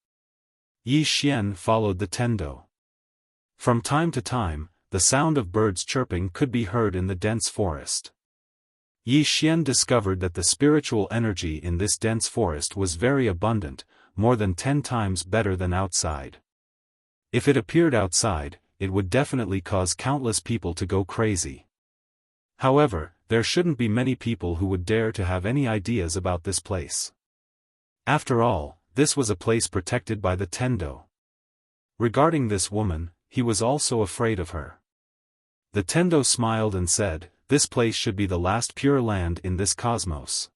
Yi Xian followed the Tendo. From time to time, the sound of birds chirping could be heard in the dense forest. Yi Xian discovered that the spiritual energy in this dense forest was very abundant, more than 10 times better than outside. If it appeared outside, it would definitely cause countless people to go crazy. However, there shouldn't be many people who would dare to have any ideas about this place. After all, this was a place protected by the Tendo. Regarding this woman, he was also afraid of her. The Tendo smiled and said, "This place should be the last pure land in this cosmos."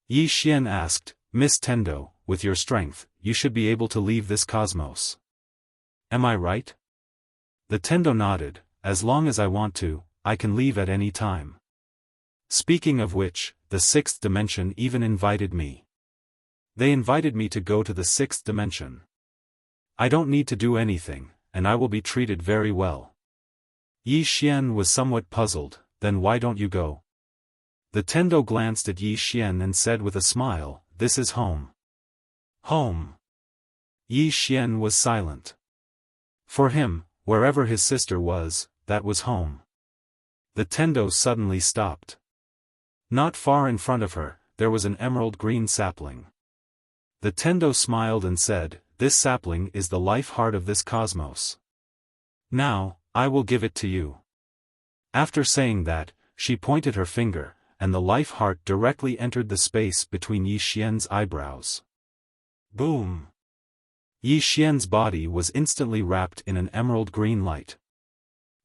Yi Xian asked, "Miss Tendo, with your strength, you should be able to leave this cosmos. Am I right?" The Tendo nodded, "As long as I want to, I can leave at any time. Speaking of which, the 6th dimension even invited me. They invited me to go to the 6th dimension. I don't need to do anything, and I will be treated very well." Yi Xian was somewhat puzzled. "Then why don't you go?" The Tendo glanced at Yi Xian and said with a smile, "This is home." Home. Yi Xian was silent. For him, wherever his sister was, that was home. The Tendo suddenly stopped. Not far in front of her, there was an emerald green sapling. The Tendo smiled and said, "This sapling is the life heart of this cosmos. Now, I will give it to you." After saying that, she pointed her finger, and the life heart directly entered the space between Yi Xian's eyebrows. Boom! Yi Xian's body was instantly wrapped in an emerald green light.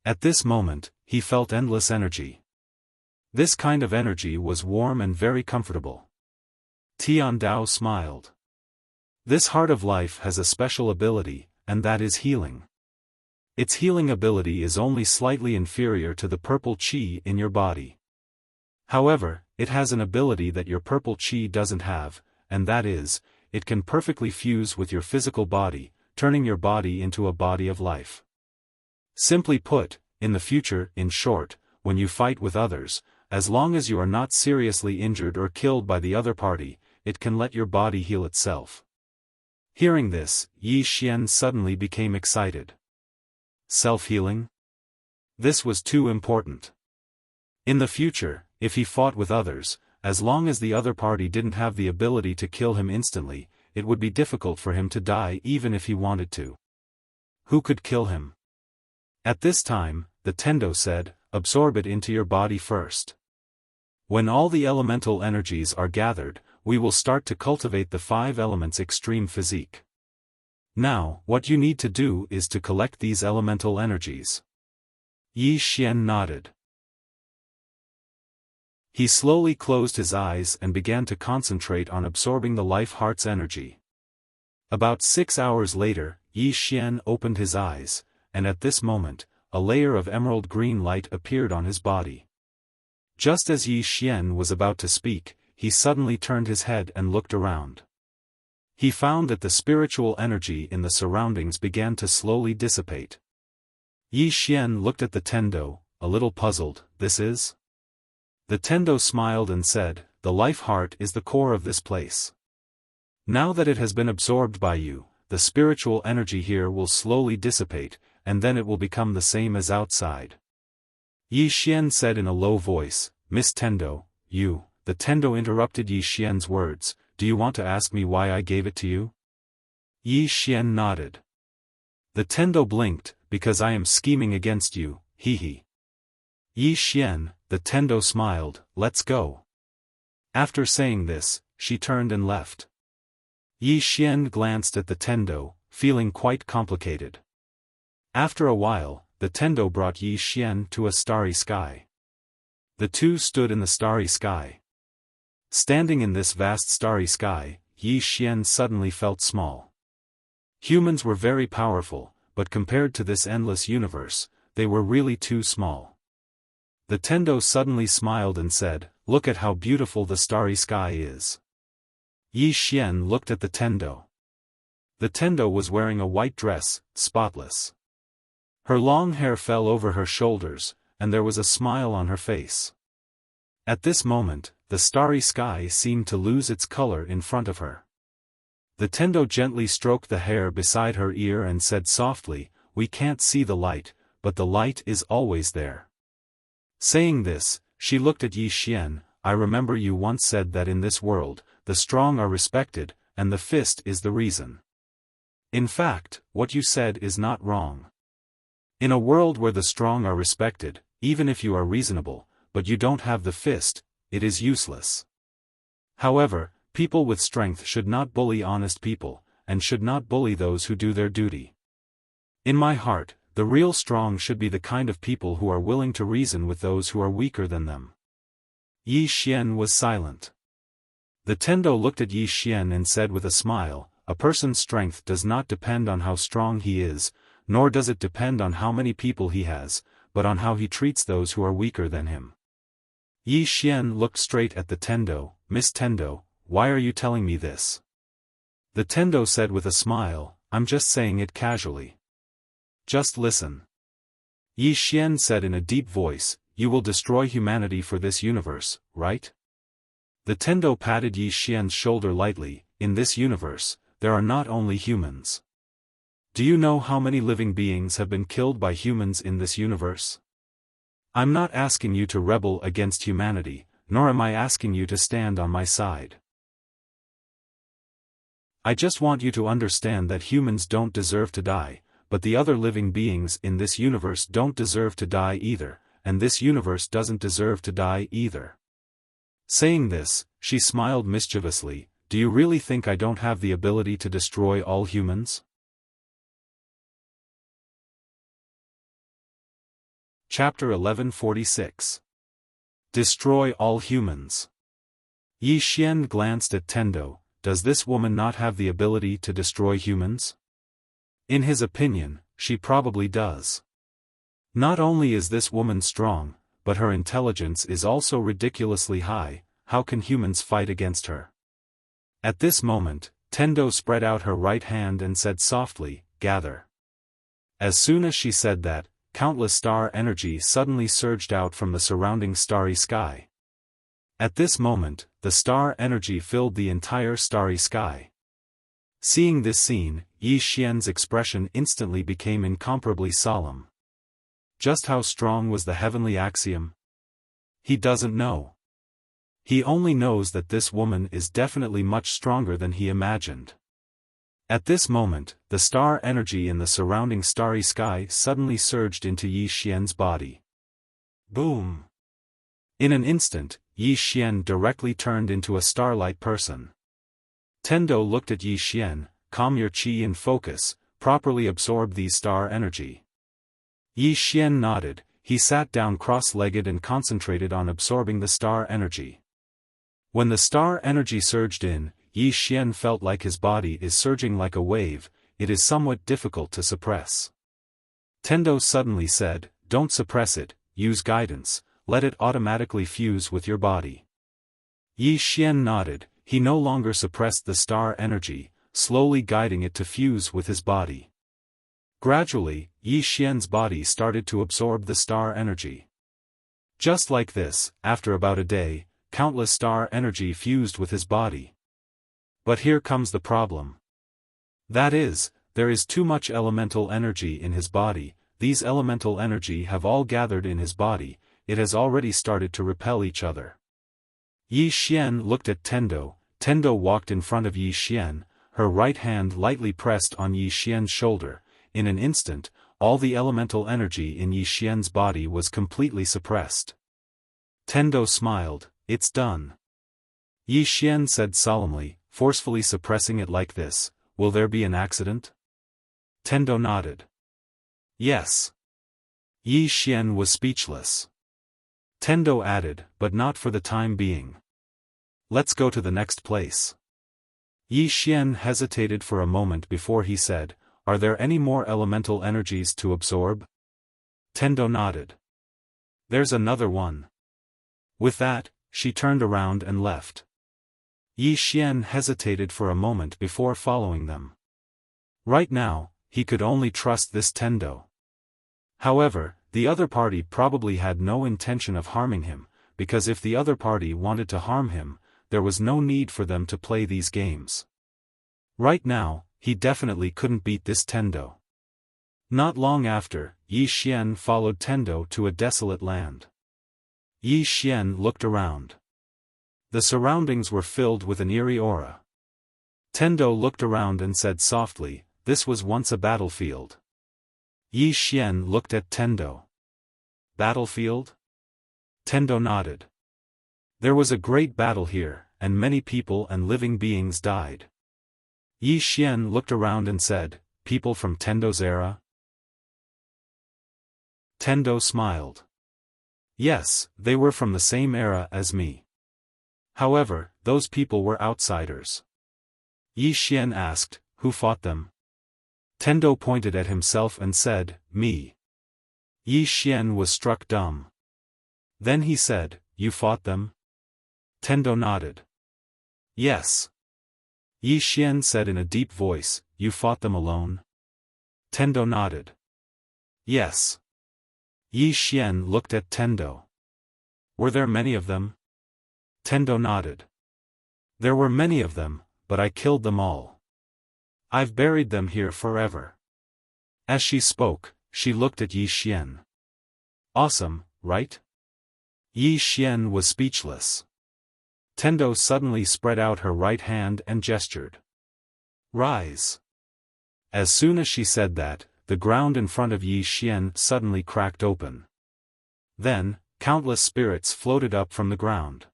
At this moment, he felt endless energy. This kind of energy was warm and very comfortable. Tian Dao smiled. This heart of life has a special ability, and that is healing. Its healing ability is only slightly inferior to the purple qi in your body. However, it has an ability that your purple qi doesn't have, and that is, it can perfectly fuse with your physical body, turning your body into a body of life. Simply put, in the future, in short, when you fight with others, as long as you are not seriously injured or killed by the other party, it can let your body heal itself. Hearing this, Yi Xian suddenly became excited. Self-healing? This was too important. In the future, if he fought with others, as long as the other party didn't have the ability to kill him instantly, it would be difficult for him to die even if he wanted to. Who could kill him? At this time, the Tendo said, "Absorb it into your body first. When all the elemental energies are gathered, we will start to cultivate the 5 elements extreme physique. Now, what you need to do is to collect these elemental energies." Yi Xian nodded. He slowly closed his eyes and began to concentrate on absorbing the life heart's energy. About 6 hours later, Yi Xian opened his eyes, and at this moment, a layer of emerald green light appeared on his body. Just as Yi Xian was about to speak, he suddenly turned his head and looked around. He found that the spiritual energy in the surroundings began to slowly dissipate. Yi Xian looked at the Tendo, a little puzzled. "This is?" The Tendo smiled and said, the life heart is the core of this place. Now that it has been absorbed by you, the spiritual energy here will slowly dissipate, and then it will become the same as outside. Yi Xian said in a low voice, Miss Tendo, you. The Tendo interrupted Yi Xian's words, do you want to ask me why I gave it to you? Yi Xian nodded. The Tendo blinked, because I am scheming against you, hee. Yi Xian, the Tendo smiled, let's go. After saying this, she turned and left. Yi Xian glanced at the Tendo, feeling quite complicated. After a while, the Tendo brought Yi Xian to a starry sky. The two stood in the starry sky. Standing in this vast starry sky, Yi Xian suddenly felt small. Humans were very powerful, but compared to this endless universe, they were really too small. The Tendo suddenly smiled and said, look at how beautiful the starry sky is. Yi Xian looked at the Tendo. The Tendo was wearing a white dress, spotless. Her long hair fell over her shoulders, and there was a smile on her face. At this moment, the starry sky seemed to lose its color in front of her. The Tendo gently stroked the hair beside her ear and said softly, we can't see the light, but the light is always there. Saying this, she looked at Yi Xian, I remember you once said that in this world, the strong are respected, and the fist is the reason. In fact, what you said is not wrong. In a world where the strong are respected, even if you are reasonable, but you don't have the fist, it is useless. However, people with strength should not bully honest people, and should not bully those who do their duty. In my heart, the real strong should be the kind of people who are willing to reason with those who are weaker than them. Yi Xian was silent. The Tendo looked at Yi Xian and said with a smile, a person's strength does not depend on how strong he is, nor does it depend on how many people he has, but on how he treats those who are weaker than him. Yi Xian looked straight at the Tendo, Miss Tendo, why are you telling me this? The Tendo said with a smile, I'm just saying it casually. Just listen. Yi Xian said in a deep voice, you will destroy humanity for this universe, right? The Tendo patted Yi Xian's shoulder lightly, in this universe, there are not only humans. Do you know how many living beings have been killed by humans in this universe? I'm not asking you to rebel against humanity, nor am I asking you to stand on my side. I just want you to understand that humans don't deserve to die, but the other living beings in this universe don't deserve to die either, and this universe doesn't deserve to die either. Saying this, she smiled mischievously, do you really think I don't have the ability to destroy all humans? Chapter 1146. Destroy all humans. Yi Xian glanced at Tendo, does this woman not have the ability to destroy humans? In his opinion, she probably does. Not only is this woman strong, but her intelligence is also ridiculously high, how can humans fight against her? At this moment, Tendo spread out her right hand and said softly, gather. As soon as she said that, countless star energy suddenly surged out from the surrounding starry sky. At this moment, the star energy filled the entire starry sky. Seeing this scene, Yi Xian's expression instantly became incomparably solemn. Just how strong was the heavenly axiom? He doesn't know. He only knows that this woman is definitely much stronger than he imagined. At this moment, the star energy in the surrounding starry sky suddenly surged into Yi Xian's body. Boom! In an instant, Yi Xian directly turned into a starlight person. Tendo looked at Yi Xian, calm your qi and focus, properly absorb these star energy. Yi Xian nodded, he sat down cross-legged and concentrated on absorbing the star energy. When the star energy surged in, Yi Xian felt like his body is surging like a wave, it is somewhat difficult to suppress. Tendo suddenly said, don't suppress it, use guidance, let it automatically fuse with your body. Yi Xian nodded, he no longer suppressed the star energy, slowly guiding it to fuse with his body. Gradually, Yi Xian's body started to absorb the star energy. Just like this, after about a day, countless star energy fused with his body. But here comes the problem. That is, there is too much elemental energy in his body. These elemental energy have all gathered in his body. It has already started to repel each other. Yi Xian looked at Tendo. Tendo walked in front of Yi Xian, her right hand lightly pressed on Yi Xian's shoulder. In an instant, all the elemental energy in Yi Xian's body was completely suppressed. Tendo smiled. It's done. Yi Xian said solemnly, forcefully suppressing it like this. Will there be an accident? Tendo nodded. Yes. Yi Xian was speechless. Tendo added, but not for the time being. Let's go to the next place. Yi Xian hesitated for a moment before he said, Are there any more elemental energies to absorb? Tendo nodded. There's another one. With that, she turned around and left. Yi Xian hesitated for a moment before following them. Right now, he could only trust this Tendo. However, the other party probably had no intention of harming him, because if the other party wanted to harm him, there was no need for them to play these games. Right now, he definitely couldn't beat this Tendo. Not long after, Yi Xian followed Tendo to a desolate land. Yi Xian looked around. The surroundings were filled with an eerie aura. Tendo looked around and said softly, This was once a battlefield. Yi Xian looked at Tendo. Battlefield? Tendo nodded. There was a great battle here, and many people and living beings died. Yi Xian looked around and said, People from Tendo's era? Tendo smiled. Yes, they were from the same era as me. However, those people were outsiders. Yi Xian asked, Who fought them? Tendo pointed at himself and said, Me. Yi Xian was struck dumb. Then he said, You fought them? Tendo nodded. Yes. Yi Xian said in a deep voice, You fought them alone? Tendo nodded. Yes. Yi Xian looked at Tendo. Were there many of them? Tendo nodded. There were many of them, but I killed them all. I've buried them here forever. As she spoke, she looked at Yi Xian. Awesome, right? Yi Xian was speechless. Tendo suddenly spread out her right hand and gestured. Rise. As soon as she said that, the ground in front of Yi Xian suddenly cracked open. Then, countless spirits floated up from the ground.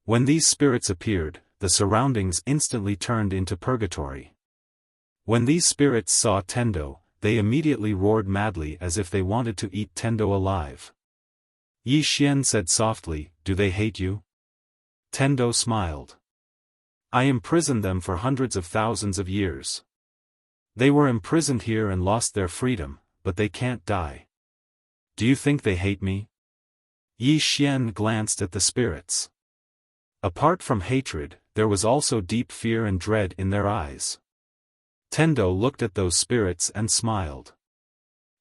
When these spirits appeared, the surroundings instantly turned into purgatory. When these spirits saw Tendo, they immediately roared madly as if they wanted to eat Tendo alive. Yi Xian said softly, Do they hate you? Tendo smiled. I imprisoned them for hundreds of thousands of years. They were imprisoned here and lost their freedom, but they can't die. Do you think they hate me? Yi Xian glanced at the spirits. Apart from hatred, there was also deep fear and dread in their eyes. Tendo looked at those spirits and smiled.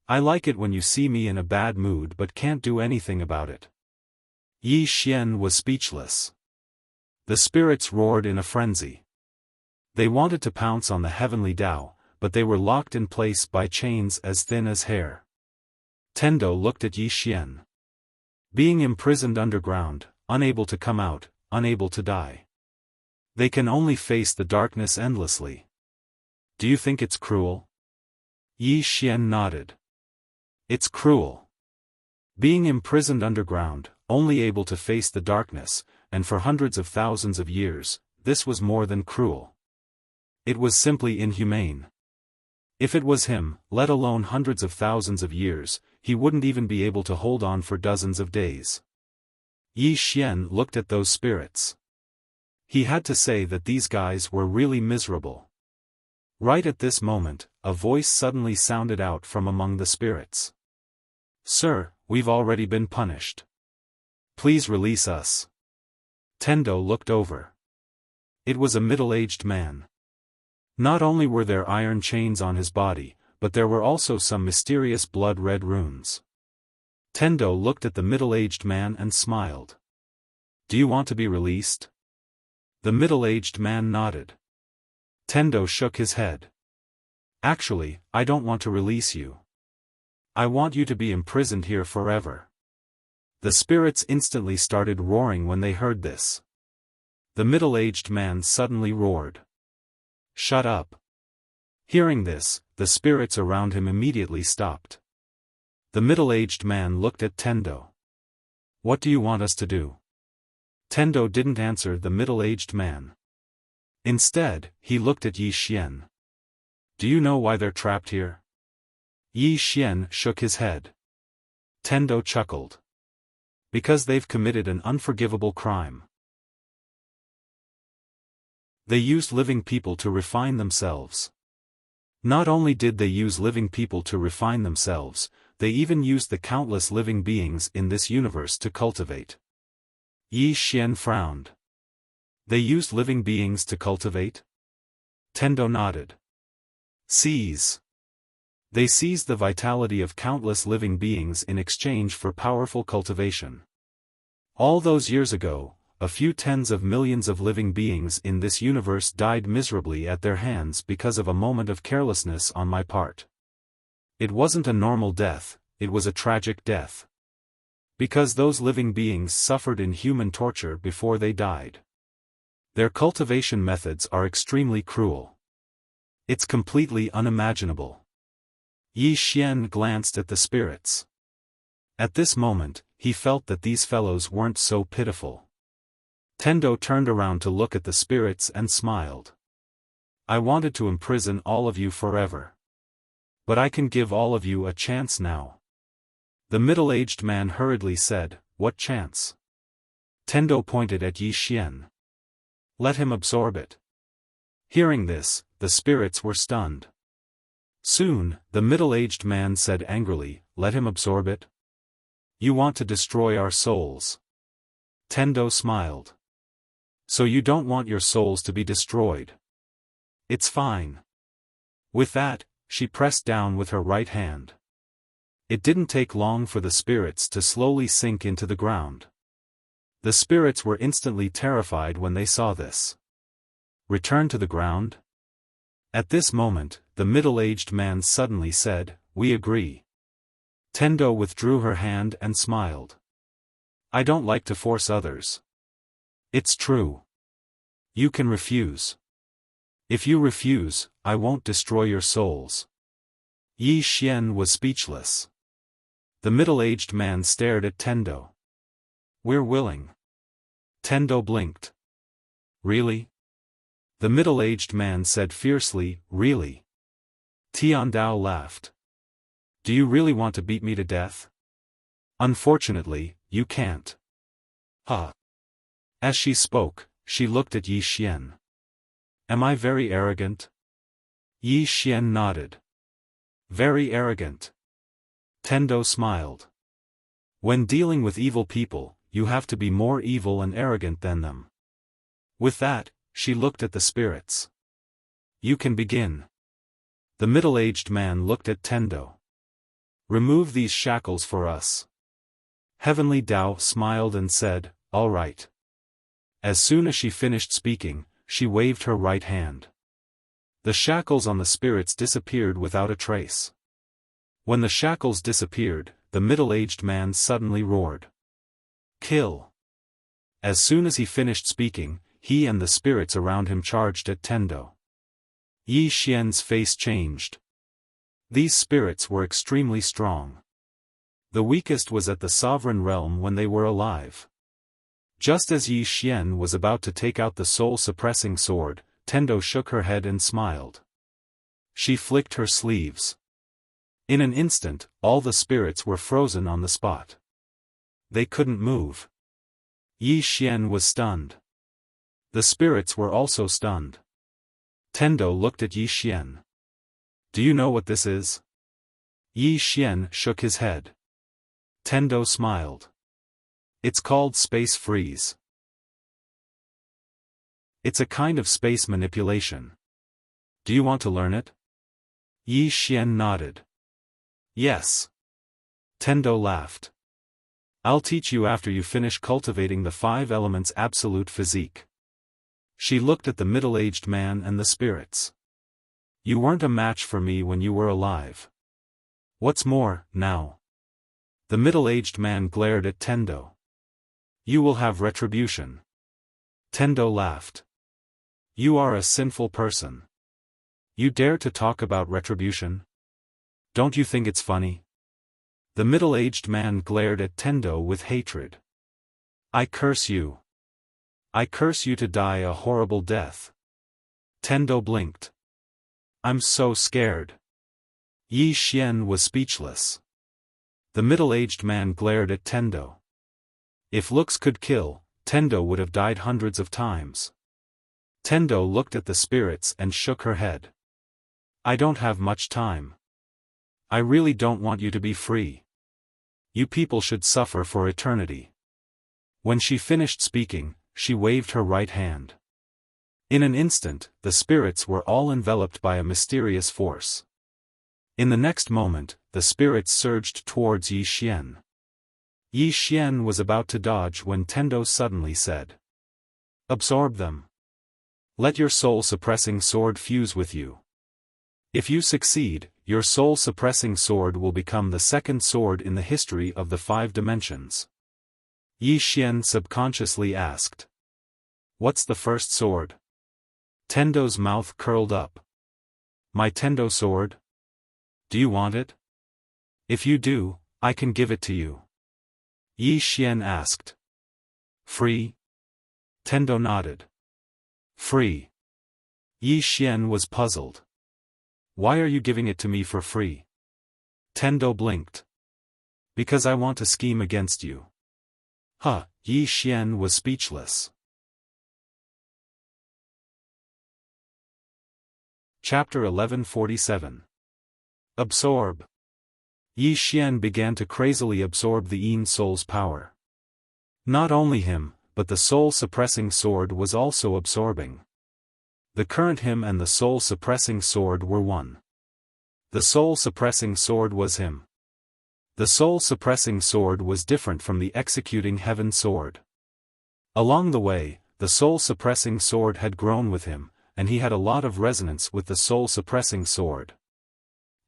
I like it when you see me in a bad mood but can't do anything about it. Yi Xian was speechless. The spirits roared in a frenzy. They wanted to pounce on the heavenly Tao, but they were locked in place by chains as thin as hair. Tendo looked at Yi Xian. Being imprisoned underground, unable to come out, unable to die. They can only face the darkness endlessly. Do you think it's cruel? Yi Xian nodded. It's cruel. Being imprisoned underground, only able to face the darkness, and for hundreds of thousands of years, this was more than cruel. It was simply inhumane. If it was him, let alone hundreds of thousands of years, he wouldn't even be able to hold on for dozens of days. Yi Xian looked at those spirits. He had to say that these guys were really miserable. Right at this moment, a voice suddenly sounded out from among the spirits. Sir, we've already been punished. Please release us. Tendo looked over. It was a middle-aged man. Not only were there iron chains on his body, but there were also some mysterious blood-red runes. Tendo looked at the middle-aged man and smiled. Do you want to be released? The middle-aged man nodded. Tendo shook his head. Actually, I don't want to release you. I want you to be imprisoned here forever. The spirits instantly started roaring when they heard this. The middle-aged man suddenly roared. Shut up. Hearing this, the spirits around him immediately stopped. The middle-aged man looked at Tendo. What do you want us to do? Tendo didn't answer the middle-aged man. Instead, he looked at Yi Xian. Do you know why they're trapped here? Yi Xian shook his head. Tendo chuckled. Because they've committed an unforgivable crime. They used living people to refine themselves. Not only did they use living people to refine themselves, they even used the countless living beings in this universe to cultivate. Yi Xian frowned. They used living beings to cultivate? Tendo nodded. Seize. They seized the vitality of countless living beings in exchange for powerful cultivation. All those years ago, a few tens of millions of living beings in this universe died miserably at their hands because of a moment of carelessness on my part. It wasn't a normal death, it was a tragic death. Because those living beings suffered inhuman torture before they died. Their cultivation methods are extremely cruel. It's completely unimaginable. Yi Xian glanced at the spirits. At this moment, he felt that these fellows weren't so pitiful. Tendo turned around to look at the spirits and smiled. I wanted to imprison all of you forever. But I can give all of you a chance now. The middle-aged man hurriedly said, What chance? Tendo pointed at Yi Xian. Let him absorb it. Hearing this, the spirits were stunned. Soon, the middle-aged man said angrily, Let him absorb it? You want to destroy our souls. Tendo smiled. So you don't want your souls to be destroyed. It's fine. With that, she pressed down with her right hand. It didn't take long for the spirits to slowly sink into the ground. The spirits were instantly terrified when they saw this. Return to the ground? At this moment, the middle-aged man suddenly said, We agree. Tendo withdrew her hand and smiled. I don't like to force others. It's true. You can refuse. If you refuse, I won't destroy your souls. Yi Xian was speechless. The middle-aged man stared at Tendo. We're willing. Tendo blinked. Really? The middle-aged man said fiercely, Really? Tiandao laughed. Do you really want to beat me to death? Unfortunately, you can't. Huh. As she spoke, she looked at Yi Xian. Am I very arrogant? Yi Xian nodded. Very arrogant. Tendo smiled. When dealing with evil people, you have to be more evil and arrogant than them. With that, she looked at the spirits. You can begin. The middle-aged man looked at Tendo. Remove these shackles for us. Heavenly Dao smiled and said, All right. As soon as she finished speaking, she waved her right hand. The shackles on the spirits disappeared without a trace. When the shackles disappeared, the middle-aged man suddenly roared. Kill. As soon as he finished speaking, he and the spirits around him charged at Tendo. Yi Xian's face changed. These spirits were extremely strong. The weakest was at the sovereign realm when they were alive. Just as Yi Xian was about to take out the soul-suppressing sword, Tendo shook her head and smiled. She flicked her sleeves. In an instant, all the spirits were frozen on the spot. They couldn't move. Yi Xian was stunned. The spirits were also stunned. Tendo looked at Yi Xian. Do you know what this is? Yi Xian shook his head. Tendo smiled. It's called space freeze. It's a kind of space manipulation. Do you want to learn it? Yi Xian nodded. Yes. Tendo laughed. I'll teach you after you finish cultivating the 5 elements absolute physique. She looked at the middle-aged man and the spirits. You weren't a match for me when you were alive. What's more, now? The middle-aged man glared at Tendo. You will have retribution. Tendo laughed. You are a sinful person. You dare to talk about retribution? Don't you think it's funny? The middle-aged man glared at Tendo with hatred. I curse you. I curse you to die a horrible death. Tendo blinked. I'm so scared. Yi Xian was speechless. The middle-aged man glared at Tendo. If looks could kill, Tendo would have died hundreds of times. Tendo looked at the spirits and shook her head. I don't have much time. I really don't want you to be free. You people should suffer for eternity. When she finished speaking, she waved her right hand. In an instant, the spirits were all enveloped by a mysterious force. In the next moment, the spirits surged towards Yi Xian. Yi Xian was about to dodge when Tendo suddenly said, absorb them. Let your soul-suppressing sword fuse with you. If you succeed, your soul-suppressing sword will become the second sword in the history of the 5 dimensions. Yi Xian subconsciously asked. What's the first sword? Tendo's mouth curled up. My Tendo sword? Do you want it? If you do, I can give it to you. Yi Xian asked. Free? Tendo nodded. Free. Yi Xian was puzzled. Why are you giving it to me for free? Tendo blinked. Because I want to scheme against you. Huh, Yi Xian was speechless. Chapter 1147. Absorb. Yi Xian began to crazily absorb the Yin soul's power. Not only him, but the soul-suppressing sword was also absorbing. The current him and the soul-suppressing sword were one. The soul-suppressing sword was him. The soul-suppressing sword was different from the executing heaven sword. Along the way, the soul-suppressing sword had grown with him, and he had a lot of resonance with the soul-suppressing sword.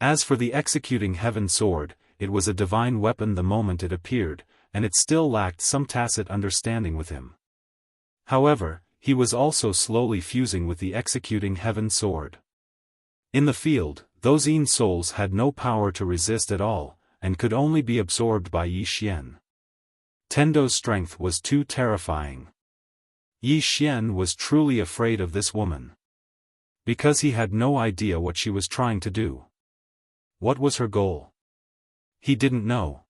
As for the executing heaven sword, it was a divine weapon the moment it appeared, and it still lacked some tacit understanding with him. However, he was also slowly fusing with the executing heaven sword. In the field, those Yin souls had no power to resist at all, and could only be absorbed by Yi Xian. Tendo's strength was too terrifying. Yi Xian was truly afraid of this woman. Because he had no idea what she was trying to do. What was her goal? He didn't know.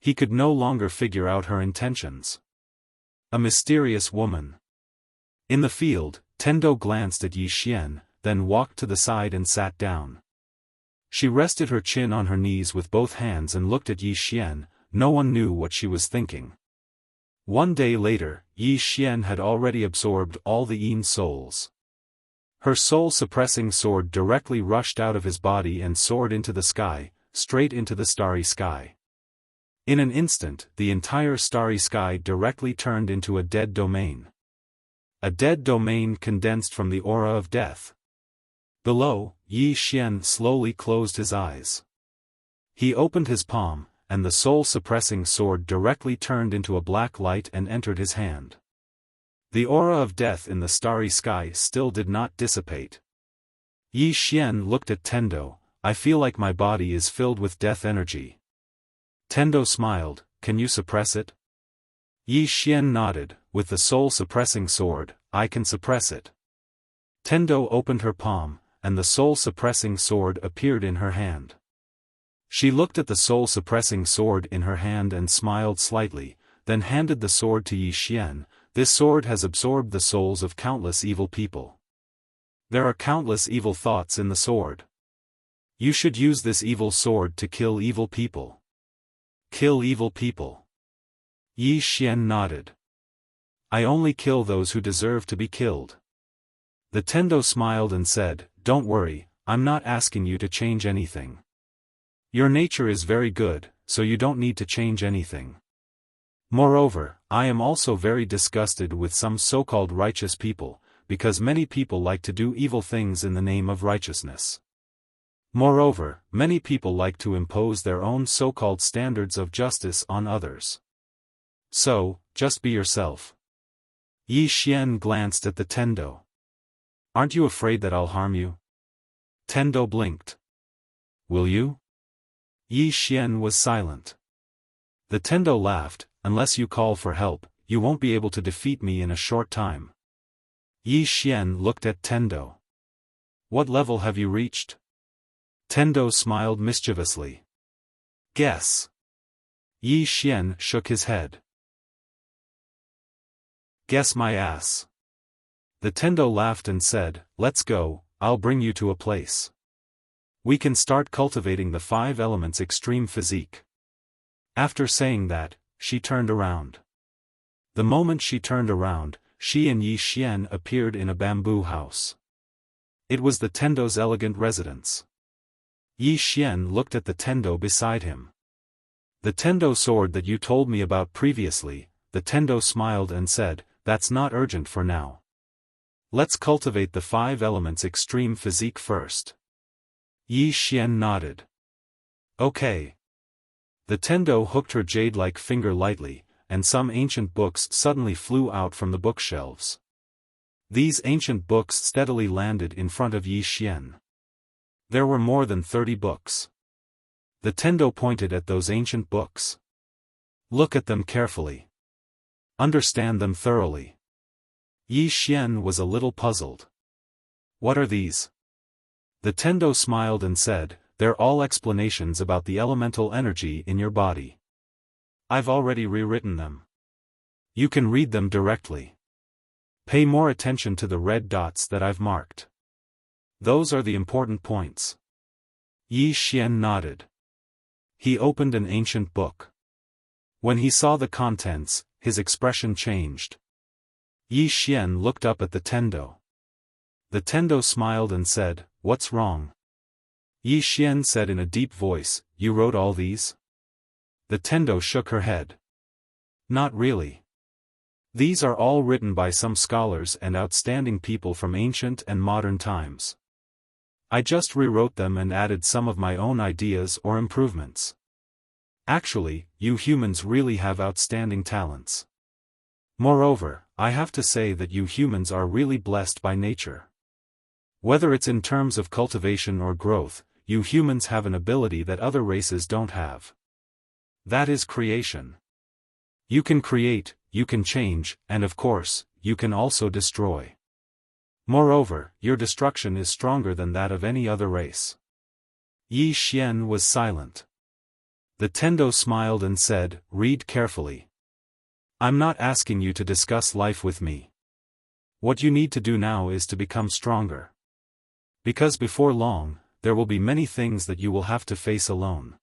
He could no longer figure out her intentions. A mysterious woman. In the field, Tendo glanced at Yi Xian, then walked to the side and sat down. She rested her chin on her knees with both hands and looked at Yi Xian. No one knew what she was thinking. One day later, Yi Xian had already absorbed all the Yin souls. Her soul-suppressing sword directly rushed out of his body and soared into the sky, straight into the starry sky. In an instant, the entire starry sky directly turned into a dead domain. A dead domain condensed from the aura of death. Below, Yi Xian slowly closed his eyes. He opened his palm, and the soul-suppressing sword directly turned into a black light and entered his hand. The aura of death in the starry sky still did not dissipate. Yi Xian looked at Tendo. I feel like my body is filled with death energy. Tendo smiled. Can you suppress it? Yi Xian nodded. With the soul-suppressing sword, I can suppress it. Tendo opened her palm, and the soul-suppressing sword appeared in her hand. She looked at the soul-suppressing sword in her hand and smiled slightly, then handed the sword to Yi Xian. This sword has absorbed the souls of countless evil people. There are countless evil thoughts in the sword. You should use this evil sword to kill evil people. Kill evil people. Yi Xian nodded. I only kill those who deserve to be killed. The Tendo smiled and said, Don't worry, I'm not asking you to change anything. Your nature is very good, so you don't need to change anything. Moreover, I am also very disgusted with some so-called righteous people, because many people like to do evil things in the name of righteousness. Moreover, many people like to impose their own so-called standards of justice on others. So, just be yourself. Yi Xian glanced at the Tendo. Aren't you afraid that I'll harm you? Tendo blinked. Will you? Yi Xian was silent. The Tendo laughed, unless you call for help, you won't be able to defeat me in a short time. Yi Xian looked at Tendo. What level have you reached? Tendo smiled mischievously. Guess. Yi Xian shook his head. Guess my ass. The Tendo laughed and said, let's go, I'll bring you to a place. We can start cultivating the 5 elements extreme physique. After saying that, she turned around. The moment she turned around, she and Yi Xian appeared in a bamboo house. It was the Tendo's elegant residence. Yi Xian looked at the Tendo beside him. The Tendo sword that you told me about previously, the Tendo smiled and said, that's not urgent for now. Let's cultivate the 5 elements extreme physique first. Yi Xian nodded. Okay. The Tendo hooked her jade-like finger lightly, and some ancient books suddenly flew out from the bookshelves. These ancient books steadily landed in front of Yi Xian. There were more than 30 books. The Tendo pointed at those ancient books. Look at them carefully. Understand them thoroughly. Yi Xian was a little puzzled. What are these? The Tendo smiled and said, they're all explanations about the elemental energy in your body. I've already rewritten them. You can read them directly. Pay more attention to the red dots that I've marked. Those are the important points. Yi Xian nodded. He opened an ancient book. When he saw the contents, his expression changed. Yi Xian looked up at the Tendo. The Tendo smiled and said, what's wrong? Yi Xian said in a deep voice, you wrote all these? The Tendo shook her head. Not really. These are all written by some scholars and outstanding people from ancient and modern times. I just rewrote them and added some of my own ideas or improvements. Actually, you humans really have outstanding talents. Moreover, I have to say that you humans are really blessed by nature. Whether it's in terms of cultivation or growth, you humans have an ability that other races don't have. That is creation. You can create, you can change, and of course, you can also destroy. Moreover, your destruction is stronger than that of any other race. Yi Xian was silent. The Tendo smiled and said, read carefully. I'm not asking you to discuss life with me. What you need to do now is to become stronger. Because before long, there will be many things that you will have to face alone.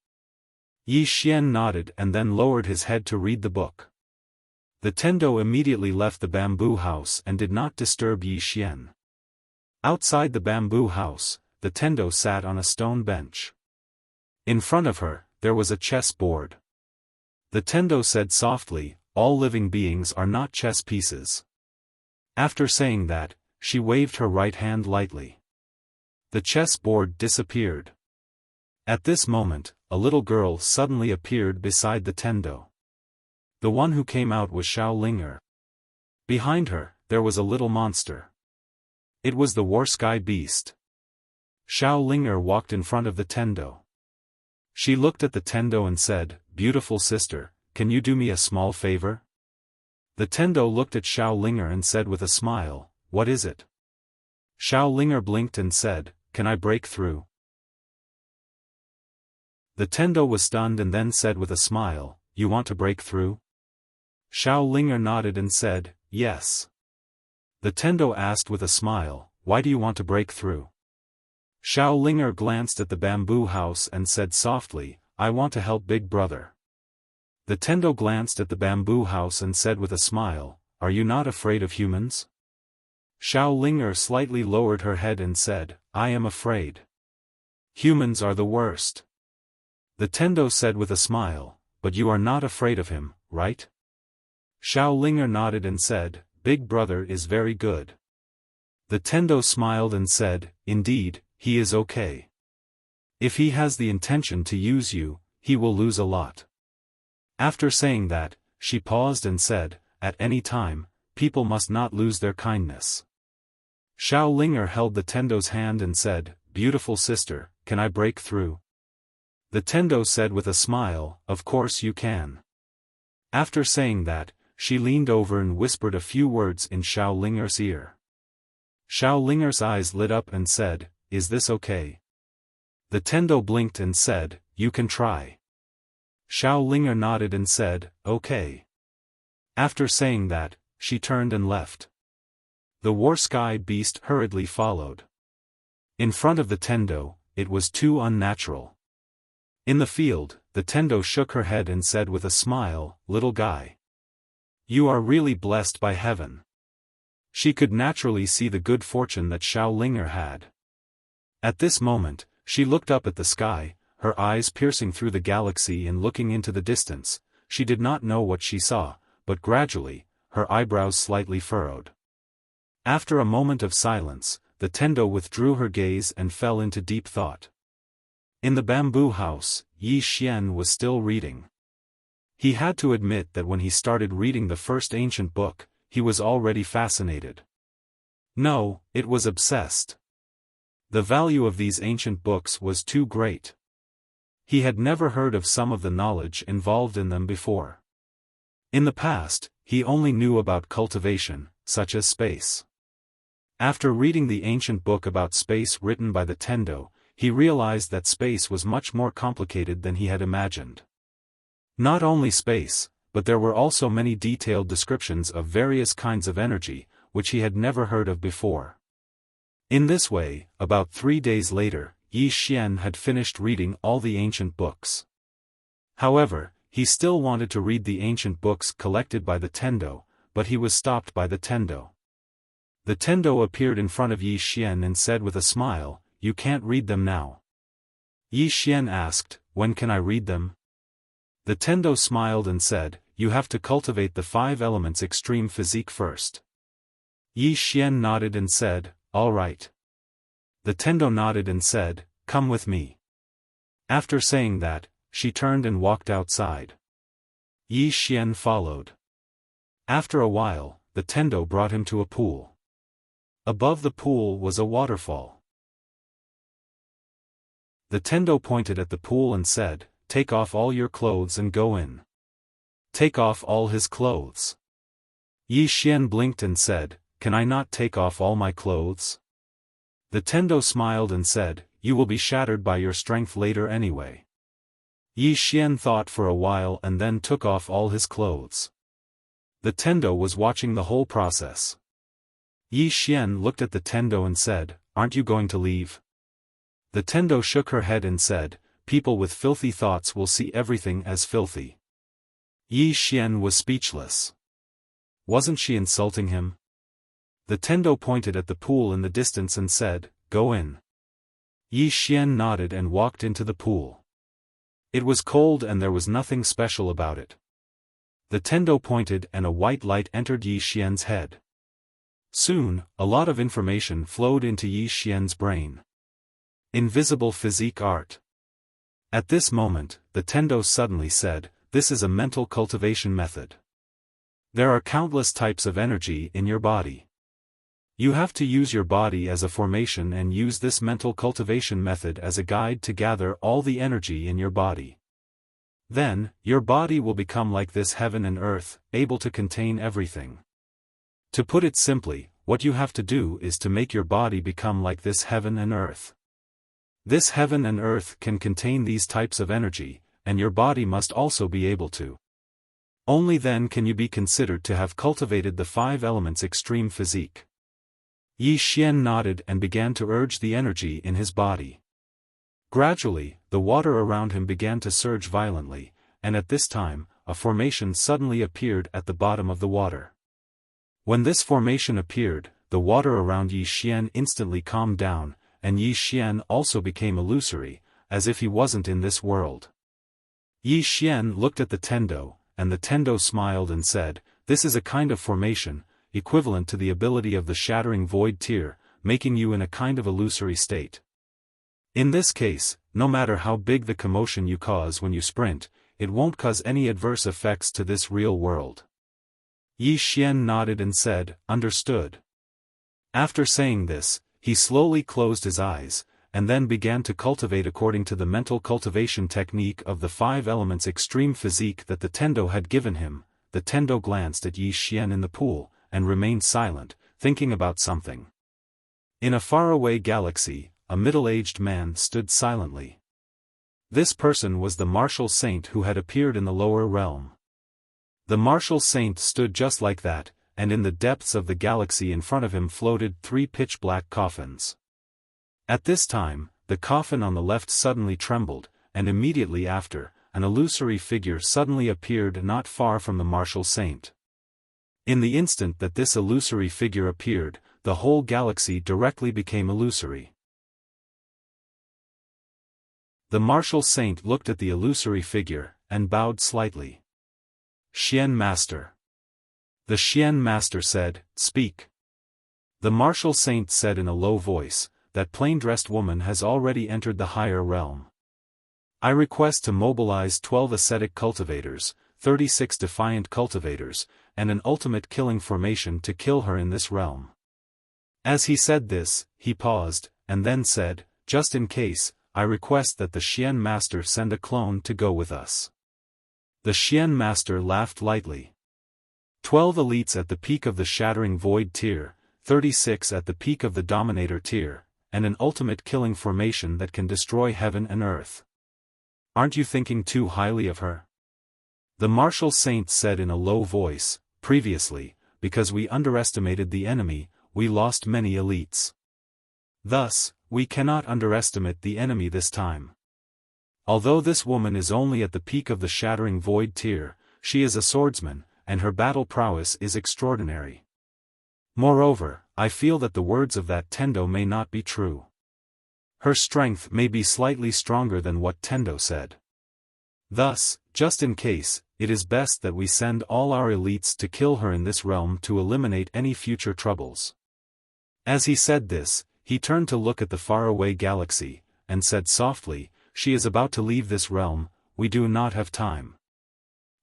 Yi Xian nodded and then lowered his head to read the book. The Tendo immediately left the bamboo house and did not disturb Yi Xian. Outside the bamboo house, the Tendo sat on a stone bench. In front of her, there was a chess board. The Tendo said softly, all living beings are not chess pieces. After saying that, she waved her right hand lightly. The chess board disappeared. At this moment, a little girl suddenly appeared beside the Tendo. The one who came out was Xiaolinger. Behind her, there was a little monster. It was the war sky beast. Xiaolinger walked in front of the Tendo. She looked at the Tendo and said, beautiful sister, can you do me a small favor? The Tendo looked at Xiaolinger and said with a smile, what is it? Xiaolinger blinked and said, can I break through? The Tendo was stunned and then said with a smile, you want to break through? Xiaolinger nodded and said, yes. The Tendo asked with a smile, why do you want to break through? Xiaolinger glanced at the bamboo house and said softly, I want to help Big Brother. The Tendo glanced at the bamboo house and said with a smile, are you not afraid of humans? Xiaolinger slightly lowered her head and said, I am afraid. Humans are the worst. The Tendo said with a smile, but you are not afraid of him, right? Xiao nodded and said, Big brother is very good. The Tendo smiled and said, Indeed, he is okay. If he has the intention to use you, he will lose a lot. After saying that, she paused and said, At any time, people must not lose their kindness. Xiao held the Tendo's hand and said, Beautiful sister, can I break through? The Tendo said with a smile, Of course you can. After saying that, she leaned over and whispered a few words in Xiao ear. Xiao eyes lit up and said, Is this okay? The Tendo blinked and said, You can try. Xiao nodded and said, Okay. After saying that, she turned and left. The war sky beast hurriedly followed. In front of the Tendo, it was too unnatural. In the field, the Tendo shook her head and said with a smile, Little guy. You are really blessed by heaven. She could naturally see the good fortune that Xiao had. At this moment, she looked up at the sky, her eyes piercing through the galaxy and looking into the distance. She did not know what she saw, but gradually, her eyebrows slightly furrowed. After a moment of silence, the Tendo withdrew her gaze and fell into deep thought. In the bamboo house, Yi Xian was still reading. He had to admit that when he started reading the first ancient book, he was already fascinated. No, it was obsessed. The value of these ancient books was too great. He had never heard of some of the knowledge involved in them before. In the past, he only knew about cultivation, such as space. After reading the ancient book about space written by the Tendo, he realized that space was much more complicated than he had imagined. Not only space, but there were also many detailed descriptions of various kinds of energy, which he had never heard of before. In this way, about 3 days later, Yi Xian had finished reading all the ancient books. However, he still wanted to read the ancient books collected by the Tendo, but he was stopped by the Tendo. The Tendo appeared in front of Yi Xian and said with a smile, You can't read them now. Yi Xian asked, When can I read them? The Tendo smiled and said, You have to cultivate the 5 elements extreme physique first. Yi Xian nodded and said, All right. The Tendo nodded and said, Come with me. After saying that, she turned and walked outside. Yi Xian followed. After a while, the Tendo brought him to a pool. Above the pool was a waterfall. The Tendo pointed at the pool and said, Take off all your clothes and go in. Take off all his clothes. Yi Xian blinked and said, Can I not take off all my clothes? The Tendo smiled and said, You will be shattered by your strength later anyway. Yi Xian thought for a while and then took off all his clothes. The Tendo was watching the whole process. Yi Xian looked at the Tendo and said, Aren't you going to leave? The Tendo shook her head and said, People with filthy thoughts will see everything as filthy. Yi Xian was speechless. Wasn't she insulting him? The Tendo pointed at the pool in the distance and said, Go in. Yi Xian nodded and walked into the pool. It was cold and there was nothing special about it. The Tendo pointed and a white light entered Yi Xian's head. Soon, a lot of information flowed into Yi Xian's brain. Invisible physique art. At this moment, the Tendo suddenly said, This is a mental cultivation method. There are countless types of energy in your body. You have to use your body as a formation and use this mental cultivation method as a guide to gather all the energy in your body. Then, your body will become like this heaven and earth, able to contain everything. To put it simply, what you have to do is to make your body become like this heaven and earth. This heaven and earth can contain these types of energy, and your body must also be able to. Only then can you be considered to have cultivated the 5 elements extreme physique. Yi Xian nodded and began to urge the energy in his body. Gradually, the water around him began to surge violently, and at this time, a formation suddenly appeared at the bottom of the water. When this formation appeared, the water around Yi Xian instantly calmed down, and Yi Xian also became illusory, as if he wasn't in this world. Yi Xian looked at the Tendo, and the Tendo smiled and said, This is a kind of formation, equivalent to the ability of the shattering void tier, making you in a kind of illusory state. In this case, no matter how big the commotion you cause when you sprint, it won't cause any adverse effects to this real world. Yi Xian nodded and said, "Understood." After saying this, he slowly closed his eyes, and then began to cultivate according to the mental cultivation technique of the 5 elements extreme physique that the Tendo had given him. The Tendo glanced at Yi Xian in the pool, and remained silent, thinking about something. In a faraway galaxy, a middle-aged man stood silently. This person was the martial saint who had appeared in the lower realm. The martial saint stood just like that, and in the depths of the galaxy in front of him floated 3 pitch-black coffins. At this time, the coffin on the left suddenly trembled, and immediately after, an illusory figure suddenly appeared not far from the martial saint. In the instant that this illusory figure appeared, the whole galaxy directly became illusory. The martial saint looked at the illusory figure, and bowed slightly. "Xian Master." The Xian Master said, "Speak." The martial saint said in a low voice, "That plain-dressed woman has already entered the higher realm. I request to mobilize 12 ascetic cultivators, 36 defiant cultivators, and an ultimate killing formation to kill her in this realm." As he said this, he paused, and then said, "Just in case, I request that the Xian Master send a clone to go with us." The Xian Master laughed lightly. 12 elites at the peak of the shattering void tier, 36 at the peak of the dominator tier, and an ultimate killing formation that can destroy heaven and earth. Aren't you thinking too highly of her? The martial saint said in a low voice, "Previously, because we underestimated the enemy, we lost many elites. Thus, we cannot underestimate the enemy this time. Although this woman is only at the peak of the shattering void tier, she is a swordsman, and her battle prowess is extraordinary. Moreover, I feel that the words of that Tendo may not be true. Her strength may be slightly stronger than what Tendo said. Thus, just in case, it is best that we send all our elites to kill her in this realm to eliminate any future troubles." As he said this, he turned to look at the faraway galaxy, and said softly, "She is about to leave this realm, we do not have time.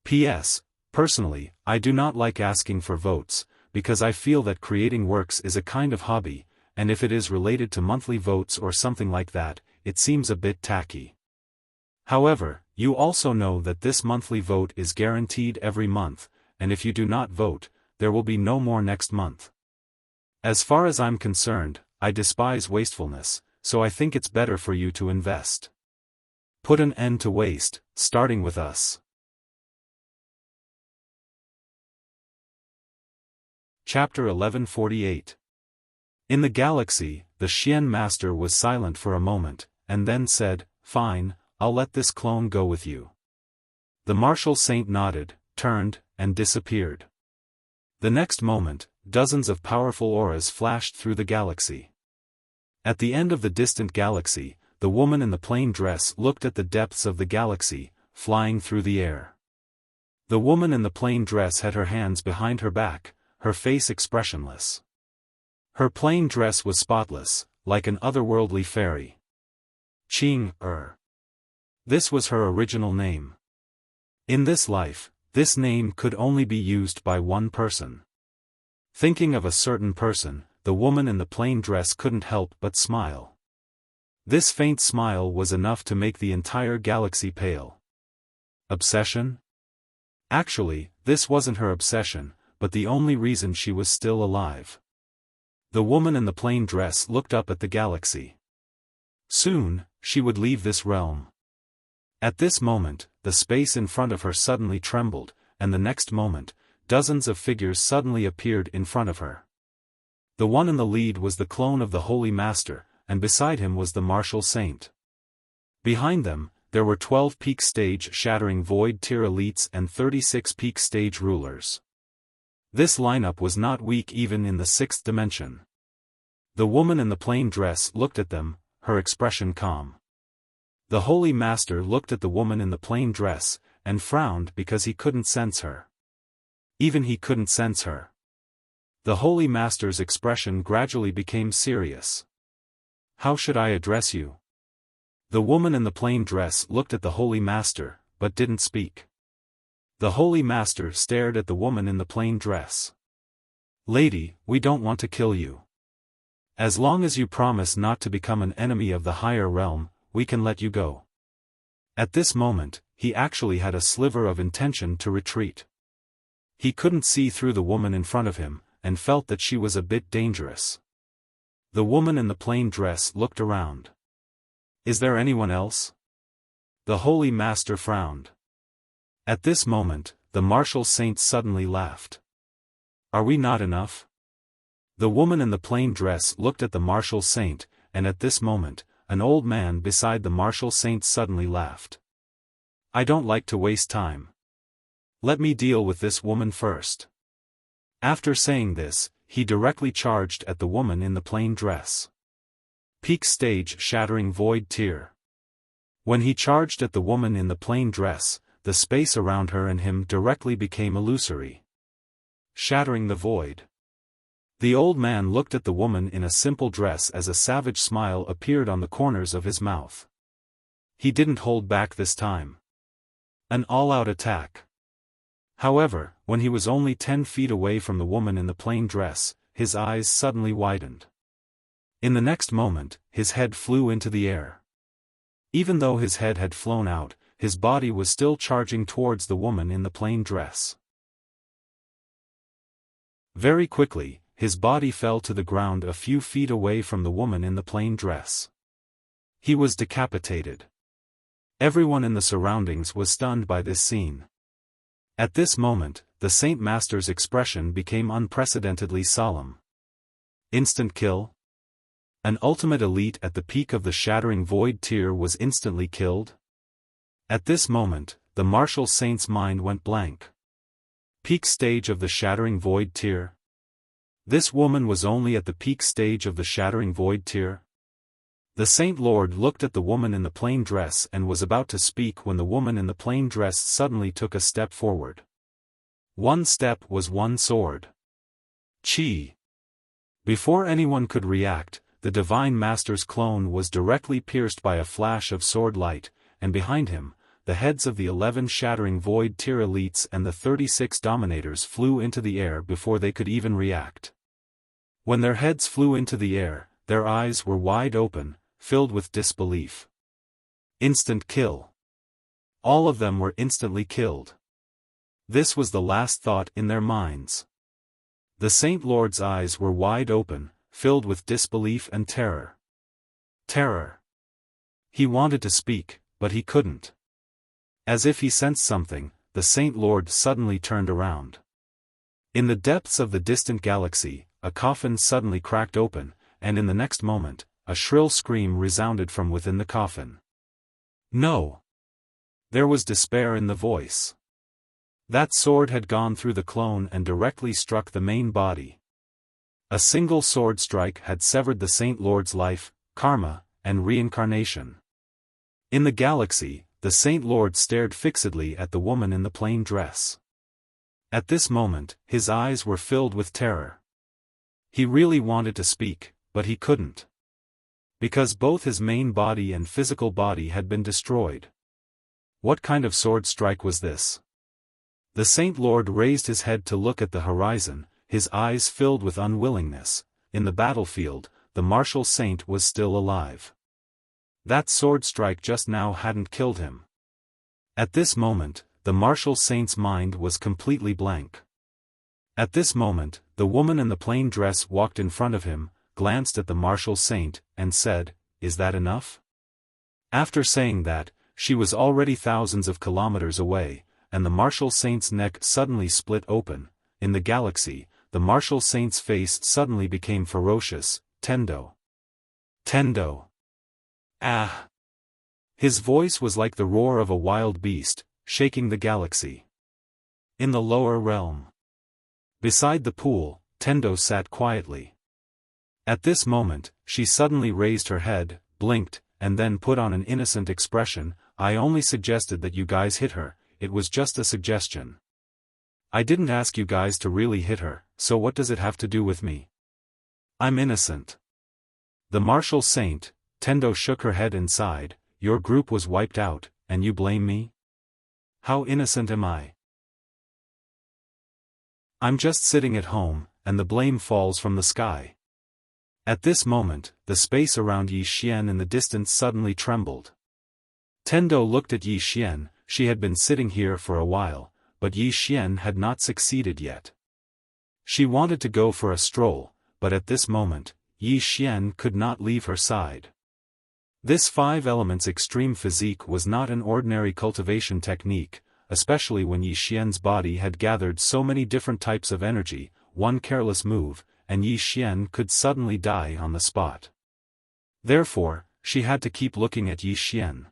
P.S. Personally, I do not like asking for votes, because I feel that creating works is a kind of hobby, and if it is related to monthly votes or something like that, it seems a bit tacky. However, you also know that this monthly vote is guaranteed every month, and if you do not vote, there will be no more next month. As far as I'm concerned, I despise wastefulness, so I think it's better for you to invest. Put an end to waste, starting with us." Chapter 1148. In the galaxy, the Xian Master was silent for a moment, and then said, "Fine, I'll let this clone go with you." The martial saint nodded, turned, and disappeared. The next moment, dozens of powerful auras flashed through the galaxy. At the end of the distant galaxy, the woman in the plain dress looked at the depths of the galaxy, flying through the air. The woman in the plain dress had her hands behind her back, her face expressionless. Her plain dress was spotless, like an otherworldly fairy. Qing. This was her original name. In this life, this name could only be used by one person. Thinking of a certain person, the woman in the plain dress couldn't help but smile. This faint smile was enough to make the entire galaxy pale. Obsession? Actually, this wasn't her obsession, but the only reason she was still alive. The woman in the plain dress looked up at the galaxy. Soon, she would leave this realm. At this moment, the space in front of her suddenly trembled, and the next moment, dozens of figures suddenly appeared in front of her. The one in the lead was the clone of the Holy Master, and beside him was the martial saint. Behind them, there were 12 peak stage shattering void tier elites and 36 peak stage rulers. This lineup was not weak even in the 6th dimension. The woman in the plain dress looked at them, her expression calm. The Holy Master looked at the woman in the plain dress, and frowned because he couldn't sense her. Even he couldn't sense her. The Holy Master's expression gradually became serious. How should I address you? The woman in the plain dress looked at the Holy Master, but didn't speak. The Holy Master stared at the woman in the plain dress. Lady, we don't want to kill you. As long as you promise not to become an enemy of the higher realm, we can let you go. At this moment, he actually had a sliver of intention to retreat. He couldn't see through the woman in front of him, and felt that she was a bit dangerous. The woman in the plain dress looked around. Is there anyone else? The Holy Master frowned. At this moment, the martial saint suddenly laughed. Are we not enough? The woman in the plain dress looked at the martial saint, and at this moment, an old man beside the martial saint suddenly laughed. I don't like to waste time. Let me deal with this woman first. After saying this, he directly charged at the woman in the plain dress. Peak stage shattering void tear. When he charged at the woman in the plain dress, the space around her and him directly became illusory. Shattering the void. The old man looked at the woman in a simple dress as a savage smile appeared on the corners of his mouth. He didn't hold back this time. An all-out attack. However, when he was only 10 feet away from the woman in the plain dress, his eyes suddenly widened. In the next moment, his head flew into the air. Even though his head had flown out, his body was still charging towards the woman in the plain dress. Very quickly, his body fell to the ground a few feet away from the woman in the plain dress. He was decapitated. Everyone in the surroundings was stunned by this scene. At this moment, the Saint Master's expression became unprecedentedly solemn. Instant kill? An ultimate elite at the peak of the shattering void tier was instantly killed? At this moment, the martial saint's mind went blank. Peak stage of the shattering void tier? This woman was only at the peak stage of the shattering void tier? The Saint Lord looked at the woman in the plain dress and was about to speak when the woman in the plain dress suddenly took a step forward. One step was one sword. Chi. Before anyone could react, the Divine Master's clone was directly pierced by a flash of sword light, and behind him, the heads of the 11 shattering void tier elites and the 36 dominators flew into the air before they could even react. When their heads flew into the air, their eyes were wide open, filled with disbelief. Instant kill. All of them were instantly killed. This was the last thought in their minds. The Saint Lord's eyes were wide open, filled with disbelief and terror. Terror. He wanted to speak, but he couldn't. As if he sensed something, the Saint Lord suddenly turned around. In the depths of the distant galaxy, a coffin suddenly cracked open, and in the next moment, a shrill scream resounded from within the coffin. No! There was despair in the voice. That sword had gone through the clone and directly struck the main body. A single sword strike had severed the Saint Lord's life, karma, and reincarnation. In the galaxy, the Saint Lord stared fixedly at the woman in the plain dress. At this moment, his eyes were filled with terror. He really wanted to speak, but he couldn't. Because both his main body and physical body had been destroyed. What kind of sword strike was this? The Saint Lord raised his head to look at the horizon, his eyes filled with unwillingness. In the battlefield, the martial saint was still alive. That sword strike just now hadn't killed him. At this moment, the martial saint's mind was completely blank. At this moment, the woman in the plain dress walked in front of him, glanced at the martial saint, and said, "Is that enough?" After saying that, she was already thousands of kilometers away, and the martial saint's neck suddenly split open. In the galaxy, the martial saint's face suddenly became ferocious. Tendo. Tendo. Ah! His voice was like the roar of a wild beast, shaking the galaxy. In the lower realm. Beside the pool, Tendo sat quietly. At this moment, she suddenly raised her head, blinked, and then put on an innocent expression. "I only suggested that you guys hit her, it was just a suggestion." I didn't ask you guys to really hit her, so what does it have to do with me? I'm innocent. The martial saint, Tendo shook her head and sighed. Your group was wiped out, and you blame me? How innocent am I? I'm just sitting at home, and the blame falls from the sky. At this moment, the space around Yi Xian in the distance suddenly trembled. Tendo looked at Yi Xian. She had been sitting here for a while, but Yi Xian had not succeeded yet. She wanted to go for a stroll, but at this moment, Yi Xian could not leave her side. This 5 elements extreme physique was not an ordinary cultivation technique, especially when Yi Xian's body had gathered so many different types of energy. One careless move, and Yi Xian could suddenly die on the spot. Therefore, she had to keep looking at Yi Xian.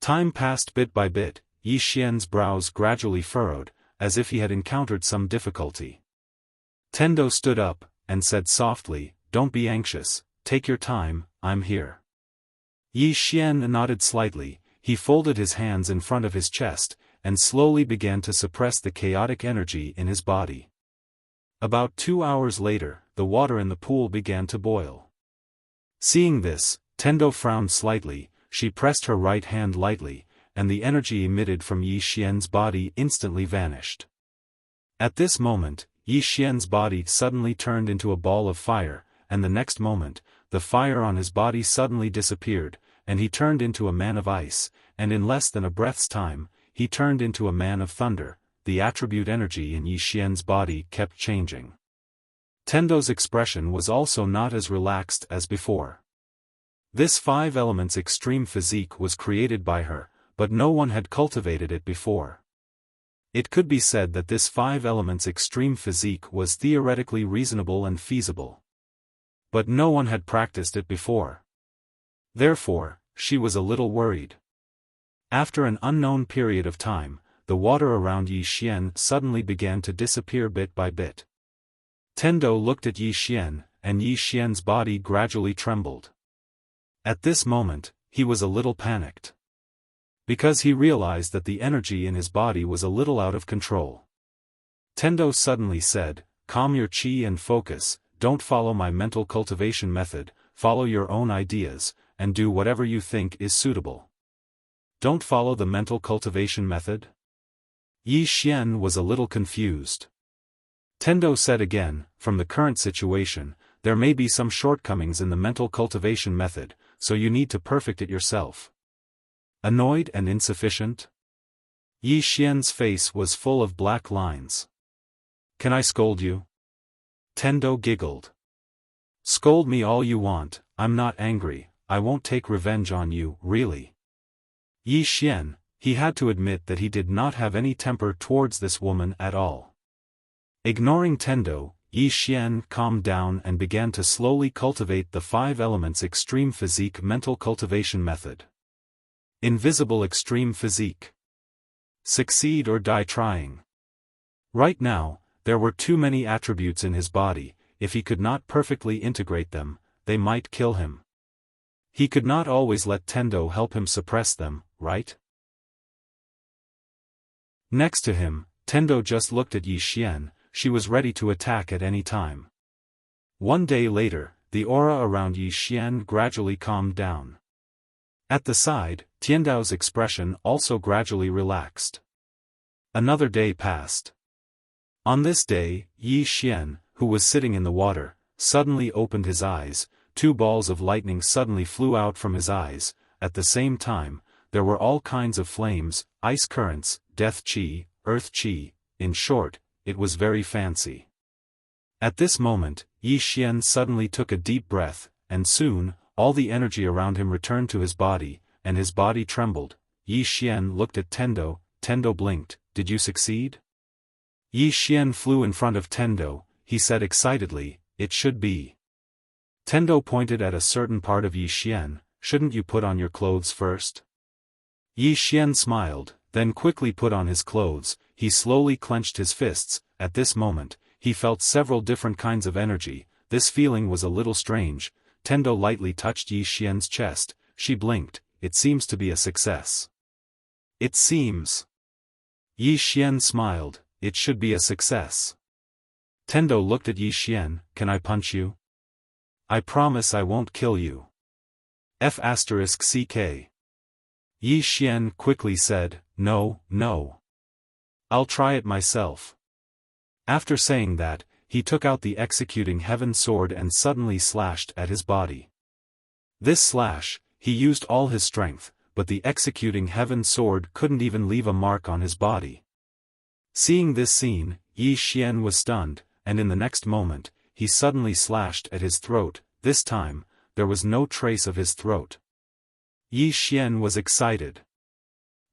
Time passed bit by bit. Yi Xian's brows gradually furrowed, as if he had encountered some difficulty. Tendo stood up, and said softly, "Don't be anxious, take your time, I'm here." Yi Xian nodded slightly. He folded his hands in front of his chest, and slowly began to suppress the chaotic energy in his body. About 2 hours later, the water in the pool began to boil. Seeing this, Tendo frowned slightly. She pressed her right hand lightly, and the energy emitted from Yi Xian's body instantly vanished. At this moment, Yi Xian's body suddenly turned into a ball of fire, and the next moment, the fire on his body suddenly disappeared, and he turned into a man of ice, and in less than a breath's time, he turned into a man of thunder. The attribute energy in Yi Xian's body kept changing. Tendo's expression was also not as relaxed as before. This 5 elements extreme physique was created by her, but no one had cultivated it before. It could be said that this 5 elements extreme physique was theoretically reasonable and feasible. But no one had practiced it before. Therefore, she was a little worried. After an unknown period of time, the water around Yi Xian suddenly began to disappear bit by bit. Tendo looked at Yi Xian, and Yi Xian's body gradually trembled. At this moment, he was a little panicked. Because he realized that the energy in his body was a little out of control. Tendo suddenly said, "Calm your qi and focus, don't follow my mental cultivation method, follow your own ideas, and do whatever you think is suitable. Don't follow the mental cultivation method?" Yi Xian was a little confused. Tendo said again, "From the current situation, there may be some shortcomings in the mental cultivation method, so you need to perfect it yourself." Annoyed and insufficient? Yi Xian's face was full of black lines. "Can I scold you?" Tendo giggled. "Scold me all you want, I'm not angry, I won't take revenge on you, really." Yi Xian, he had to admit that he did not have any temper towards this woman at all. Ignoring Tendo, Yi Xian calmed down and began to slowly cultivate the 5 elements extreme physique mental cultivation method. Invisible extreme physique. Succeed or die trying. Right now, there were too many attributes in his body. If he could not perfectly integrate them, they might kill him. He could not always let Tendo help him suppress them, right? Next to him, Tendo just looked at Yi Xian. She was ready to attack at any time. One day later, the aura around Yi Xian gradually calmed down. At the side, Tiandao's expression also gradually relaxed. Another day passed. On this day, Yi Xian, who was sitting in the water, suddenly opened his eyes. 2 balls of lightning suddenly flew out from his eyes. At the same time, there were all kinds of flames, ice currents, death qi, earth qi. In short, it was very fancy. At this moment, Yi Xian suddenly took a deep breath, and soon, all the energy around him returned to his body, and his body trembled. Yi Xian looked at Tendo. Tendo blinked. "Did you succeed?" Yi Xian flew in front of Tendo. He said excitedly, "It should be." Tendo pointed at a certain part of Yi Xian. "Shouldn't you put on your clothes first?" Yi Xian smiled, then quickly put on his clothes. He slowly clenched his fists. At this moment, he felt several different kinds of energy. This feeling was a little strange. Tendo lightly touched Yi Xian's chest. She blinked. "It seems to be a success." "It seems." Yi Xian smiled. it should be a success. Tendo looked at Yi Xian, can I punch you? I promise I won't kill you. F***ck. Yi Xian quickly said, no, no. I'll try it myself. After saying that, he took out the executing heaven sword and suddenly slashed at his body. This slash, he used all his strength, but the executing heaven sword couldn't even leave a mark on his body. Seeing this scene, Yi Xian was stunned, and in the next moment, he suddenly slashed at his throat. This time, there was no trace of his throat. Yi Xian was excited.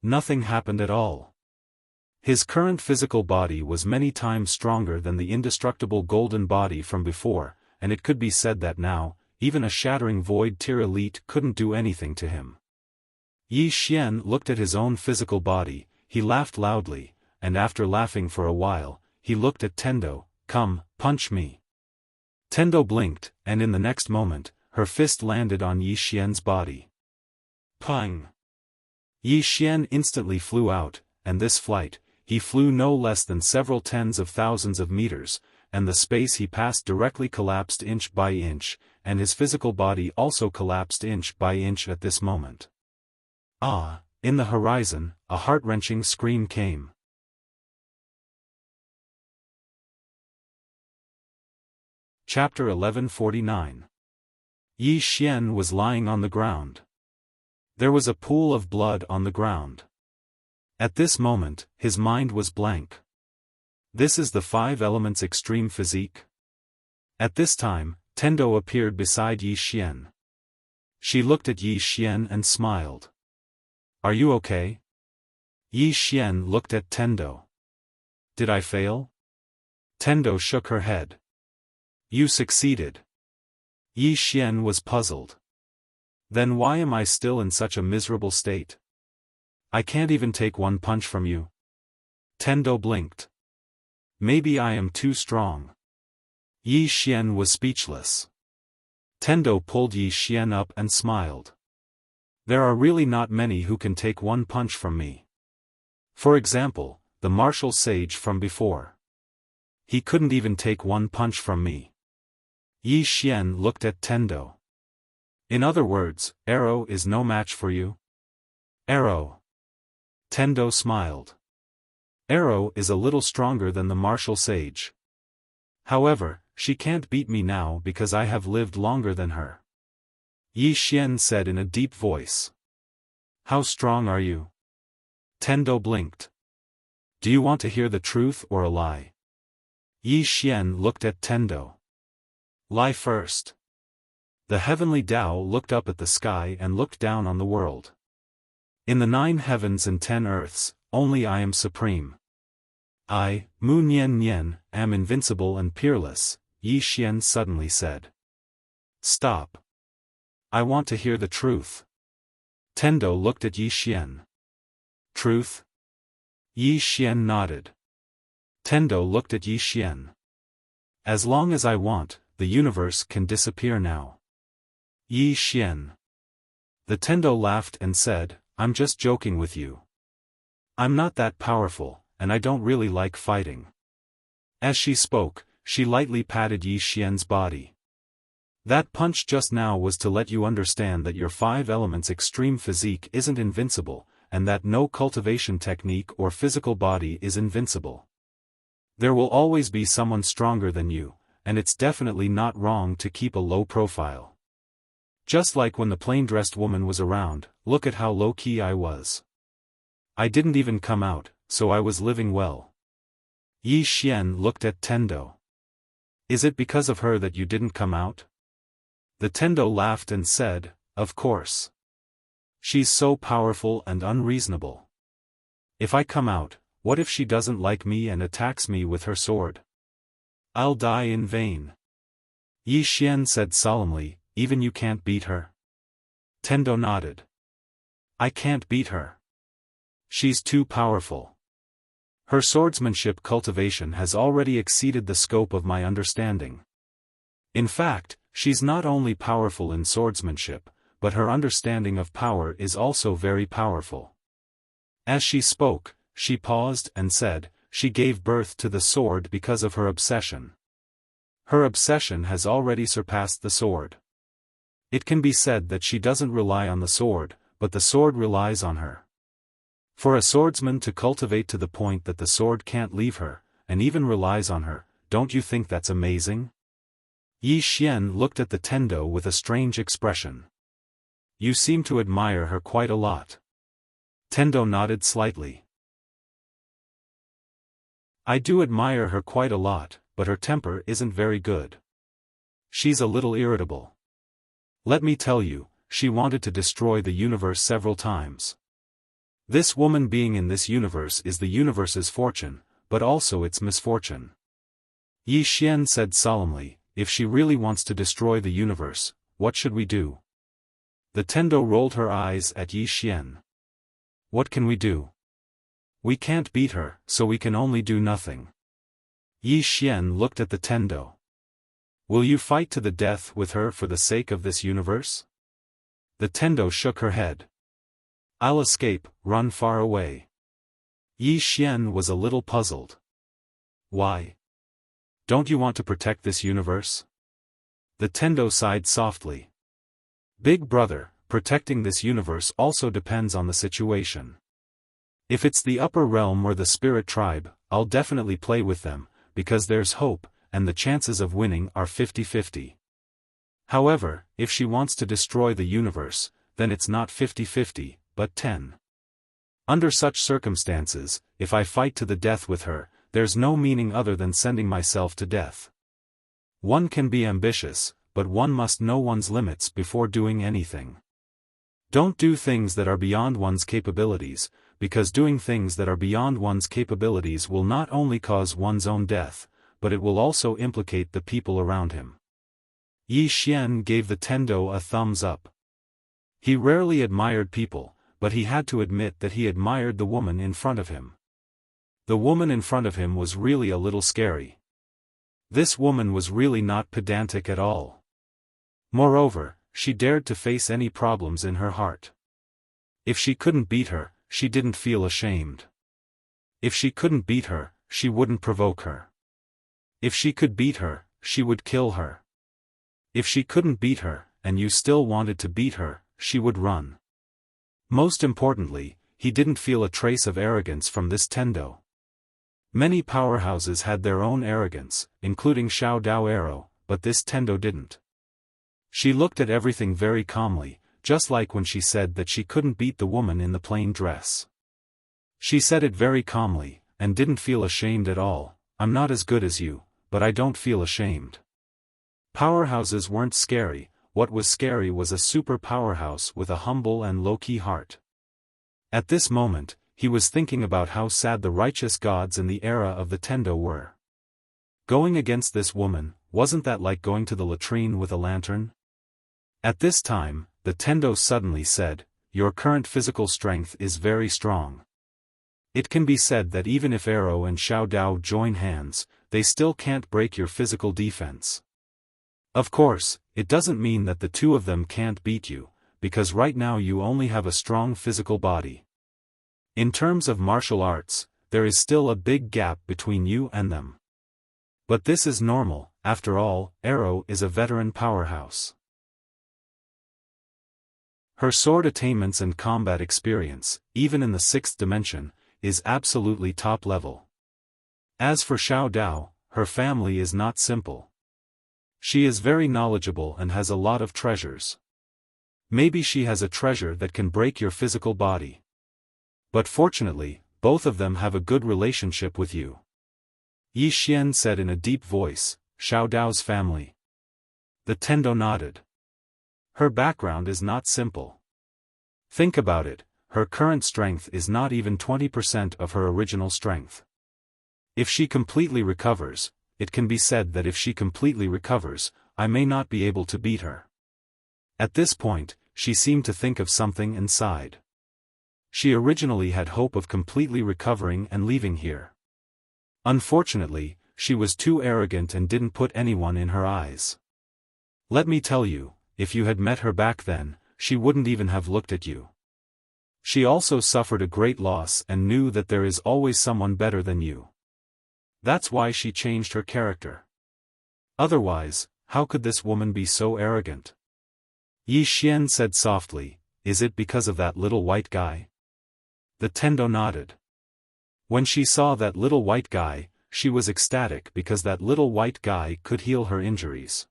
Nothing happened at all. His current physical body was many times stronger than the indestructible golden body from before, and it could be said that now, even a shattering void tier elite couldn't do anything to him. Yi Xian looked at his own physical body, he laughed loudly, and after laughing for a while, he looked at Tendo, come, punch me. Tendo blinked, and in the next moment, her fist landed on Yi Xian's body. Pang! Yi Xian instantly flew out, and this flight, he flew no less than several tens of thousands of meters, and the space he passed directly collapsed inch by inch, and his physical body also collapsed inch by inch at this moment. Ah! In the horizon, a heart-wrenching scream came. Chapter 1149. Yi Xian was lying on the ground. There was a pool of blood on the ground. At this moment, his mind was blank. This is the 5 elements extreme physique? At this time, Tendo appeared beside Yi Xian. She looked at Yi Xian and smiled. Are you okay? Yi Xian looked at Tendo. Did I fail? Tendo shook her head. You succeeded. Yi Xian was puzzled. Then why am I still in such a miserable state? I can't even take one punch from you. Tendo blinked. Maybe I am too strong. Yi Xian was speechless. Tendo pulled Yi Xian up and smiled. There are really not many who can take one punch from me. For example, the martial sage from before. He couldn't even take one punch from me. Yi Xian looked at Tendo. In other words, Arrow is no match for you? Arrow. Tendo smiled. Arrow is a little stronger than the martial sage. However, she can't beat me now because I have lived longer than her. Yi Xian said in a deep voice. How strong are you? Tendo blinked. Do you want to hear the truth or a lie? Yi Xian looked at Tendo. Lie first. The heavenly Tao looked up at the sky and looked down on the world. In the 9 heavens and 10 earths, only I am supreme. I, Mu Nian Nian, am invincible and peerless, Yi Xian suddenly said. Stop. I want to hear the truth. Tendo looked at Yi Xian. Truth? Yi Xian nodded. Tendo looked at Yi Xian. As long as I want, the universe can disappear now. Yi Xian. The Tendo laughed and said, I'm just joking with you. I'm not that powerful, and I don't really like fighting. As she spoke, she lightly patted Yi Xian's body. That punch just now was to let you understand that your 5 elements extreme physique isn't invincible, and that no cultivation technique or physical body is invincible. There will always be someone stronger than you, and it's definitely not wrong to keep a low profile. Just like when the plain-dressed woman was around, look at how low-key I was. I didn't even come out, so I was living well. Yi Xian looked at Tendo. Is it because of her that you didn't come out? The Tendo laughed and said, of course. She's so powerful and unreasonable. If I come out, what if she doesn't like me and attacks me with her sword? I'll die in vain. Yi Xian said solemnly, even you can't beat her? Tendo nodded. I can't beat her. She's too powerful. Her swordsmanship cultivation has already exceeded the scope of my understanding. In fact, she's not only powerful in swordsmanship, but her understanding of power is also very powerful. As she spoke, she paused and said, she gave birth to the sword because of her obsession. Her obsession has already surpassed the sword. It can be said that she doesn't rely on the sword, but the sword relies on her. For a swordsman to cultivate to the point that the sword can't leave her, and even relies on her, don't you think that's amazing? Yi Xian looked at the Tendo with a strange expression. You seem to admire her quite a lot. Tendo nodded slightly. I do admire her quite a lot, but her temper isn't very good. She's a little irritable. Let me tell you, she wanted to destroy the universe several times. This woman being in this universe is the universe's fortune, but also its misfortune. Yi Xian said solemnly, if she really wants to destroy the universe, what should we do? The Tendo rolled her eyes at Yi Xian. What can we do? We can't beat her, so we can only do nothing. Yi Xian looked at the Tendo. Will you fight to the death with her for the sake of this universe? The Tendo shook her head. I'll escape, run far away. Yi Xian was a little puzzled. Why? Don't you want to protect this universe? The Tendo sighed softly. Big brother, protecting this universe also depends on the situation. If it's the upper realm or the spirit tribe, I'll definitely play with them, because there's hope, and the chances of winning are 50-50. However, if she wants to destroy the universe, then it's not 50-50, but 10. Under such circumstances, if I fight to the death with her, there's no meaning other than sending myself to death. One can be ambitious, but one must know one's limits before doing anything. Don't do things that are beyond one's capabilities, because doing things that are beyond one's capabilities will not only cause one's own death, but it will also implicate the people around him. Yi Xian gave the Tendo a thumbs up. He rarely admired people, but he had to admit that he admired the woman in front of him. The woman in front of him was really a little scary. This woman was really not pedantic at all. Moreover, she dared to face any problems in her heart. If she couldn't beat her, she didn't feel ashamed. If she couldn't beat her, she wouldn't provoke her. If she could beat her, she would kill her. If she couldn't beat her, and you still wanted to beat her, she would run. Most importantly, he didn't feel a trace of arrogance from this Tendo. Many powerhouses had their own arrogance, including Xiao Dao Arrow, but this Tendo didn't. She looked at everything very calmly, just like when she said that she couldn't beat the woman in the plain dress. She said it very calmly, and didn't feel ashamed at all. I'm not as good as you, but I don't feel ashamed. Powerhouses weren't scary, what was scary was a super powerhouse with a humble and low-key heart. At this moment, he was thinking about how sad the righteous gods in the era of the Tendo were. Going against this woman, wasn't that like going to the latrine with a lantern? At this time, the Tendo suddenly said, your current physical strength is very strong. It can be said that even if Arrow and Xiao Dao join hands, they still can't break your physical defense. Of course, it doesn't mean that the two of them can't beat you, because right now you only have a strong physical body. In terms of martial arts, there is still a big gap between you and them. But this is normal, after all, Arrow is a veteran powerhouse. Her sword attainments and combat experience, even in the 6th dimension, is absolutely top level. As for Xiao Dao, her family is not simple. She is very knowledgeable and has a lot of treasures. Maybe she has a treasure that can break your physical body. But fortunately, both of them have a good relationship with you. Yi Xian said in a deep voice, Xiao Dao's family. The Tendo nodded. Her background is not simple. Think about it, her current strength is not even 20% of her original strength. If she completely recovers, it can be said that if she completely recovers, I may not be able to beat her. At this point, she seemed to think of something and sighed. She originally had hope of completely recovering and leaving here. Unfortunately, she was too arrogant and didn't put anyone in her eyes. Let me tell you, if you had met her back then, she wouldn't even have looked at you. She also suffered a great loss and knew that there is always someone better than you. That's why she changed her character. Otherwise, how could this woman be so arrogant? Yi Xian said softly, "Is it because of that little white guy?" The Tendo nodded. When she saw that little white guy, she was ecstatic because that little white guy could heal her injuries.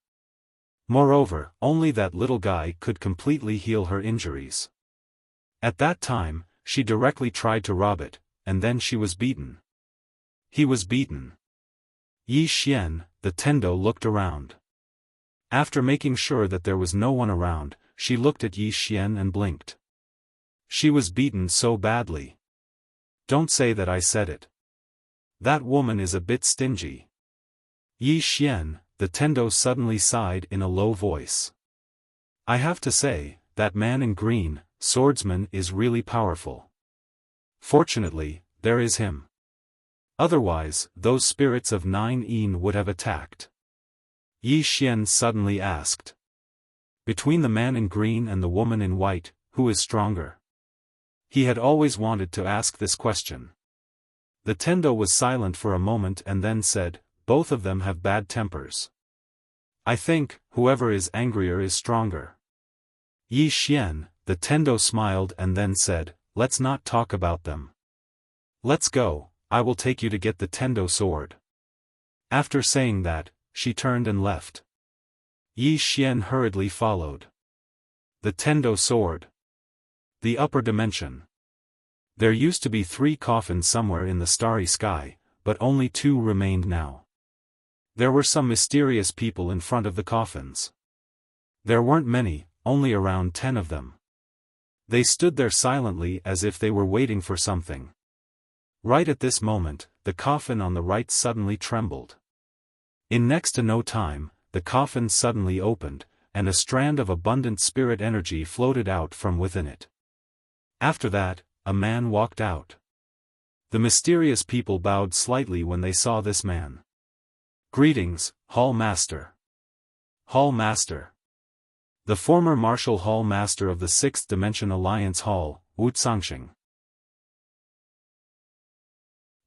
Moreover, only that little guy could completely heal her injuries. At that time, she directly tried to rob it, and then she was beaten. He was beaten. Yi Xian, the Tendo, looked around. After making sure that there was no one around, she looked at Yi Xian and blinked. She was beaten so badly. Don't say that I said it. That woman is a bit stingy. Yi Xian, the Tendo, suddenly sighed in a low voice. I have to say, that man in green, swordsman, is really powerful. Fortunately, there is him. Otherwise, those spirits of 9 Yin would have attacked. Yi Xian suddenly asked. Between the man in green and the woman in white, who is stronger? He had always wanted to ask this question. The Tendo was silent for a moment and then said, both of them have bad tempers. I think, whoever is angrier is stronger. Yi Xian, the Tendo, smiled and then said, let's not talk about them. Let's go, I will take you to get the Tendo sword. After saying that, she turned and left. Yi Xian hurriedly followed. The Tendo sword. The upper dimension. There used to be 3 coffins somewhere in the starry sky, but only 2 remained now. There were some mysterious people in front of the coffins. There weren't many, only around 10 of them. They stood there silently as if they were waiting for something. Right at this moment, the coffin on the right suddenly trembled. In next to no time, the coffin suddenly opened, and a strand of abundant spirit energy floated out from within it. After that, a man walked out. The mysterious people bowed slightly when they saw this man. Greetings, Hall Master. Hall Master. The former martial Hall Master of the 6th Dimension Alliance Hall, Wuxia.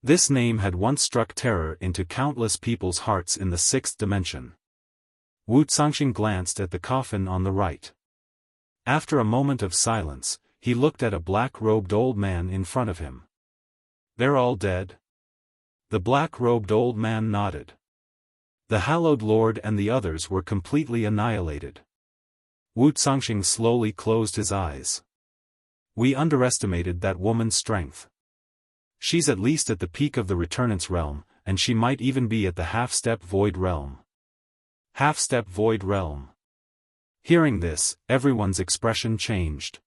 This name had once struck terror into countless people's hearts in the 6th dimension. Wuxia glanced at the coffin on the right. After a moment of silence, he looked at a black-robed old man in front of him. They're all dead? The black-robed old man nodded. The Hallowed Lord and the others were completely annihilated. Wuxia slowly closed his eyes. We underestimated that woman's strength. She's at least at the peak of the Returnance realm, and she might even be at the half-step void realm. Half-step void realm. Hearing this, everyone's expression changed.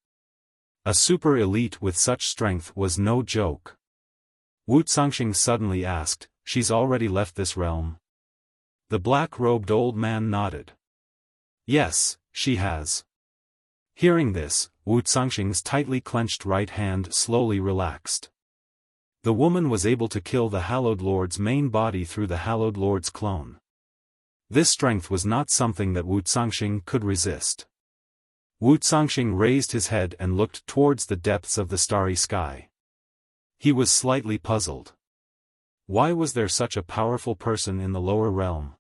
A super elite with such strength was no joke. Wuxia suddenly asked, she's already left this realm? The black-robed old man nodded. Yes, she has. Hearing this, Wuxia's tightly clenched right hand slowly relaxed. The woman was able to kill the Hallowed Lord's main body through the Hallowed Lord's clone. This strength was not something that Wuxia could resist. Wuxia raised his head and looked towards the depths of the starry sky. He was slightly puzzled. Why was there such a powerful person in the lower realm?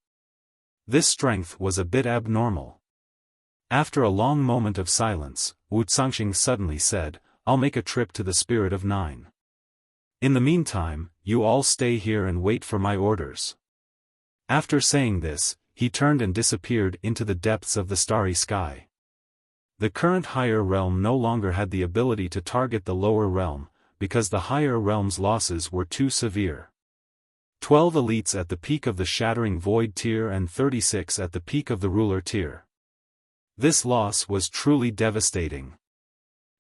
This strength was a bit abnormal. After a long moment of silence, Wuxia suddenly said, I'll make a trip to the Spirit of 9. In the meantime, you all stay here and wait for my orders. After saying this, he turned and disappeared into the depths of the starry sky. The current higher realm no longer had the ability to target the lower realm, because the higher realm's losses were too severe. 12 elites at the peak of the Shattering Void tier and 36 at the peak of the Ruler tier. This loss was truly devastating.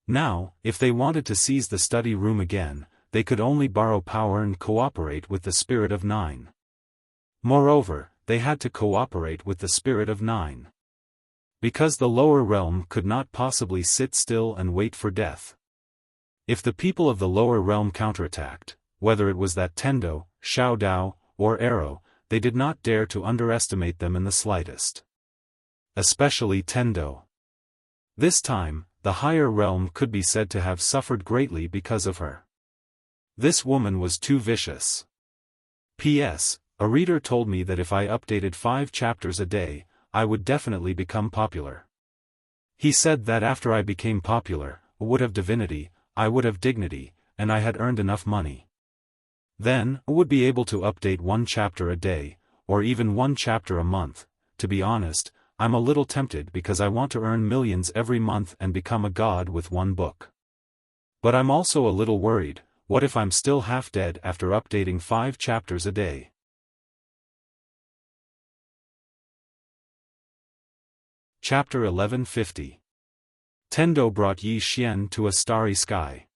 Now, if they wanted to seize the study room again, they could only borrow power and cooperate with the Spirit of 9. Moreover, they had to cooperate with the Spirit of 9. Because the lower realm could not possibly sit still and wait for death. If the people of the lower realm counterattacked, whether it was that Tendo, Xiao Dao, or Arrow, they did not dare to underestimate them in the slightest. Especially Tendo. This time, the higher realm could be said to have suffered greatly because of her. This woman was too vicious. P.S. A reader told me that if I updated 5 chapters a day, I would definitely become popular. He said that after I became popular, I would have divinity, I would have dignity, and I had earned enough money. Then, I would be able to update 1 chapter a day, or even 1 chapter a month. To be honest, I'm a little tempted because I want to earn millions every month and become a god with 1 book. But I'm also a little worried, what if I'm still half dead after updating 5 chapters a day? Chapter 1150. Tendo brought Yi Xian to a starry sky.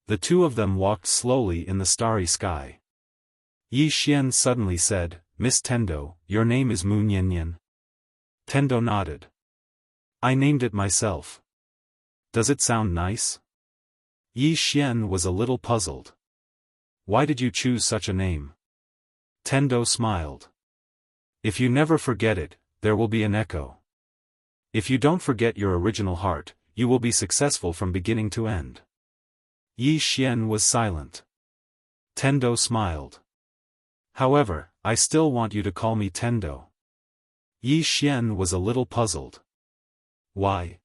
The two of them walked slowly in the starry sky. Yi Xian suddenly said, "Miss Tendo, your name is Mu Nian." Tendo nodded. "I named it myself. Does it sound nice?" Yi Xian was a little puzzled. "Why did you choose such a name?" Tendo smiled. "If you never forget it, there will be an echo. If you don't forget your original heart, you will be successful from beginning to end." Yi Xian was silent. Tendo smiled. "However, I still want you to call me Tendo." Yi Xian was a little puzzled. "Why?"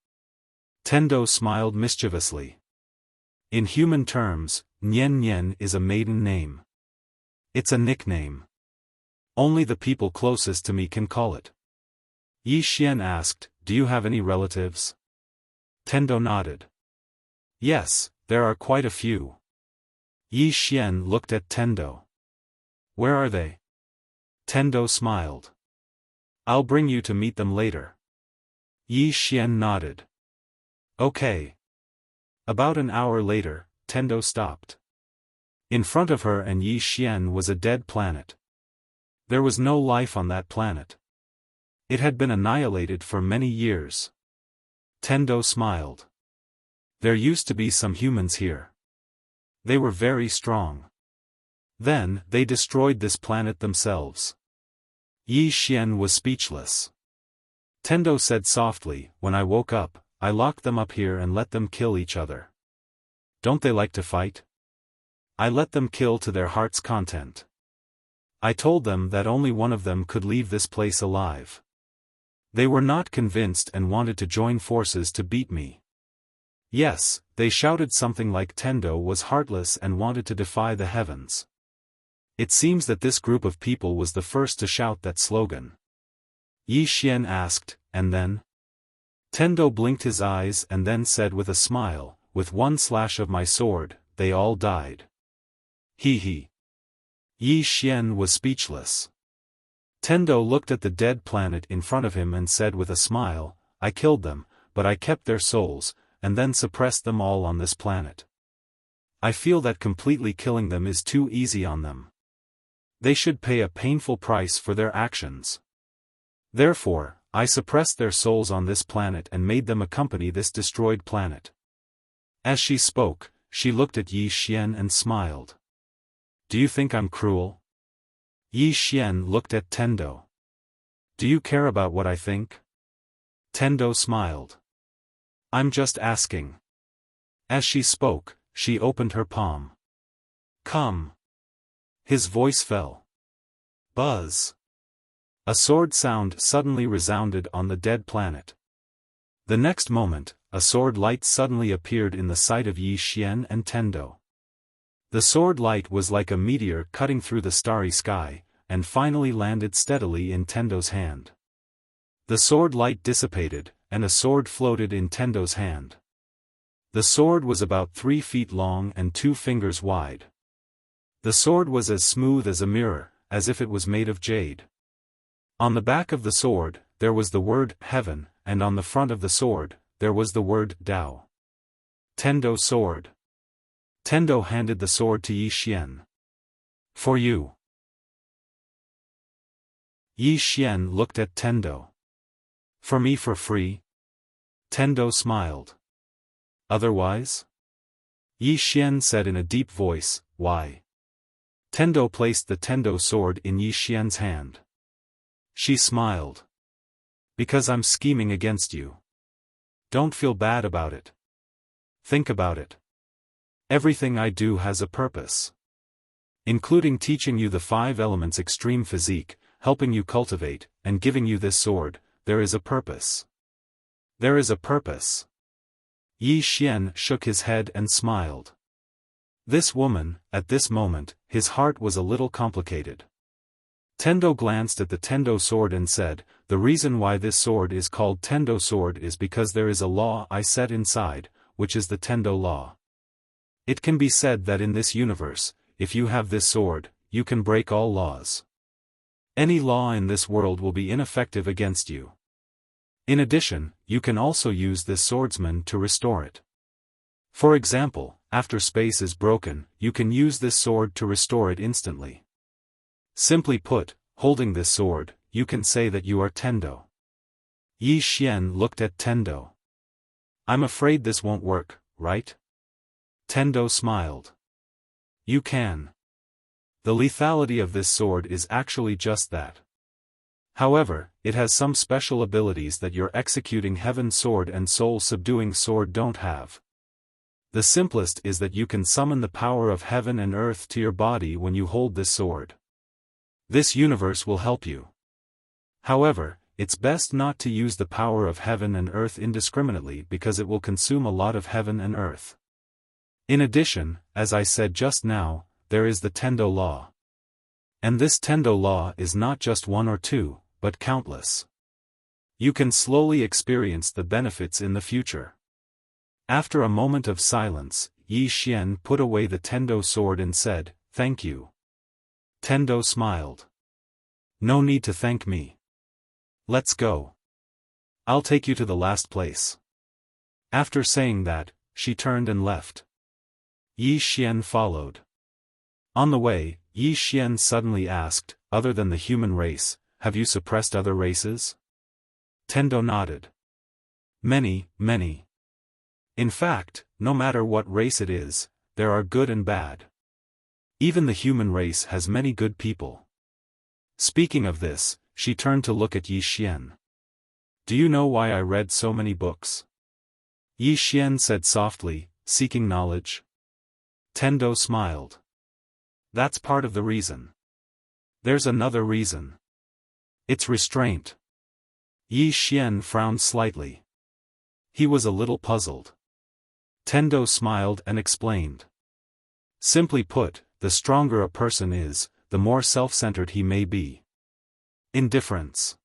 Tendo smiled mischievously. "In human terms, Nian Nian is a maiden name. It's a nickname. Only the people closest to me can call it." Yi Xian asked, "Do you have any relatives?" Tendo nodded. "Yes, there are quite a few." Yi Xian looked at Tendo. "Where are they?" Tendo smiled. "I'll bring you to meet them later." Yi Xian nodded. "Okay." About an hour later, Tendo stopped. In front of her and Yi Xian was a dead planet. There was no life on that planet. It had been annihilated for many years. Tendo smiled. "There used to be some humans here. They were very strong. Then, they destroyed this planet themselves." Yi Xian was speechless. Tendo said softly, "When I woke up, I locked them up here and let them kill each other. Don't they like to fight? I let them kill to their heart's content. I told them that only one of them could leave this place alive. They were not convinced and wanted to join forces to beat me. Yes, they shouted something like Tendo was heartless and wanted to defy the heavens. It seems that this group of people was the first to shout that slogan." Yi Xian asked, "And then?" Tendo blinked his eyes and then said with a smile, "With 1 slash of my sword, they all died." He. Yi Xian was speechless. Tendo looked at the dead planet in front of him and said with a smile, "I killed them, but I kept their souls, and then suppressed them all on this planet. I feel that completely killing them is too easy on them. They should pay a painful price for their actions. Therefore, I suppressed their souls on this planet and made them accompany this destroyed planet." As she spoke, she looked at Yi Xian and smiled. "Do you think I'm cruel?" Yi Xian looked at Tendo. "Do you care about what I think?" Tendo smiled. "I'm just asking." As she spoke, she opened her palm. "Come." His voice fell. Buzz. A sword sound suddenly resounded on the dead planet. The next moment, a sword light suddenly appeared in the sight of Yi Xian and Tendo. The sword light was like a meteor cutting through the starry sky, and finally landed steadily in Tendo's hand. The sword light dissipated, and a sword floated in Tendo's hand. The sword was about 3 feet long and 2 fingers wide. The sword was as smooth as a mirror, as if it was made of jade. On the back of the sword, there was the word heaven, and on the front of the sword, there was the word Tao. Tendo sword. Tendo handed the sword to Yi Xian. "For you." Yi Xian looked at Tendo. "For me for free?" Tendo smiled. "Otherwise?" Yi Xian said in a deep voice, "Why?" Tendo placed the Tendo sword in Yi Xian's hand. She smiled. "Because I'm scheming against you. Don't feel bad about it. Think about it. Everything I do has a purpose. including teaching you the 5 elements extreme physique, helping you cultivate, and giving you this sword. There is a purpose. There is a purpose. Yi Xian shook his head and smiled. This woman, at this moment, his heart was a little complicated. Tendo glanced at the Tendo sword and said, "The reason why this sword is called Tendo sword is because there is a law I set inside, which is the Tendo law. It can be said that in this universe, if you have this sword, you can break all laws. Any law in this world will be ineffective against you. In addition, you can also use this swordsman to restore it. For example, after space is broken, you can use this sword to restore it instantly. Simply put, holding this sword, you can say that you are Tendo." Yi Xian looked at Tendo. "I'm afraid this won't work, right?" Tendo smiled. "You can. The lethality of this sword is actually just that. However, it has some special abilities that your executing heaven sword and soul subduing sword don't have. The simplest is that you can summon the power of heaven and earth to your body when you hold this sword. This universe will help you. However, it's best not to use the power of heaven and earth indiscriminately because it will consume a lot of heaven and earth. In addition, as I said just now, there is the Tendo law. And this Tendo law is not just 1 or 2, but countless. You can slowly experience the benefits in the future." After a moment of silence, Yi Xian put away the Tendo sword and said, "Thank you." Tendo smiled. "No need to thank me. Let's go. I'll take you to the last place." After saying that, she turned and left. Yi Xian followed. On the way, Yi Xian suddenly asked, "Other than the human race, have you suppressed other races?" Tendo nodded. "Many, many. In fact, no matter what race it is, there are good and bad. Even the human race has many good people." Speaking of this, she turned to look at Yi Xian. "Do you know why I read so many books?" Yi Xian said softly, "Seeking knowledge." Tendo smiled. "That's part of the reason. There's another reason. It's restraint." Yi Xian frowned slightly. He was a little puzzled. Tendo smiled and explained. "Simply put, the stronger a person is, the more self-centered he may be. Indifference.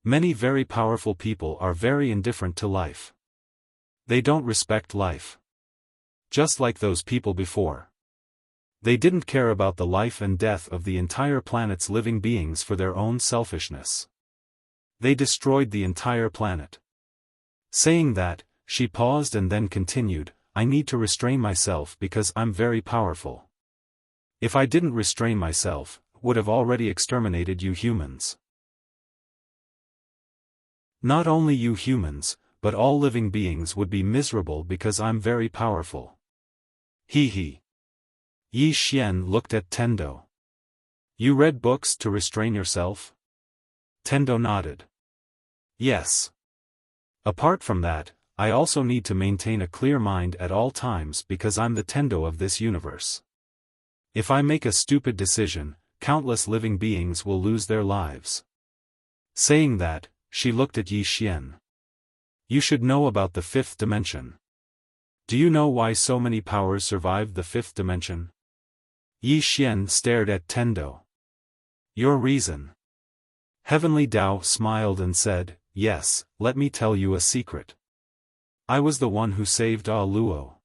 Many very powerful people are very indifferent to life. They don't respect life. Just like those people before. They didn't care about the life and death of the entire planet's living beings for their own selfishness. They destroyed the entire planet." Saying that, she paused and then continued, "I need to restrain myself because I'm very powerful. If I didn't restrain myself, would have already exterminated you humans. Not only you humans, but all living beings would be miserable because I'm very powerful." He. Yi Xian looked at Tendo. "You read books to restrain yourself?" Tendo nodded. "Yes. Apart from that, I also need to maintain a clear mind at all times because I'm the Tendo of this universe. If I make a stupid decision, countless living beings will lose their lives." Saying that, she looked at Yi Xian. "You should know about the 5th dimension. Do you know why so many powers survived the 5th dimension?" Yi Xian stared at Tendo. "Your reason?" Heavenly Tao smiled and said, "Yes, let me tell you a secret. I was the one who saved Ah Luo.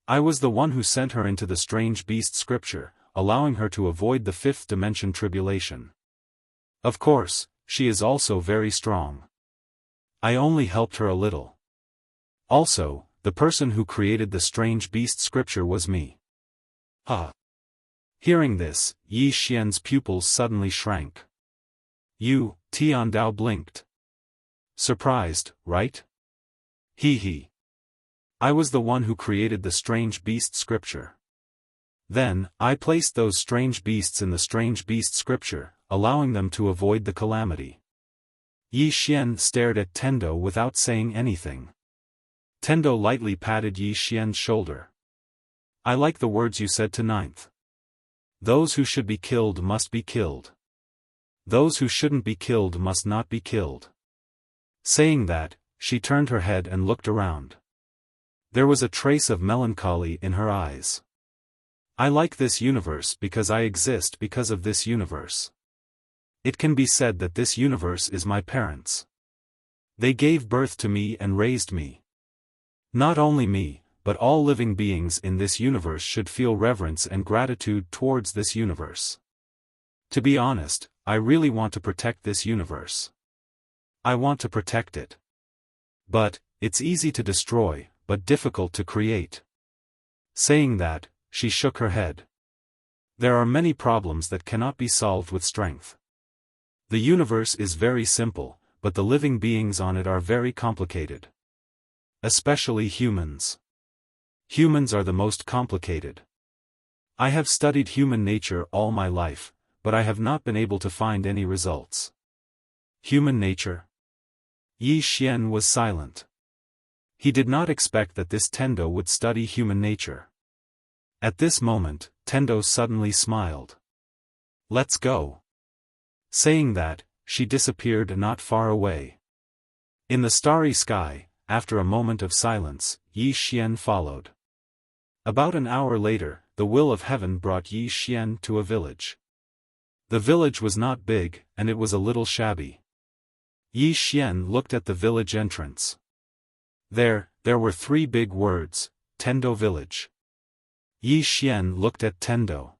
I was the one who sent her into the strange beast scripture, allowing her to avoid the 5th dimension tribulation. Of course, she is also very strong. I only helped her a little. Also, the person who created the strange beast scripture was me." Hearing this, Yi Xian's pupils suddenly shrank. Tiandao blinked. "Surprised, right?" He. "I was the one who created the strange beast scripture. Then, I placed those strange beasts in the strange beast scripture, allowing them to avoid the calamity." Yi Xian stared at Tendo without saying anything. Tendo lightly patted Yi Xian's shoulder. "I like the words you said to 9th. Those who should be killed must be killed. Those who shouldn't be killed must not be killed. Saying that, she turned her head and looked around. There was a trace of melancholy in her eyes. I like this universe because I exist because of this universe. It can be said that this universe is my parents. They gave birth to me and raised me. Not only me, but all living beings in this universe should feel reverence and gratitude towards this universe. To be honest, I really want to protect this universe. I want to protect it. But, it's easy to destroy, but difficult to create. Saying that, she shook her head. There are many problems that cannot be solved with strength. The universe is very simple, but the living beings on it are very complicated. Especially humans. Humans are the most complicated. I have studied human nature all my life, but I have not been able to find any results. Human nature? Yi Xian was silent. He did not expect that this Tendo would study human nature. At this moment, Tendo suddenly smiled. Let's go. Saying that, she disappeared not far away. In the starry sky, after a moment of silence, Yi Xian followed. About an hour later, the will of heaven brought Yi Xian to a village. The village was not big, and it was a little shabby. Yi Xian looked at the village entrance. There were 3 big words, Tendo Village. Yi Xian looked at Tendo.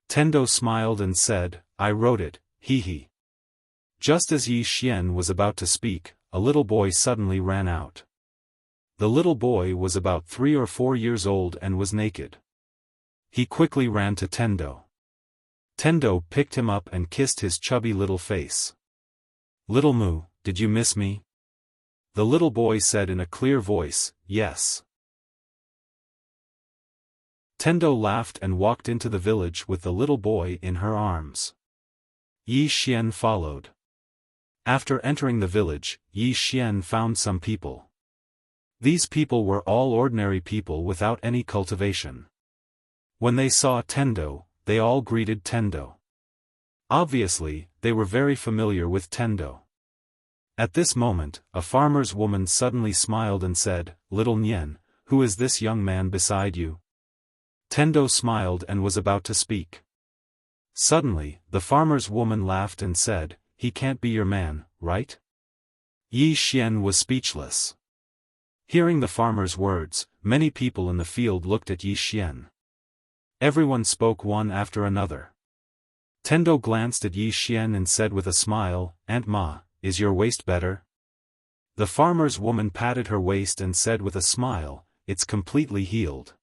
Tendo smiled and said, I wrote it, hee hee. Just as Yi Xian was about to speak, a little boy suddenly ran out. The little boy was about 3 or 4 years old and was naked. He quickly ran to Tendo. Tendo picked him up and kissed his chubby little face. Little Moo, did you miss me? The little boy said in a clear voice, yes. Tendo laughed and walked into the village with the little boy in her arms. Yi Xian followed. After entering the village, Yi Xian found some people. These people were all ordinary people without any cultivation. When they saw Tendo, they all greeted Tendo. Obviously, they were very familiar with Tendo. At this moment, a farmer's woman suddenly smiled and said, Little Nian, who is this young man beside you? Tendo smiled and was about to speak. Suddenly, the farmer's woman laughed and said, He can't be your man, right? Yi Xian was speechless. Hearing the farmer's words, many people in the field looked at Yi Xian. Everyone spoke one after another. Tendo glanced at Yi Xian and said with a smile, Aunt Ma, is your waist better? The farmer's woman patted her waist and said with a smile, It's completely healed.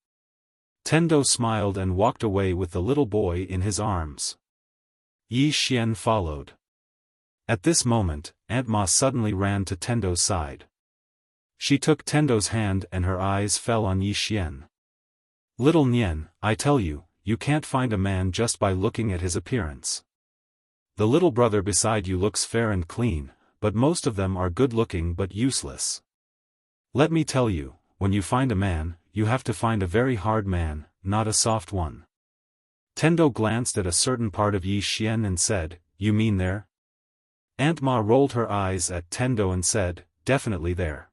Tendo smiled and walked away with the little boy in his arms. Yi Xian followed. At this moment, Aunt Ma suddenly ran to Tendo's side. She took Tendo's hand and her eyes fell on Yi Xian. Little Nian, I tell you, you can't find a man just by looking at his appearance. The little brother beside you looks fair and clean, but most of them are good-looking but useless. Let me tell you, when you find a man, you have to find a very hard man, not a soft one. Tendo glanced at a certain part of Yi Xian and said, You mean there? Aunt Ma rolled her eyes at Tendo and said, Definitely there.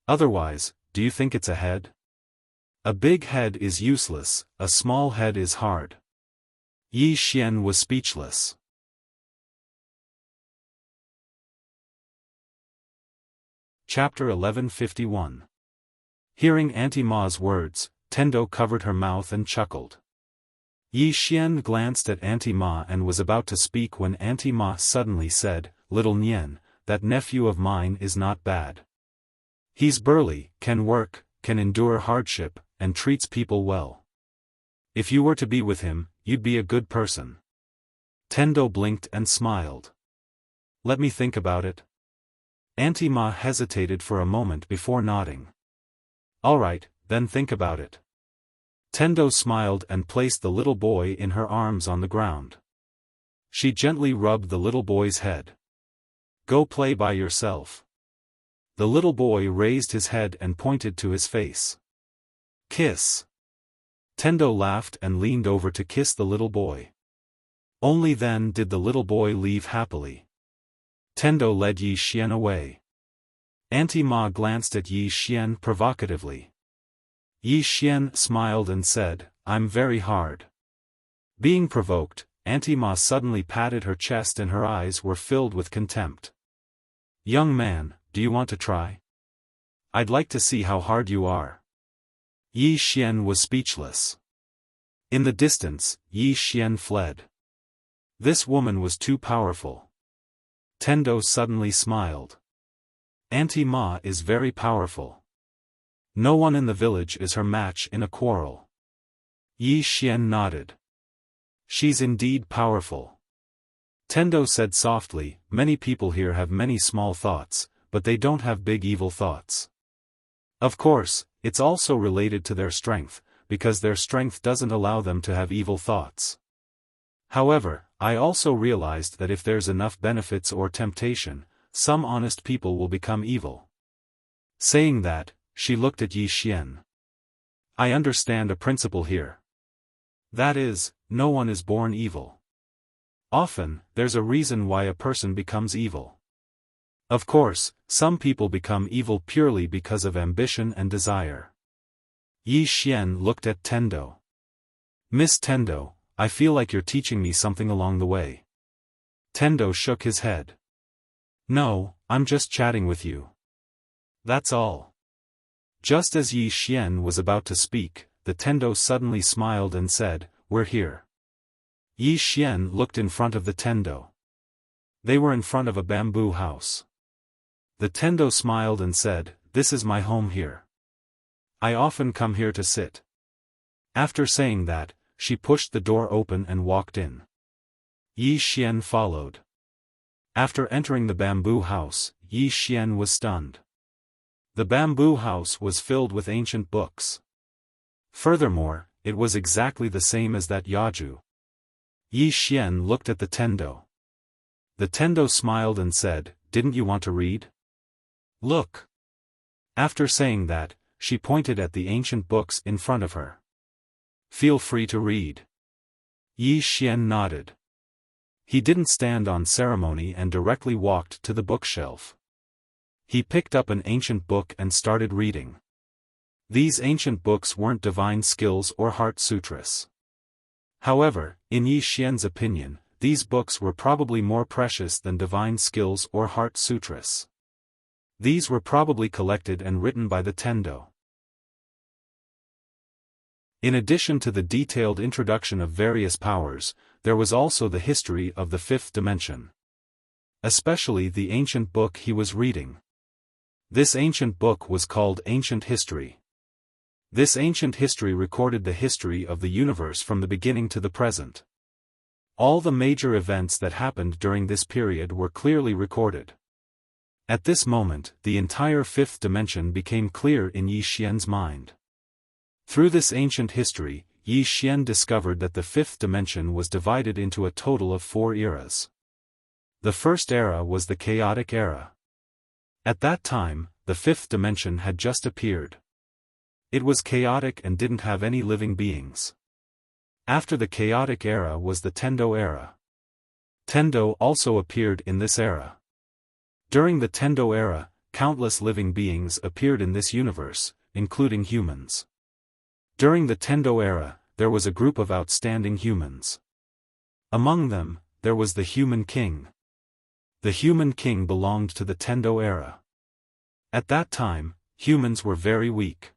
Otherwise, do you think it's a head? A big head is useless, a small head is hard. Yi Xian was speechless. Chapter 1151. Hearing Auntie Ma's words, Tendo covered her mouth and chuckled. Yi Xian glanced at Auntie Ma and was about to speak when Auntie Ma suddenly said, Little Nian, that nephew of mine is not bad. He's burly, can work, can endure hardship, and treats people well. If you were to be with him, you'd be a good person. Tendo blinked and smiled. Let me think about it. Auntie Ma hesitated for a moment before nodding. All right, then think about it. Tendo smiled and placed the little boy in her arms on the ground. She gently rubbed the little boy's head. Go play by yourself. The little boy raised his head and pointed to his face. Kiss. Tendo laughed and leaned over to kiss the little boy. Only then did the little boy leave happily. Tendo led Yi Xian away. Auntie Ma glanced at Yi Xian provocatively. Yi Xian smiled and said, "I'm very hard." Being provoked, Auntie Ma suddenly patted her chest and her eyes were filled with contempt. "Young man, do you want to try? I'd like to see how hard you are." Yi Xian was speechless. In the distance, Yi Xian fled. This woman was too powerful. Tendo suddenly smiled. Auntie Ma is very powerful. No one in the village is her match in a quarrel. Yi Xian nodded. She's indeed powerful. Tendo said softly, "Many people here have many small thoughts, but they don't have big evil thoughts. Of course, it's also related to their strength, because their strength doesn't allow them to have evil thoughts. However, I also realized that if there's enough benefits or temptation, some honest people will become evil." Saying that, she looked at Yi Xian. "I understand a principle here. That is, no one is born evil. Often, there's a reason why a person becomes evil. Of course, some people become evil purely because of ambition and desire." Yi Xian looked at Tendo. "Miss Tendo, I feel like you're teaching me something along the way." Tendo shook his head. "No, I'm just chatting with you. That's all." Just as Yi Xian was about to speak, the Tendo suddenly smiled and said, "We're here." Yi Xian looked in front of the Tendo. They were in front of a bamboo house. The Tendo smiled and said, "This is my home here. I often come here to sit." After saying that, she pushed the door open and walked in. Yi Xian followed. After entering the bamboo house, Yi Xian was stunned. The bamboo house was filled with ancient books. Furthermore, it was exactly the same as that Yaju. Yi Xian looked at the Tendo. The Tendo smiled and said, "Didn't you want to read? Look." After saying that, she pointed at the ancient books in front of her. "Feel free to read." Yi Xian nodded. He didn't stand on ceremony and directly walked to the bookshelf. He picked up an ancient book and started reading. These ancient books weren't divine skills or heart sutras. However, in Yi Xian's opinion, these books were probably more precious than divine skills or heart sutras. These were probably collected and written by the Tendo. In addition to the detailed introduction of various powers, there was also the history of the fifth dimension. Especially the ancient book he was reading. This ancient book was called Ancient History. This ancient history recorded the history of the universe from the beginning to the present. All the major events that happened during this period were clearly recorded. At this moment, the entire fifth dimension became clear in Yi Xian's mind. Through this ancient history, Yi Xian discovered that the fifth dimension was divided into a total of 4 eras. The first era was the chaotic era. At that time, the fifth dimension had just appeared. It was chaotic and didn't have any living beings. After the chaotic era was the Tendo era. Tendo also appeared in this era. During the Tendo era, countless living beings appeared in this universe, including humans. During the Tendo era, there was a group of outstanding humans. Among them, there was the Human King. The Human King belonged to the Tendo era. At that time, humans were very weak.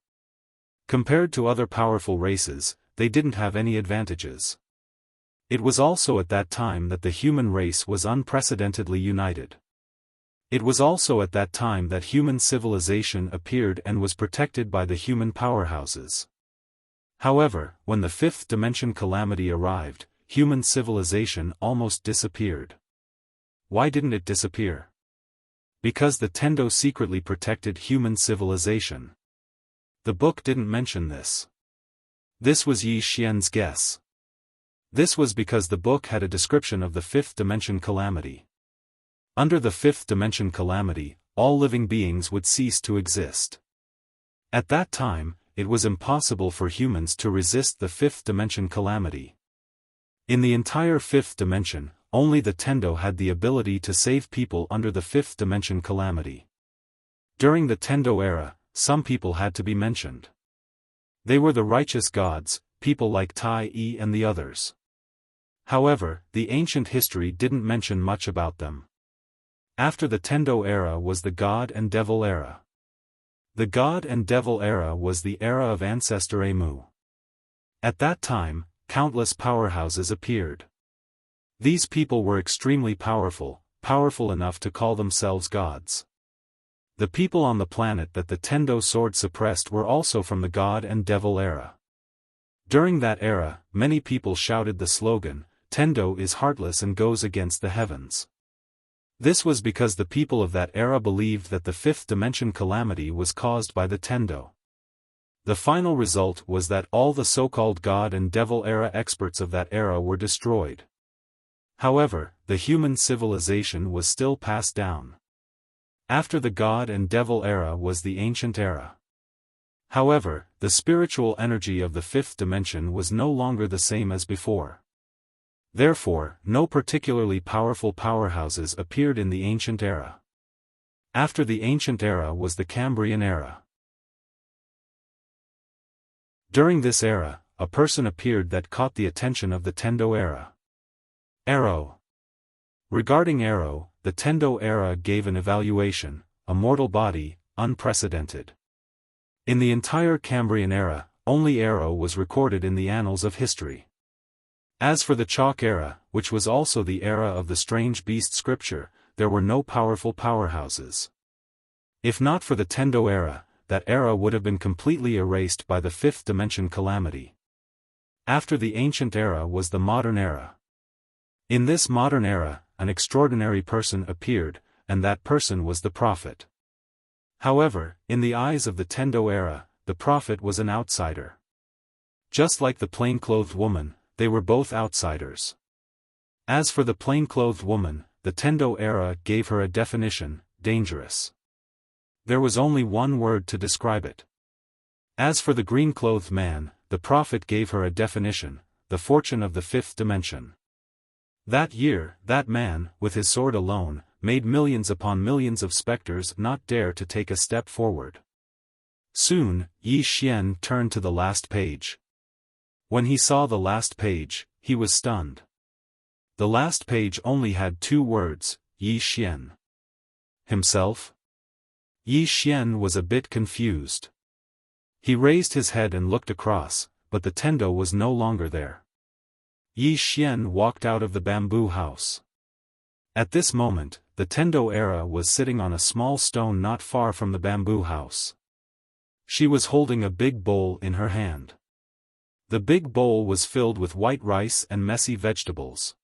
Compared to other powerful races, they didn't have any advantages. It was also at that time that the human race was unprecedentedly united. It was also at that time that human civilization appeared and was protected by the human powerhouses. However, when the fifth dimension calamity arrived, human civilization almost disappeared. Why didn't it disappear? Because the Tendo secretly protected human civilization. The book didn't mention this. This was Yi Xian's guess. This was because the book had a description of the fifth dimension calamity. Under the fifth dimension calamity, all living beings would cease to exist. At that time, it was impossible for humans to resist the fifth dimension calamity. In the entire fifth dimension, only the Tendo had the ability to save people under the fifth dimension calamity. During the Tendo era, some people had to be mentioned. They were the righteous gods, people like Tai Yi and the others. However, the ancient history didn't mention much about them. After the Tendo era was the God and Devil era. The God and Devil era was the era of Ancestor Amu. At that time, countless powerhouses appeared. These people were extremely powerful, powerful enough to call themselves gods. The people on the planet that the Tendo sword suppressed were also from the God and Devil era. During that era, many people shouted the slogan, "Tendo is heartless and goes against the heavens." This was because the people of that era believed that the fifth dimension calamity was caused by the Tendo. The final result was that all the so-called God and Devil era experts of that era were destroyed. However, the human civilization was still passed down. After the God and Devil era was the Ancient era. However, the spiritual energy of the fifth dimension was no longer the same as before. Therefore, no particularly powerful powerhouses appeared in the Ancient era. After the Ancient era was the Cambrian era. During this era, a person appeared that caught the attention of the Tendo era. Arrow. Regarding Arrow, the Tendo era gave an evaluation, a mortal body, unprecedented. In the entire Cambrian era, only Arrow was recorded in the annals of history. As for the Chalk era, which was also the era of the strange beast scripture, there were no powerful powerhouses. If not for the Tendo era, that era would have been completely erased by the fifth dimension calamity. After the Ancient era was the Modern era. In this modern era, an extraordinary person appeared, and that person was the prophet. However, in the eyes of the Tendo era, the prophet was an outsider. Just like the plain-clothed woman, they were both outsiders. As for the plain-clothed woman, the Tendo era gave her a definition, dangerous. There was only one word to describe it. As for the green-clothed man, the prophet gave her a definition, the fortune of the fifth dimension. That year, that man, with his sword alone, made millions upon millions of specters not dare to take a step forward. Soon, Yi Xian turned to the last page. When he saw the last page, he was stunned. The last page only had two words, Yi Xian. Himself? Yi Xian was a bit confused. He raised his head and looked across, but the Tendo was no longer there. Yi Xian walked out of the bamboo house. At this moment, the Tendo era was sitting on a small stone not far from the bamboo house. She was holding a big bowl in her hand. The big bowl was filled with white rice and messy vegetables.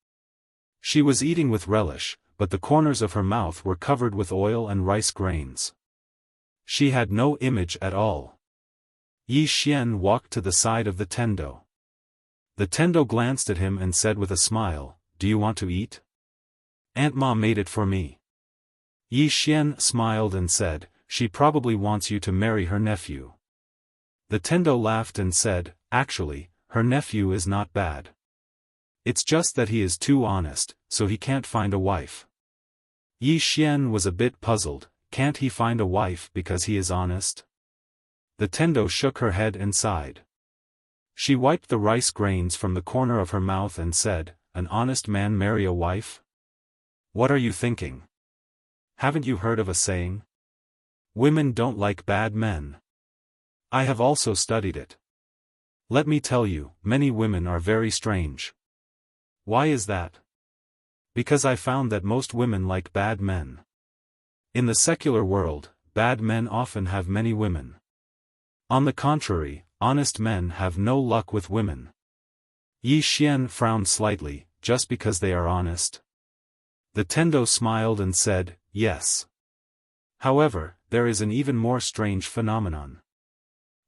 She was eating with relish, but the corners of her mouth were covered with oil and rice grains. She had no image at all. Yi Xian walked to the side of the Tendo. The Tendo glanced at him and said with a smile, "Do you want to eat? Aunt Ma made it for me." Yi Xian smiled and said, "She probably wants you to marry her nephew." The Tendo laughed and said, "Actually, her nephew is not bad. It's just that he is too honest, so he can't find a wife." Yi Xian was a bit puzzled, can't he find a wife because he is honest? The Tendo shook her head and sighed. She wiped the rice grains from the corner of her mouth and said, "An honest man marry a wife? What are you thinking? Haven't you heard of a saying? Women don't like bad men. I have also studied it. Let me tell you, many women are very strange." "Why is that?" "Because I found that most women like bad men. In the secular world, bad men often have many women. On the contrary, honest men have no luck with women." Yi Xian frowned slightly, "Just because they are honest?" The Tendo smiled and said, "Yes. However, there is an even more strange phenomenon.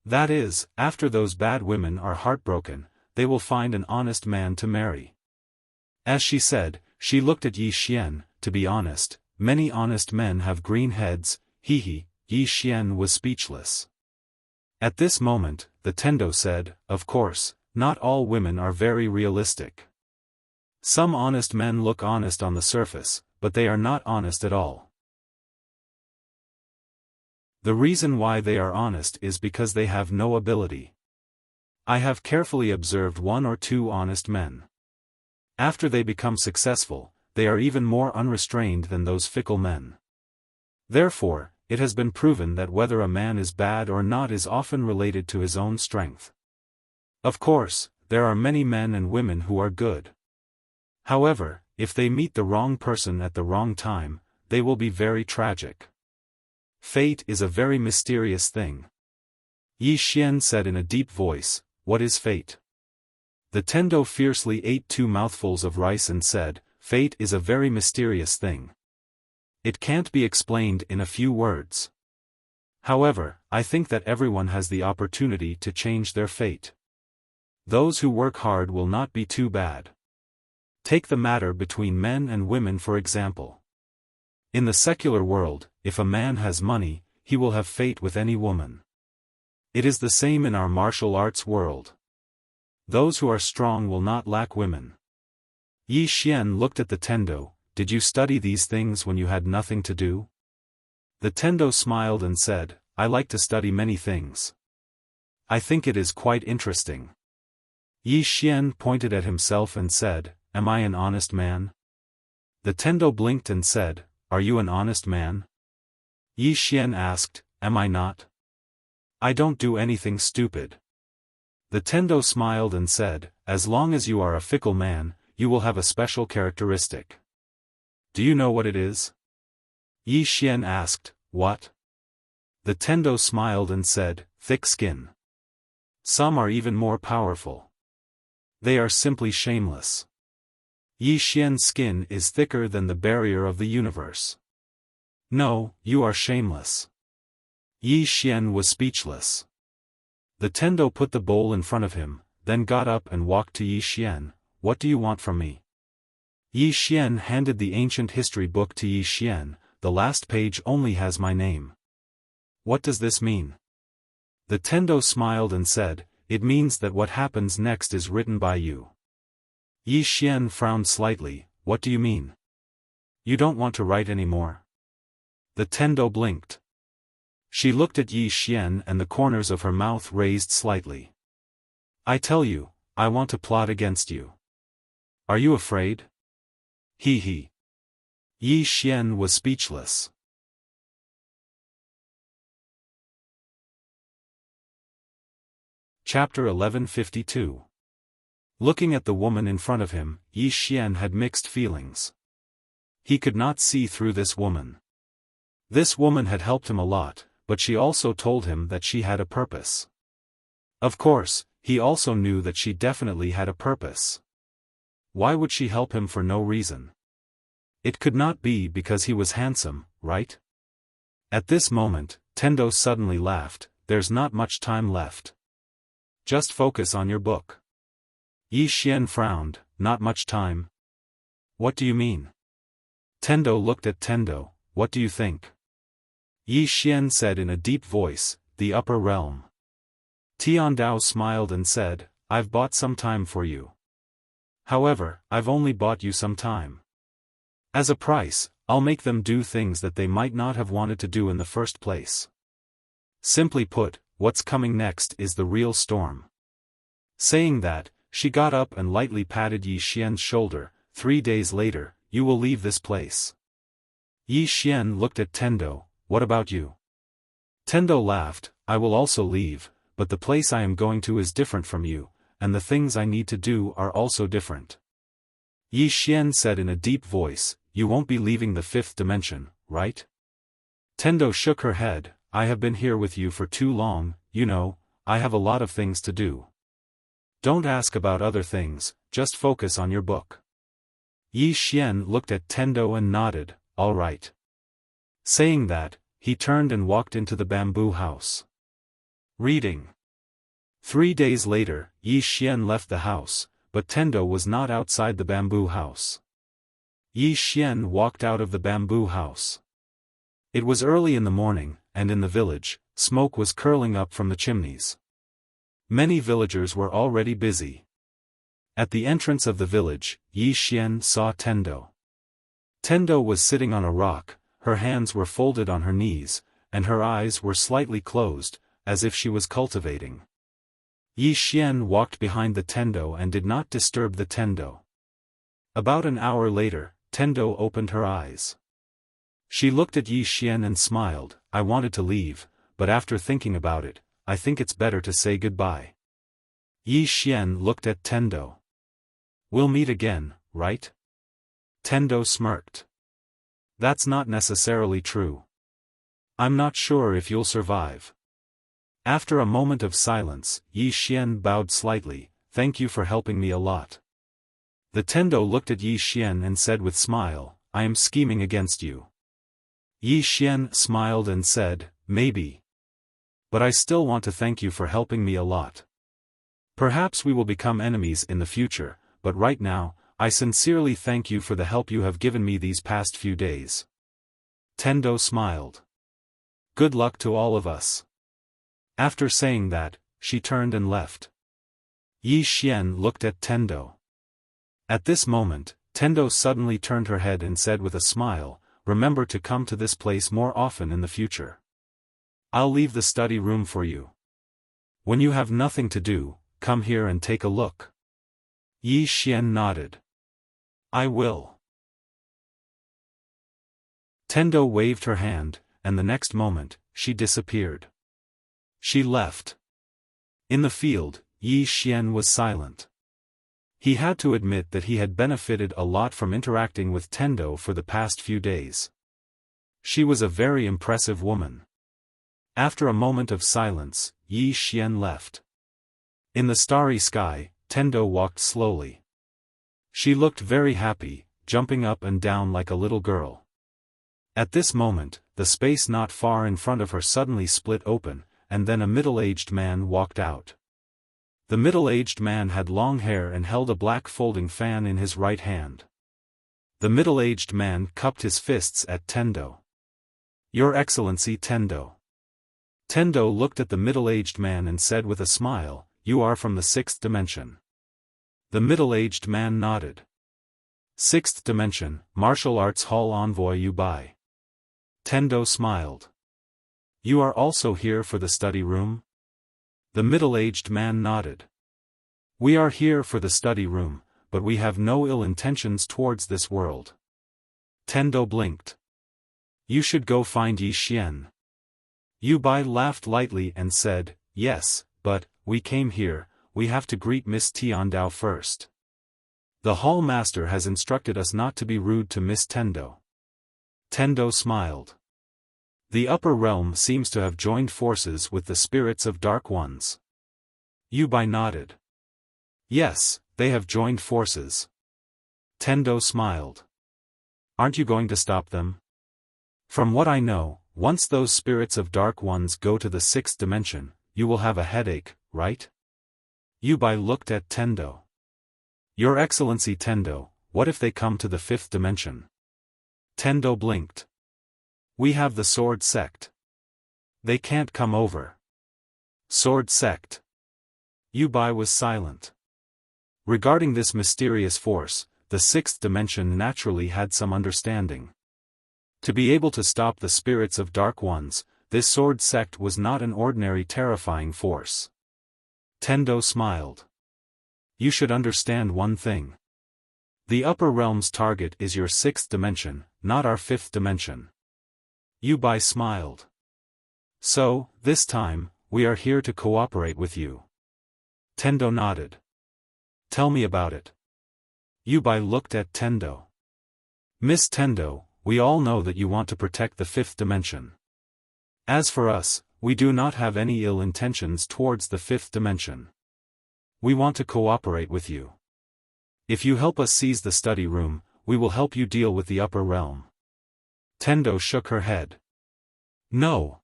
That is, after those bad women are heartbroken, they will find an honest man to marry." As she said, she looked at Yi Xian. "To be honest, many honest men have green heads." Yi Xian was speechless. At this moment, the Tendo said, of course, not all women are very realistic. Some honest men look honest on the surface, but they are not honest at all. The reason why they are honest is because they have no ability. I have carefully observed 1 or 2 honest men. After they become successful, they are even more unrestrained than those fickle men. Therefore, it has been proven that whether a man is bad or not is often related to his own strength. Of course, there are many men and women who are good. However, if they meet the wrong person at the wrong time, they will be very tragic. Fate is a very mysterious thing. Yi Xian said in a deep voice, "What is fate?" The Tendo fiercely ate 2 mouthfuls of rice and said, "Fate is a very mysterious thing. It can't be explained in a few words. However, I think that everyone has the opportunity to change their fate. Those who work hard will not be too bad. Take the matter between men and women for example. In the secular world, if a man has money, he will have fate with any woman. It is the same in our martial arts world. Those who are strong will not lack women." Yi Xian looked at the Tendo. "Did you study these things when you had nothing to do?" The Tendo smiled and said, "I like to study many things. I think it is quite interesting." Yi Xian pointed at himself and said, "Am I an honest man?" The Tendo blinked and said, "Are you an honest man?" Yi Xian asked, "Am I not? I don't do anything stupid." The Tendo smiled and said, "As long as you are a fickle man, you will have a special characteristic." "Do you know what it is?" Yi Xian asked, "What?" The Tendo smiled and said, "Thick skin. Some are even more powerful. They are simply shameless. Yi Xian's skin is thicker than the barrier of the universe. No, you are shameless." Yi Xian was speechless. The Tendo put the bowl in front of him, then got up and walked to Yi Xian. "What do you want from me?" Yi Xian handed the ancient history book to Yi Xian. "The last page only has my name." "What does this mean?" The Tendo smiled and said, "It means that what happens next is written by you." Yi Xian frowned slightly. "What do you mean? You don't want to write anymore?" The Tendo blinked. She looked at Yi Xian and the corners of her mouth raised slightly. "I tell you, I want to plot against you. Are you afraid?" He. Yi Xian was speechless. Chapter 1152. Looking at the woman in front of him, Yi Xian had mixed feelings. He could not see through this woman. This woman had helped him a lot, but she also told him that she had a purpose. Of course, he also knew that she definitely had a purpose. Why would she help him for no reason? It could not be because he was handsome, right? At this moment, Tendo suddenly laughed. "There's not much time left. Just focus on your book." Yi Xian frowned. "Not much time? What do you mean?" Tendo looked at Tendo. "What do you think?" Yi Xian said in a deep voice, "The upper realm." Tiandao smiled and said, "I've bought some time for you. However, I've only bought you some time. As a price, I'll make them do things that they might not have wanted to do in the first place. Simply put, what's coming next is the real storm." Saying that, she got up and lightly patted Yi Xian's shoulder. 3 days later, you will leave this place." Yi Xian looked at Tendo. "What about you?" Tendo laughed. "I will also leave, but the place I am going to is different from you, and the things I need to do are also different." Yi Xian said in a deep voice, "You won't be leaving the 5th dimension, right?" Tendo shook her head. "I have been here with you for too long, you know, I have a lot of things to do. Don't ask about other things, just focus on your book." Yi Xian looked at Tendo and nodded, "All right." Saying that, he turned and walked into the bamboo house. Reading. 3 days later, Yi Xian left the house, but Tendo was not outside the bamboo house. Yi Xian walked out of the bamboo house. It was early in the morning, and in the village, smoke was curling up from the chimneys. Many villagers were already busy. At the entrance of the village, Yi Xian saw Tendo. Tendo was sitting on a rock, her hands were folded on her knees, and her eyes were slightly closed, as if she was cultivating. Yi Xian walked behind the Tendo and did not disturb the Tendo. About an hour later, Tendo opened her eyes. She looked at Yi Xian and smiled. I wanted to leave, but after thinking about it, I think it's better to say goodbye. Yi Xian looked at Tendo. We'll meet again, right? Tendo smirked. That's not necessarily true. I'm not sure if you'll survive. After a moment of silence, Yi Xian bowed slightly. Thank you for helping me a lot. The Tendo looked at Yi Xian and said with smile, I am scheming against you. Yi Xian smiled and said, maybe. But I still want to thank you for helping me a lot. Perhaps we will become enemies in the future, but right now, I sincerely thank you for the help you have given me these past few days. Tendo smiled. Good luck to all of us. After saying that, she turned and left. Yi Xian looked at Tendo. At this moment, Tendo suddenly turned her head and said with a smile, remember to come to this place more often in the future. I'll leave the study room for you. When you have nothing to do, come here and take a look. Yi Xian nodded. I will. Tendo waved her hand, and the next moment, she disappeared. She left. In the field, Yi Xian was silent. He had to admit that he had benefited a lot from interacting with Tendo for the past few days. She was a very impressive woman. After a moment of silence, Yi Xian left. In the starry sky, Tendo walked slowly. She looked very happy, jumping up and down like a little girl. At this moment, the space not far in front of her suddenly split open, and then a middle-aged man walked out. The middle-aged man had long hair and held a black folding fan in his right hand. The middle-aged man cupped his fists at Tendo. Your Excellency Tendo. Tendo looked at the middle-aged man and said with a smile, you are from the 6th dimension. The middle-aged man nodded. 6th dimension, Martial Arts Hall Envoy Yu Bai. Tendo smiled. You are also here for the study room? The middle-aged man nodded. We are here for the study room, but we have no ill intentions towards this world. Tendo blinked. You should go find Yi Xian. Yu Bai laughed lightly and said, yes, but, we came here, we have to greet Miss Tiandao first. The hall master has instructed us not to be rude to Miss Tendo. Tendo smiled. The upper realm seems to have joined forces with the spirits of Dark Ones. Yu Bai nodded. Yes, they have joined forces. Tendo smiled. Aren't you going to stop them? From what I know, once those spirits of Dark Ones go to the 6th dimension, you will have a headache, right? Yu Bai looked at Tendo. Your Excellency Tendo, what if they come to the 5th dimension? Tendo blinked. We have the Sword Sect. They can't come over. Sword Sect. Yu Bai was silent. Regarding this mysterious force, the 6th dimension naturally had some understanding. To be able to stop the spirits of Dark Ones, this Sword Sect was not an ordinary terrifying force. Tendo smiled. You should understand one thing. The upper realm's target is your 6th dimension, not our 5th dimension. Yu Bai smiled. So, this time, we are here to cooperate with you. Tendo nodded. Tell me about it. Yu Bai looked at Tendo. Miss Tendo, we all know that you want to protect the 5th dimension. As for us, we do not have any ill intentions towards the 5th dimension. We want to cooperate with you. If you help us seize the study room, we will help you deal with the upper realm. Tendo shook her head. No.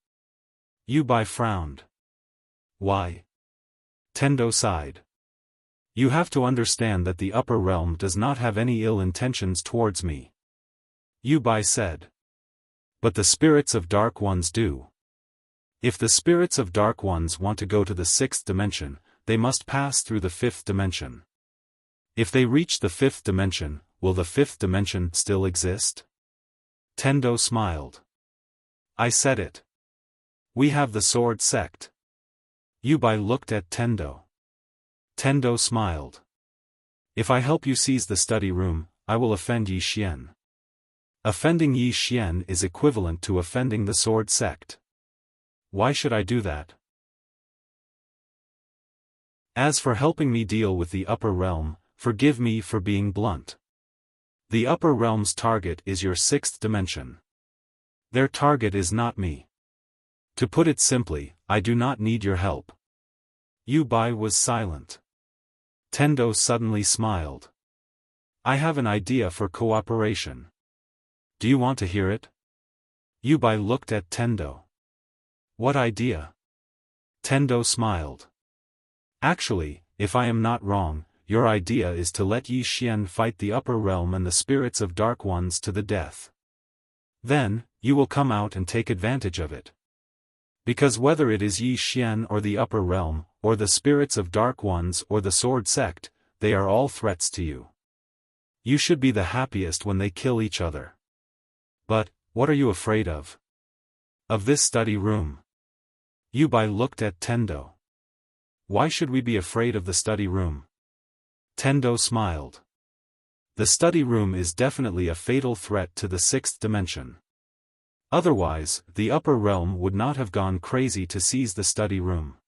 Yu Bai frowned. Why? Tendo sighed. You have to understand that the upper realm does not have any ill intentions towards me. Yu Bai said. But the spirits of Dark Ones do. If the spirits of Dark Ones want to go to the 6th dimension, they must pass through the 5th dimension. If they reach the 5th dimension, will the 5th dimension still exist? Tendo smiled. I said it. We have the Sword Sect. Yubai looked at Tendo. Tendo smiled. If I help you seize the study room, I will offend Yi Xian. Offending Yi Xian is equivalent to offending the Sword Sect. Why should I do that? As for helping me deal with the upper realm, forgive me for being blunt. The upper realm's target is your 6th dimension. Their target is not me. To put it simply, I do not need your help. Yubai was silent. Tendo suddenly smiled. I have an idea for cooperation. Do you want to hear it? Yubai looked at Tendo. What idea? Tendo smiled. Actually, if I am not wrong, your idea is to let Yi Xian fight the upper realm and the spirits of Dark Ones to the death. Then, you will come out and take advantage of it. Because whether it is Yi Xian or the upper realm, or the spirits of Dark Ones or the Sword Sect, they are all threats to you. You should be the happiest when they kill each other. But, what are you afraid of? Of this study room. Yubai looked at Tendo. Why should we be afraid of the study room? Tendo smiled. The study room is definitely a fatal threat to the 6th dimension. Otherwise, the upper realm would not have gone crazy to seize the study room.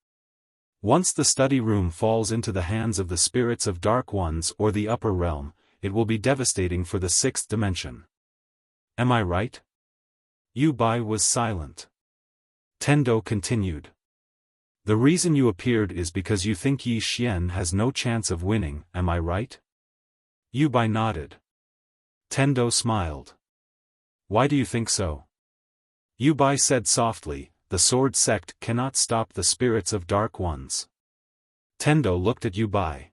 Once the study room falls into the hands of the spirits of Dark Ones or the upper realm, it will be devastating for the 6th dimension. Am I right? Yubai was silent. Tendo continued. The reason you appeared is because you think Yi Xian has no chance of winning, am I right? Yubai nodded. Tendo smiled. Why do you think so? Yubai said softly, the Sword Sect cannot stop the spirits of Dark Ones. Tendo looked at Yubai.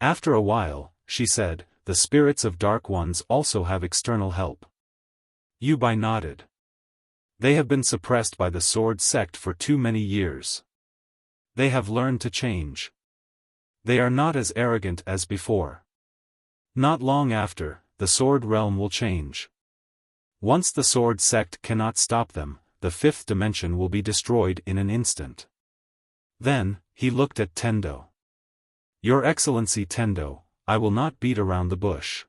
After a while, she said, the spirits of Dark Ones also have external help. Yubai nodded. They have been suppressed by the Sword Sect for too many years. They have learned to change. They are not as arrogant as before. Not long after, the Sword Realm will change. Once the Sword Sect cannot stop them, the 5th dimension will be destroyed in an instant. Then, he looked at Tendo. Your Excellency Tendo, I will not beat around the bush.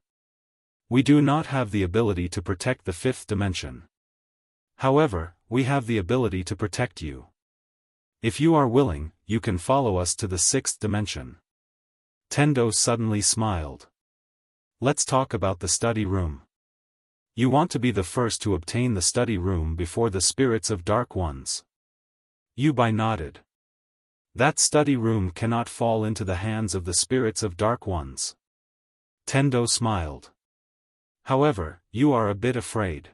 We do not have the ability to protect the 5th dimension. However, we have the ability to protect you. If you are willing, you can follow us to the 6th dimension. Tendo suddenly smiled. Let's talk about the study room. You want to be the first to obtain the study room before the spirits of Dark Ones. Yubai nodded. That study room cannot fall into the hands of the spirits of Dark Ones. Tendo smiled. However, you are a bit afraid.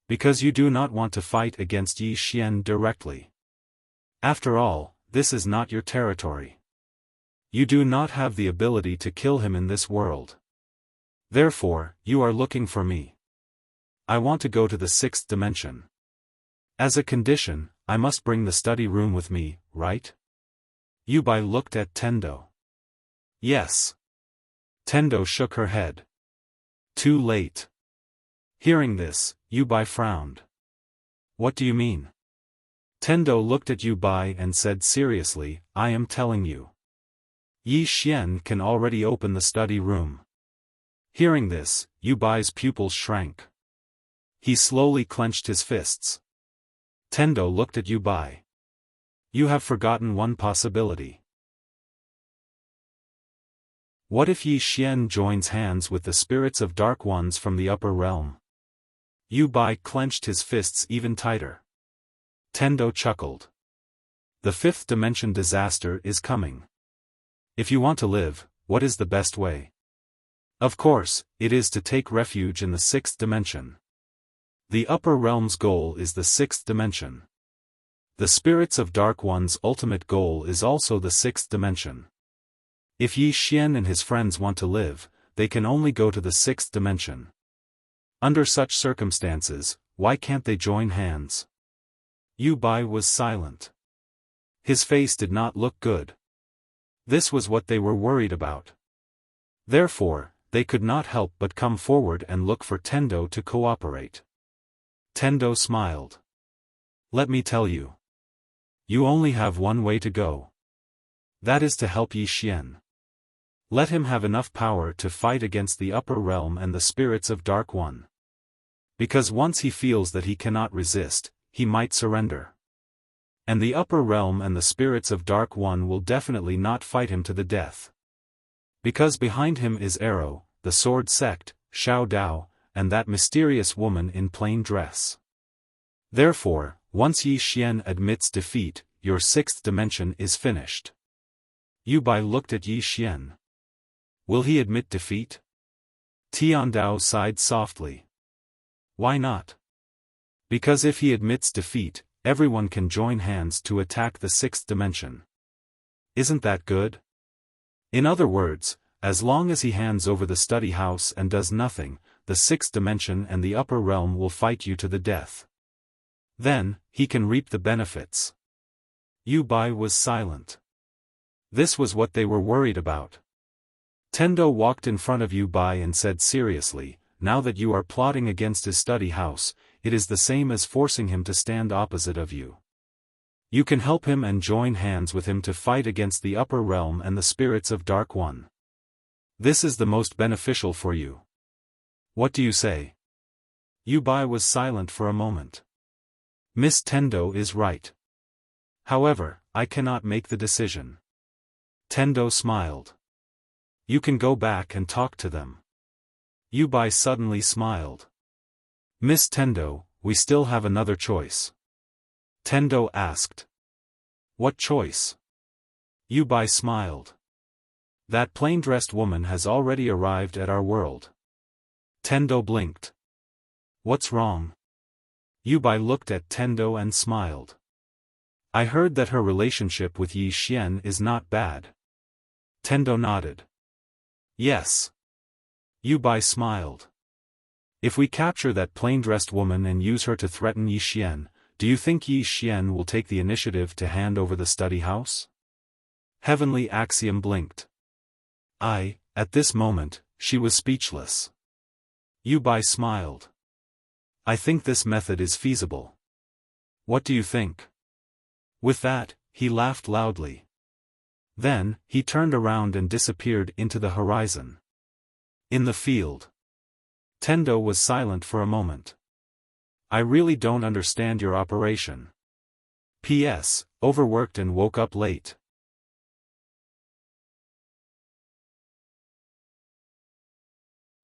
Because you do not want to fight against Yi Xian directly. After all, this is not your territory. You do not have the ability to kill him in this world. Therefore, you are looking for me. I want to go to the 6th dimension. As a condition, I must bring the study room with me, right? Yubai looked at Tendo. Yes. Tendo shook her head. Too late. Hearing this, Yubai frowned. What do you mean? Tendo looked at Yubai and said seriously, I am telling you. Yi Xian can already open the study room. Hearing this, Yubai's pupils shrank. He slowly clenched his fists. Tendo looked at Yubai. You have forgotten one possibility. What if Yi Xian joins hands with the spirits of Dark Ones from the upper realm? Yubai clenched his fists even tighter. Tendo chuckled. The 5th dimension disaster is coming. If you want to live, what is the best way? Of course, it is to take refuge in the 6th dimension. The upper realm's goal is the 6th dimension. The spirits of Dark One's ultimate goal is also the 6th dimension. If Yi Xian and his friends want to live, they can only go to the 6th dimension. Under such circumstances, why can't they join hands? Yu Bai was silent. His face did not look good. This was what they were worried about. Therefore, they could not help but come forward and look for Tendo to cooperate. Tendo smiled. Let me tell you. You only have one way to go. That is to help Yi Xian. Let him have enough power to fight against the upper realm and the spirits of Dark One. Because once he feels that he cannot resist, he might surrender. And the upper realm and the spirits of Dark One will definitely not fight him to the death. Because behind him is Arrow, the sword sect, Xiao Dao, and that mysterious woman in plain dress. Therefore, once Yi Xian admits defeat, your sixth dimension is finished. Yu Bai looked at Yi Xian. Will he admit defeat? Tiandao sighed softly. Why not? Because if he admits defeat, everyone can join hands to attack the sixth dimension. Isn't that good? In other words, as long as he hands over the study house and does nothing, the sixth dimension and the upper realm will fight you to the death. Then, he can reap the benefits. Yu Bai was silent. This was what they were worried about. Tendo walked in front of Yu Bai and said seriously, now that you are plotting against his study house, it is the same as forcing him to stand opposite of you. You can help him and join hands with him to fight against the upper realm and the spirits of Dark One. This is the most beneficial for you. What do you say? Yu Bai was silent for a moment. Miss Tendo is right. However, I cannot make the decision. Tendo smiled. You can go back and talk to them. Yu Bai suddenly smiled. Miss Tendo, we still have another choice. Tendo asked. What choice? Yu Bai smiled. That plain-dressed woman has already arrived at our world. Tendo blinked. What's wrong? Yu Bai looked at Tendo and smiled. I heard that her relationship with Yi Xian is not bad. Tendo nodded. Yes. Yu Bai smiled. If we capture that plain-dressed woman and use her to threaten Yi Xian, do you think Yi Xian will take the initiative to hand over the study house? Heavenly Axiom blinked. At this moment, she was speechless. Yu Bai smiled. I think this method is feasible. What do you think? With that, he laughed loudly. Then, he turned around and disappeared into the horizon. In the field. Tendo was silent for a moment. I really don't understand your operation. P.S. Overworked and woke up late.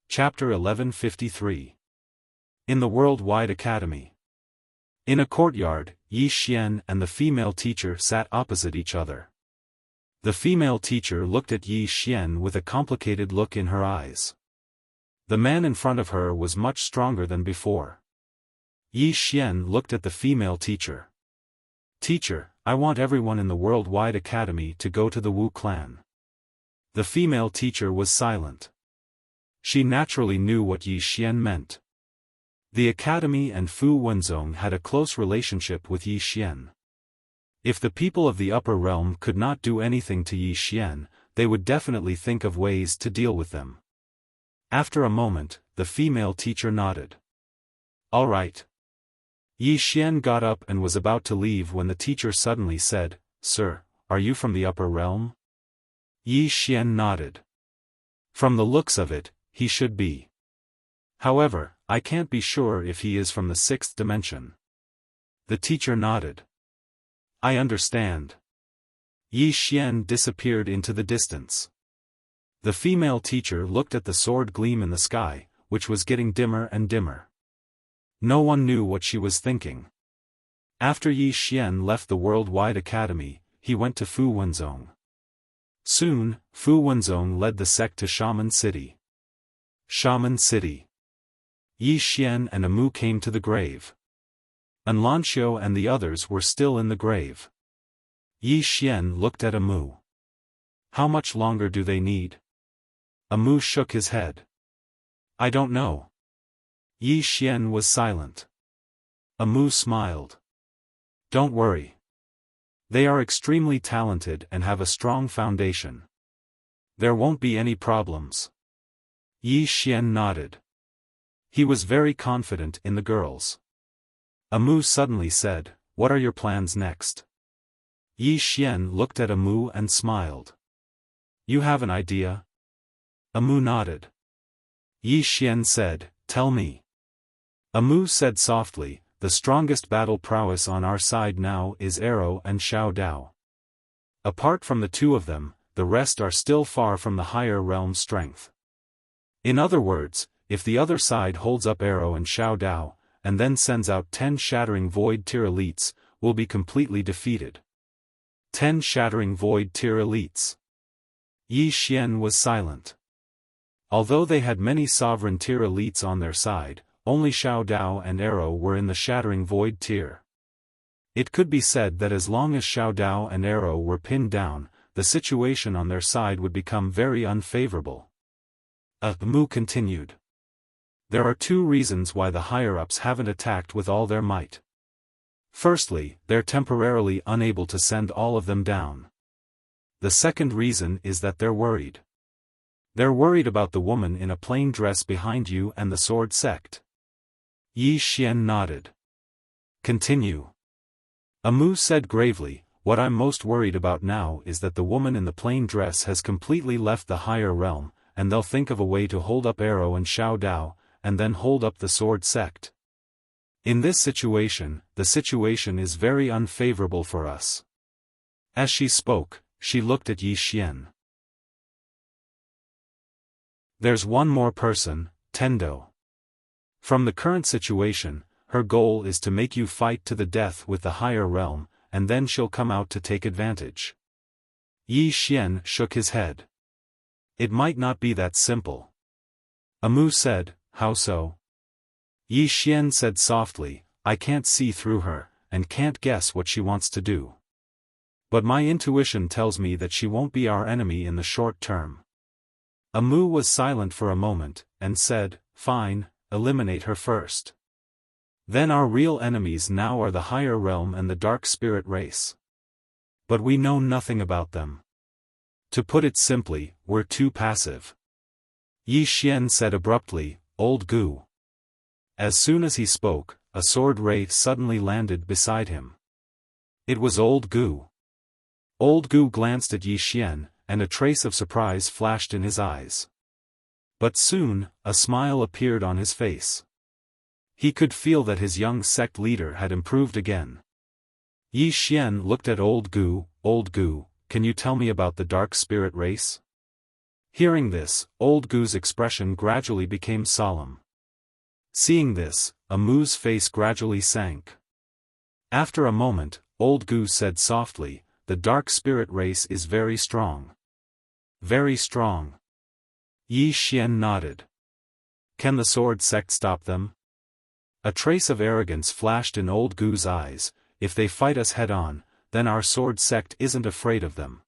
Chapter 1153. In the Worldwide Academy. In a courtyard, Yi Xian and the female teacher sat opposite each other. The female teacher looked at Yi Xian with a complicated look in her eyes. The man in front of her was much stronger than before. Yi Xian looked at the female teacher. Teacher, I want everyone in the Worldwide Academy to go to the Wu clan. The female teacher was silent. She naturally knew what Yi Xian meant. The academy and Fu Wenzong had a close relationship with Yi Xian. If the people of the upper realm could not do anything to Yi Xian, they would definitely think of ways to deal with them. After a moment, the female teacher nodded. All right. Yi Xian got up and was about to leave when the teacher suddenly said, Sir, are you from the upper realm? Yi Xian nodded. From the looks of it, he should be. However, I can't be sure if he is from the sixth dimension. The teacher nodded. I understand. Yi Xian disappeared into the distance. The female teacher looked at the sword gleam in the sky, which was getting dimmer and dimmer. No one knew what she was thinking. After Yi Xian left the Worldwide Academy, he went to Fu Wenzong. Soon, Fu Wenzong led the sect to Shaman City. Shaman City. Yi Xian and Amu came to the grave. Anlanxiu and the others were still in the grave. Yi Xian looked at Amu. How much longer do they need? Amu shook his head. I don't know. Yi Xian was silent. Amu smiled. Don't worry. They are extremely talented and have a strong foundation. There won't be any problems. Yi Xian nodded. He was very confident in the girls. Amu suddenly said, "What are your plans next?" Yi Xian looked at Amu and smiled. "You have an idea?" Amu nodded. Yi Xian said, "Tell me." Amu said softly, "The strongest battle prowess on our side now is Arrow and Xiao Dao. Apart from the two of them, the rest are still far from the higher realm strength. In other words, if the other side holds up Arrow and Xiao Dao, and then sends out 10 shattering void tier elites, we'll be completely defeated." 10 shattering void tier elites. Yi Xian was silent. Although they had many sovereign tier elites on their side, only Xiao Dao and Arrow were in the shattering void tier. It could be said that as long as Xiao Dao and Arrow were pinned down, the situation on their side would become very unfavorable. Amu continued. There are 2 reasons why the higher-ups haven't attacked with all their might. Firstly, they're temporarily unable to send all of them down. The second reason is that they're worried. They're worried about the woman in a plain dress behind you and the sword sect. Yi Xian nodded. Continue. Amu said gravely, "What I'm most worried about now is that the woman in the plain dress has completely left the higher realm, and they'll think of a way to hold up Arrow and Xiao Dao, and then hold up the sword sect. In this situation, the situation is very unfavorable for us." As she spoke, she looked at Yi Xian. There's one more person, Tendo. From the current situation, her goal is to make you fight to the death with the higher realm, and then she'll come out to take advantage. Yi Xian shook his head. It might not be that simple. Amu said, "How so?" Yi Xian said softly, "I can't see through her, and can't guess what she wants to do. But my intuition tells me that she won't be our enemy in the short term." Amu was silent for a moment, and said, "Fine, eliminate her first. Then our real enemies now are the higher realm and the dark spirit race. But we know nothing about them. To put it simply, we're too passive." Yi Xian said abruptly, "Old Gu." As soon as he spoke, a sword ray suddenly landed beside him. It was Old Gu. Old Gu glanced at Yi Xian, and a trace of surprise flashed in his eyes. But soon, a smile appeared on his face. He could feel that his young sect leader had improved again. Yi Xian looked at Old Gu. "Old Gu, can you tell me about the dark spirit race?" Hearing this, Old Gu's expression gradually became solemn. Seeing this, Amu's face gradually sank. After a moment, Old Gu said softly, "The dark spirit race is very strong." "Very strong." Yi Xian nodded. "Can the sword sect stop them?" A trace of arrogance flashed in Old Gu's eyes. "If they fight us head-on, then our sword sect isn't afraid of them.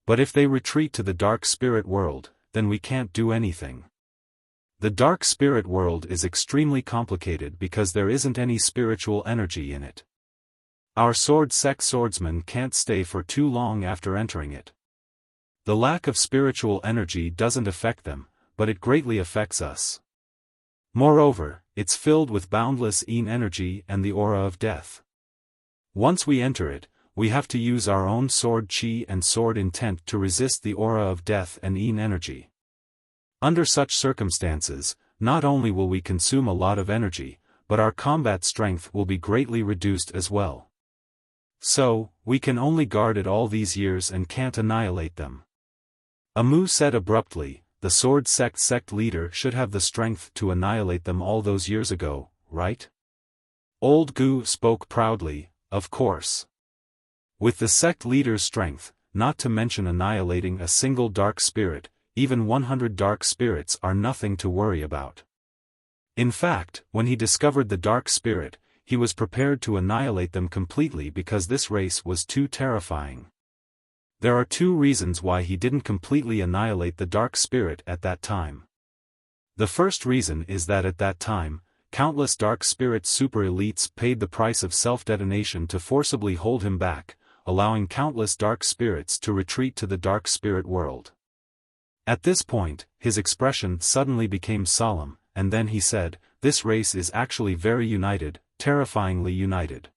But if they retreat to the dark spirit world, then we can't do anything. The dark spirit world is extremely complicated because there isn't any spiritual energy in it. Our sword sect swordsmen can't stay for too long after entering it. The lack of spiritual energy doesn't affect them, but it greatly affects us. Moreover, it's filled with boundless Yin energy and the aura of death. Once we enter it, we have to use our own sword chi and sword intent to resist the aura of death and Yin energy. Under such circumstances, not only will we consume a lot of energy, but our combat strength will be greatly reduced as well. So, we can only guard it all these years and can't annihilate them." Amu said abruptly, "The sword sect leader should have the strength to annihilate them all those years ago, right?" Old Gu spoke proudly, "Of course. With the sect leader's strength, not to mention annihilating a single dark spirit, even 100 dark spirits are nothing to worry about. In fact, when he discovered the dark spirit, he was prepared to annihilate them completely because this race was too terrifying. There are 2 reasons why he didn't completely annihilate the dark spirit at that time. The first reason is that at that time, countless dark spirit super elites paid the price of self-detonation to forcibly hold him back, allowing countless dark spirits to retreat to the dark spirit world. At this point, his expression suddenly became solemn, and then he said, "This race is actually very united, terrifyingly united."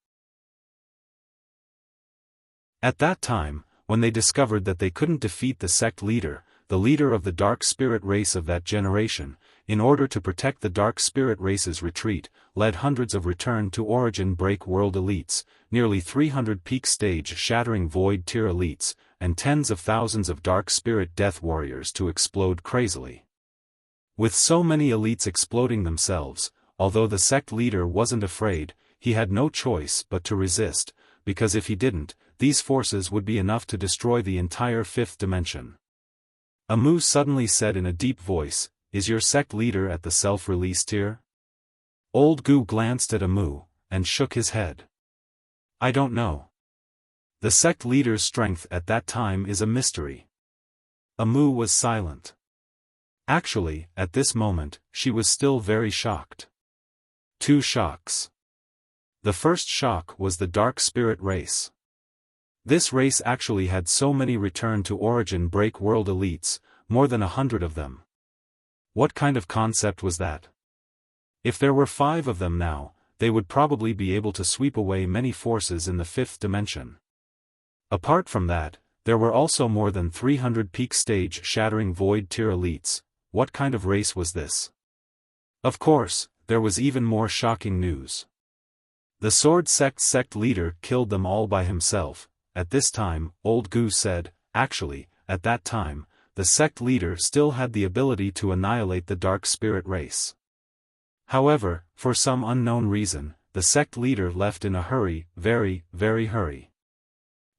At that time, when they discovered that they couldn't defeat the sect leader, the leader of the dark spirit race of that generation, in order to protect the dark spirit race's retreat, led hundreds of return to origin break world elites, nearly 300 peak stage shattering void tier elites, and tens of thousands of dark spirit death warriors to explode crazily. With so many elites exploding themselves, although the sect leader wasn't afraid, he had no choice but to resist, because if he didn't, these forces would be enough to destroy the entire fifth dimension. Amu suddenly said in a deep voice, "Is your sect leader at the self-release tier?" Old Gu glanced at Amu, and shook his head. "I don't know. The sect leader's strength at that time is a mystery." Amu was silent. Actually, at this moment, she was still very shocked. Two shocks. The first shock was the dark spirit race. This race actually had so many return to origin break world elites, more than 100 of them. What kind of concept was that? If there were 5 of them now, they would probably be able to sweep away many forces in the fifth dimension. Apart from that, there were also more than 300 peak stage shattering void tier elites. What kind of race was this? Of course, there was even more shocking news. The sword sect leader killed them all by himself. At this time, Old Gu said, actually, at that time, the sect leader still had the ability to annihilate the dark spirit race. However, for some unknown reason, the sect leader left in a hurry, very, very hurry.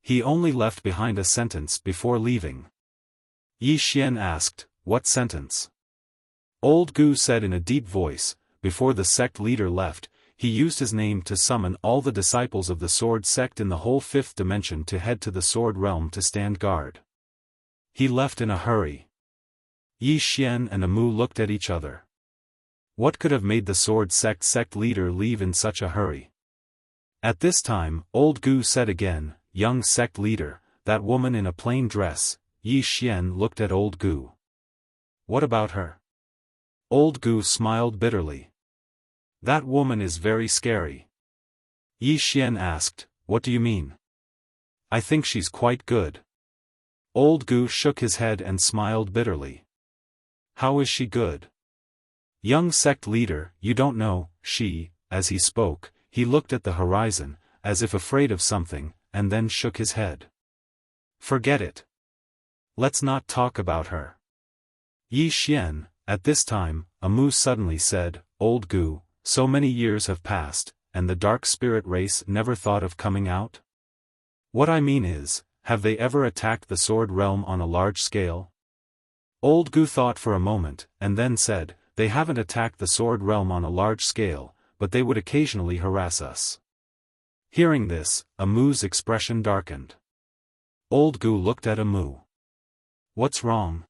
He only left behind a sentence before leaving. Yi Xian asked, "What sentence?" Old Gu said in a deep voice, "Before the sect leader left, he used his name to summon all the disciples of the sword sect in the whole fifth dimension to head to the sword realm to stand guard. He left in a hurry." Yi Xian and Amu looked at each other. What could have made the sword sect leader leave in such a hurry? At this time, Old Gu said again, "Young sect leader, that woman in a plain dress." Yi Xian looked at Old Gu. "What about her?" Old Gu smiled bitterly. "That woman is very scary." Yi Xian asked, "What do you mean?" "I think she's quite good." Old Gu shook his head and smiled bitterly. "How is she good?" "Young sect leader, you don't know." As he spoke, he looked at the horizon, as if afraid of something, and then shook his head. "Forget it. Let's not talk about her." Yi Xian, at this time, Amu suddenly said, "Old Gu, so many years have passed, and the dark spirit race never thought of coming out? What I mean is, have they ever attacked the sword realm on a large scale?" Old Gu thought for a moment, and then said, "They haven't attacked the sword realm on a large scale, but they would occasionally harass us." Hearing this, Amu's expression darkened. Old Gu looked at Amu. "What's wrong?"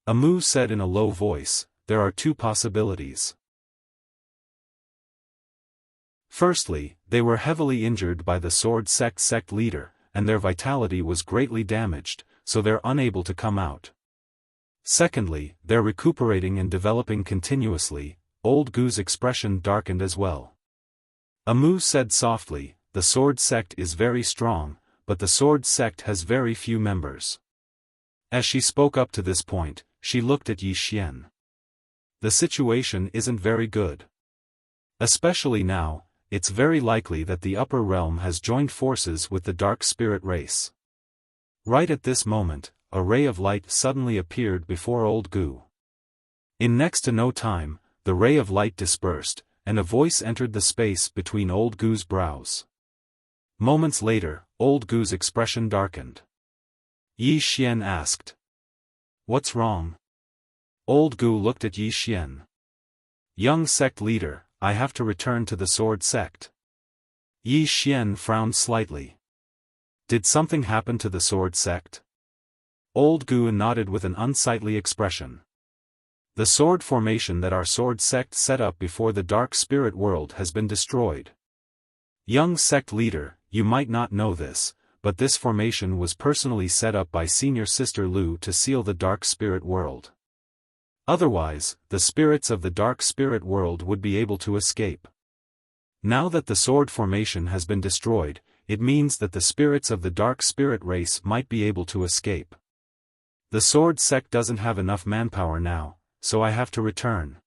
Amu said in a low voice, "There are 2 possibilities. Firstly, they were heavily injured by the sword sect leader, and their vitality was greatly damaged, so they're unable to come out. Secondly, they're recuperating and developing continuously." Old Gu's expression darkened as well. Amu said softly, "The sword sect is very strong, but the sword sect has very few members." As she spoke up to this point, she looked at Yi Xian. "The situation isn't very good. Especially now, it's very likely that the upper realm has joined forces with the dark spirit race." Right at this moment, a ray of light suddenly appeared before Old Gu. In next to no time, the ray of light dispersed, and a voice entered the space between Old Gu's brows. Moments later, Old Gu's expression darkened. Yi Xian asked, "What's wrong?" Old Gu looked at Yi Xian. "Young sect leader, I have to return to the sword sect." Yi Xian frowned slightly. "Did something happen to the sword sect?" Old Gu nodded with an unsightly expression. The sword formation that our sword sect set up before the dark spirit world has been destroyed. Young sect leader, you might not know this, but this formation was personally set up by senior sister Lu to seal the dark spirit world. Otherwise, the spirits of the dark spirit world would be able to escape. Now that the sword formation has been destroyed, it means that the spirits of the dark spirit race might be able to escape. The sword sect doesn't have enough manpower now, so I have to return.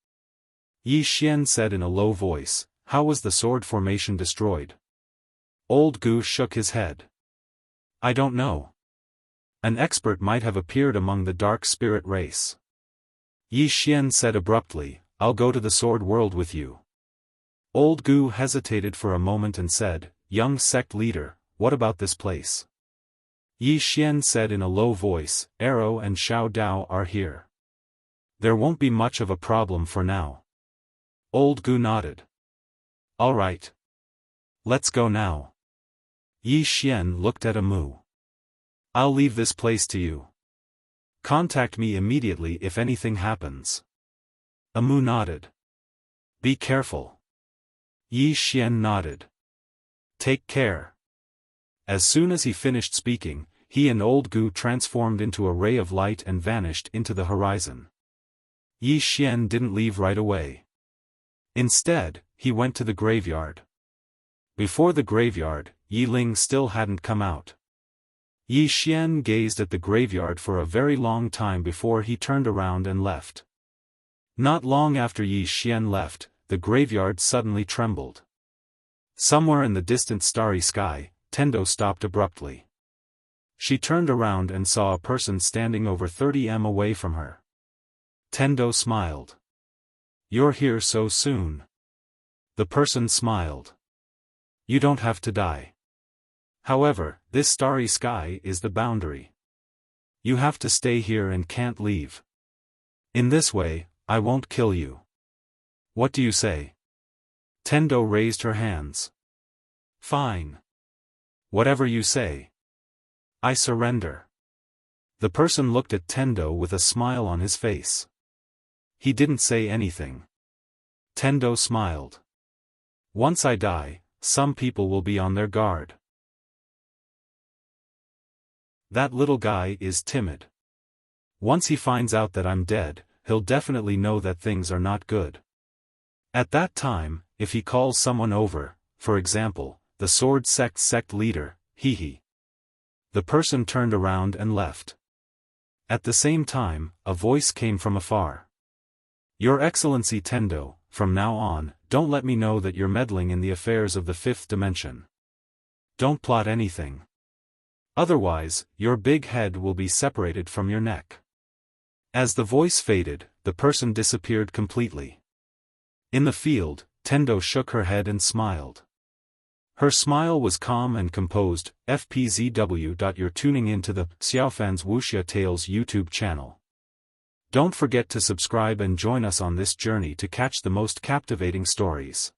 Yi Xian said in a low voice, how was the sword formation destroyed? Old Gu shook his head. I don't know. An expert might have appeared among the dark spirit race. Yi Xian said abruptly, I'll go to the sword world with you. Old Gu hesitated for a moment and said, young sect leader, what about this place? Yi Xian said in a low voice, Arrow and Xiao Dao are here. There won't be much of a problem for now. Old Gu nodded. All right. Let's go now. Yi Xian looked at Amu. I'll leave this place to you. Contact me immediately if anything happens. Amu nodded. Be careful. Yi Xian nodded. Take care. As soon as he finished speaking, he and Old Gu transformed into a ray of light and vanished into the horizon. Yi Xian didn't leave right away. Instead, he went to the graveyard. Before the graveyard, Yi Ling still hadn't come out. Yi Xian gazed at the graveyard for a very long time before he turned around and left. Not long after Yi Xian left, the graveyard suddenly trembled. Somewhere in the distant starry sky, Tendo stopped abruptly. She turned around and saw a person standing over 30 m away from her. Tendo smiled. You're here so soon. The person smiled. You don't have to die. However, this starry sky is the boundary. You have to stay here and can't leave. In this way, I won't kill you. What do you say? Tendo raised her hands. Fine. Whatever you say. I surrender. The person looked at Tendo with a smile on his face. He didn't say anything. Tendo smiled. Once I die, some people will be on their guard. That little guy is timid. Once he finds out that I'm dead, he'll definitely know that things are not good. At that time, if he calls someone over, for example, the sword sect leader, hee. The person turned around and left. At the same time, a voice came from afar. Your Excellency Tendo, from now on, don't let me know that you're meddling in the affairs of the fifth dimension. Don't plot anything. Otherwise, your big head will be separated from your neck. As the voice faded, the person disappeared completely. In the field, Tendo shook her head and smiled. Her smile was calm and composed. FPZW. You're tuning into the Xiaofan's Wuxia Tales YouTube channel. Don't forget to subscribe and join us on this journey to catch the most captivating stories.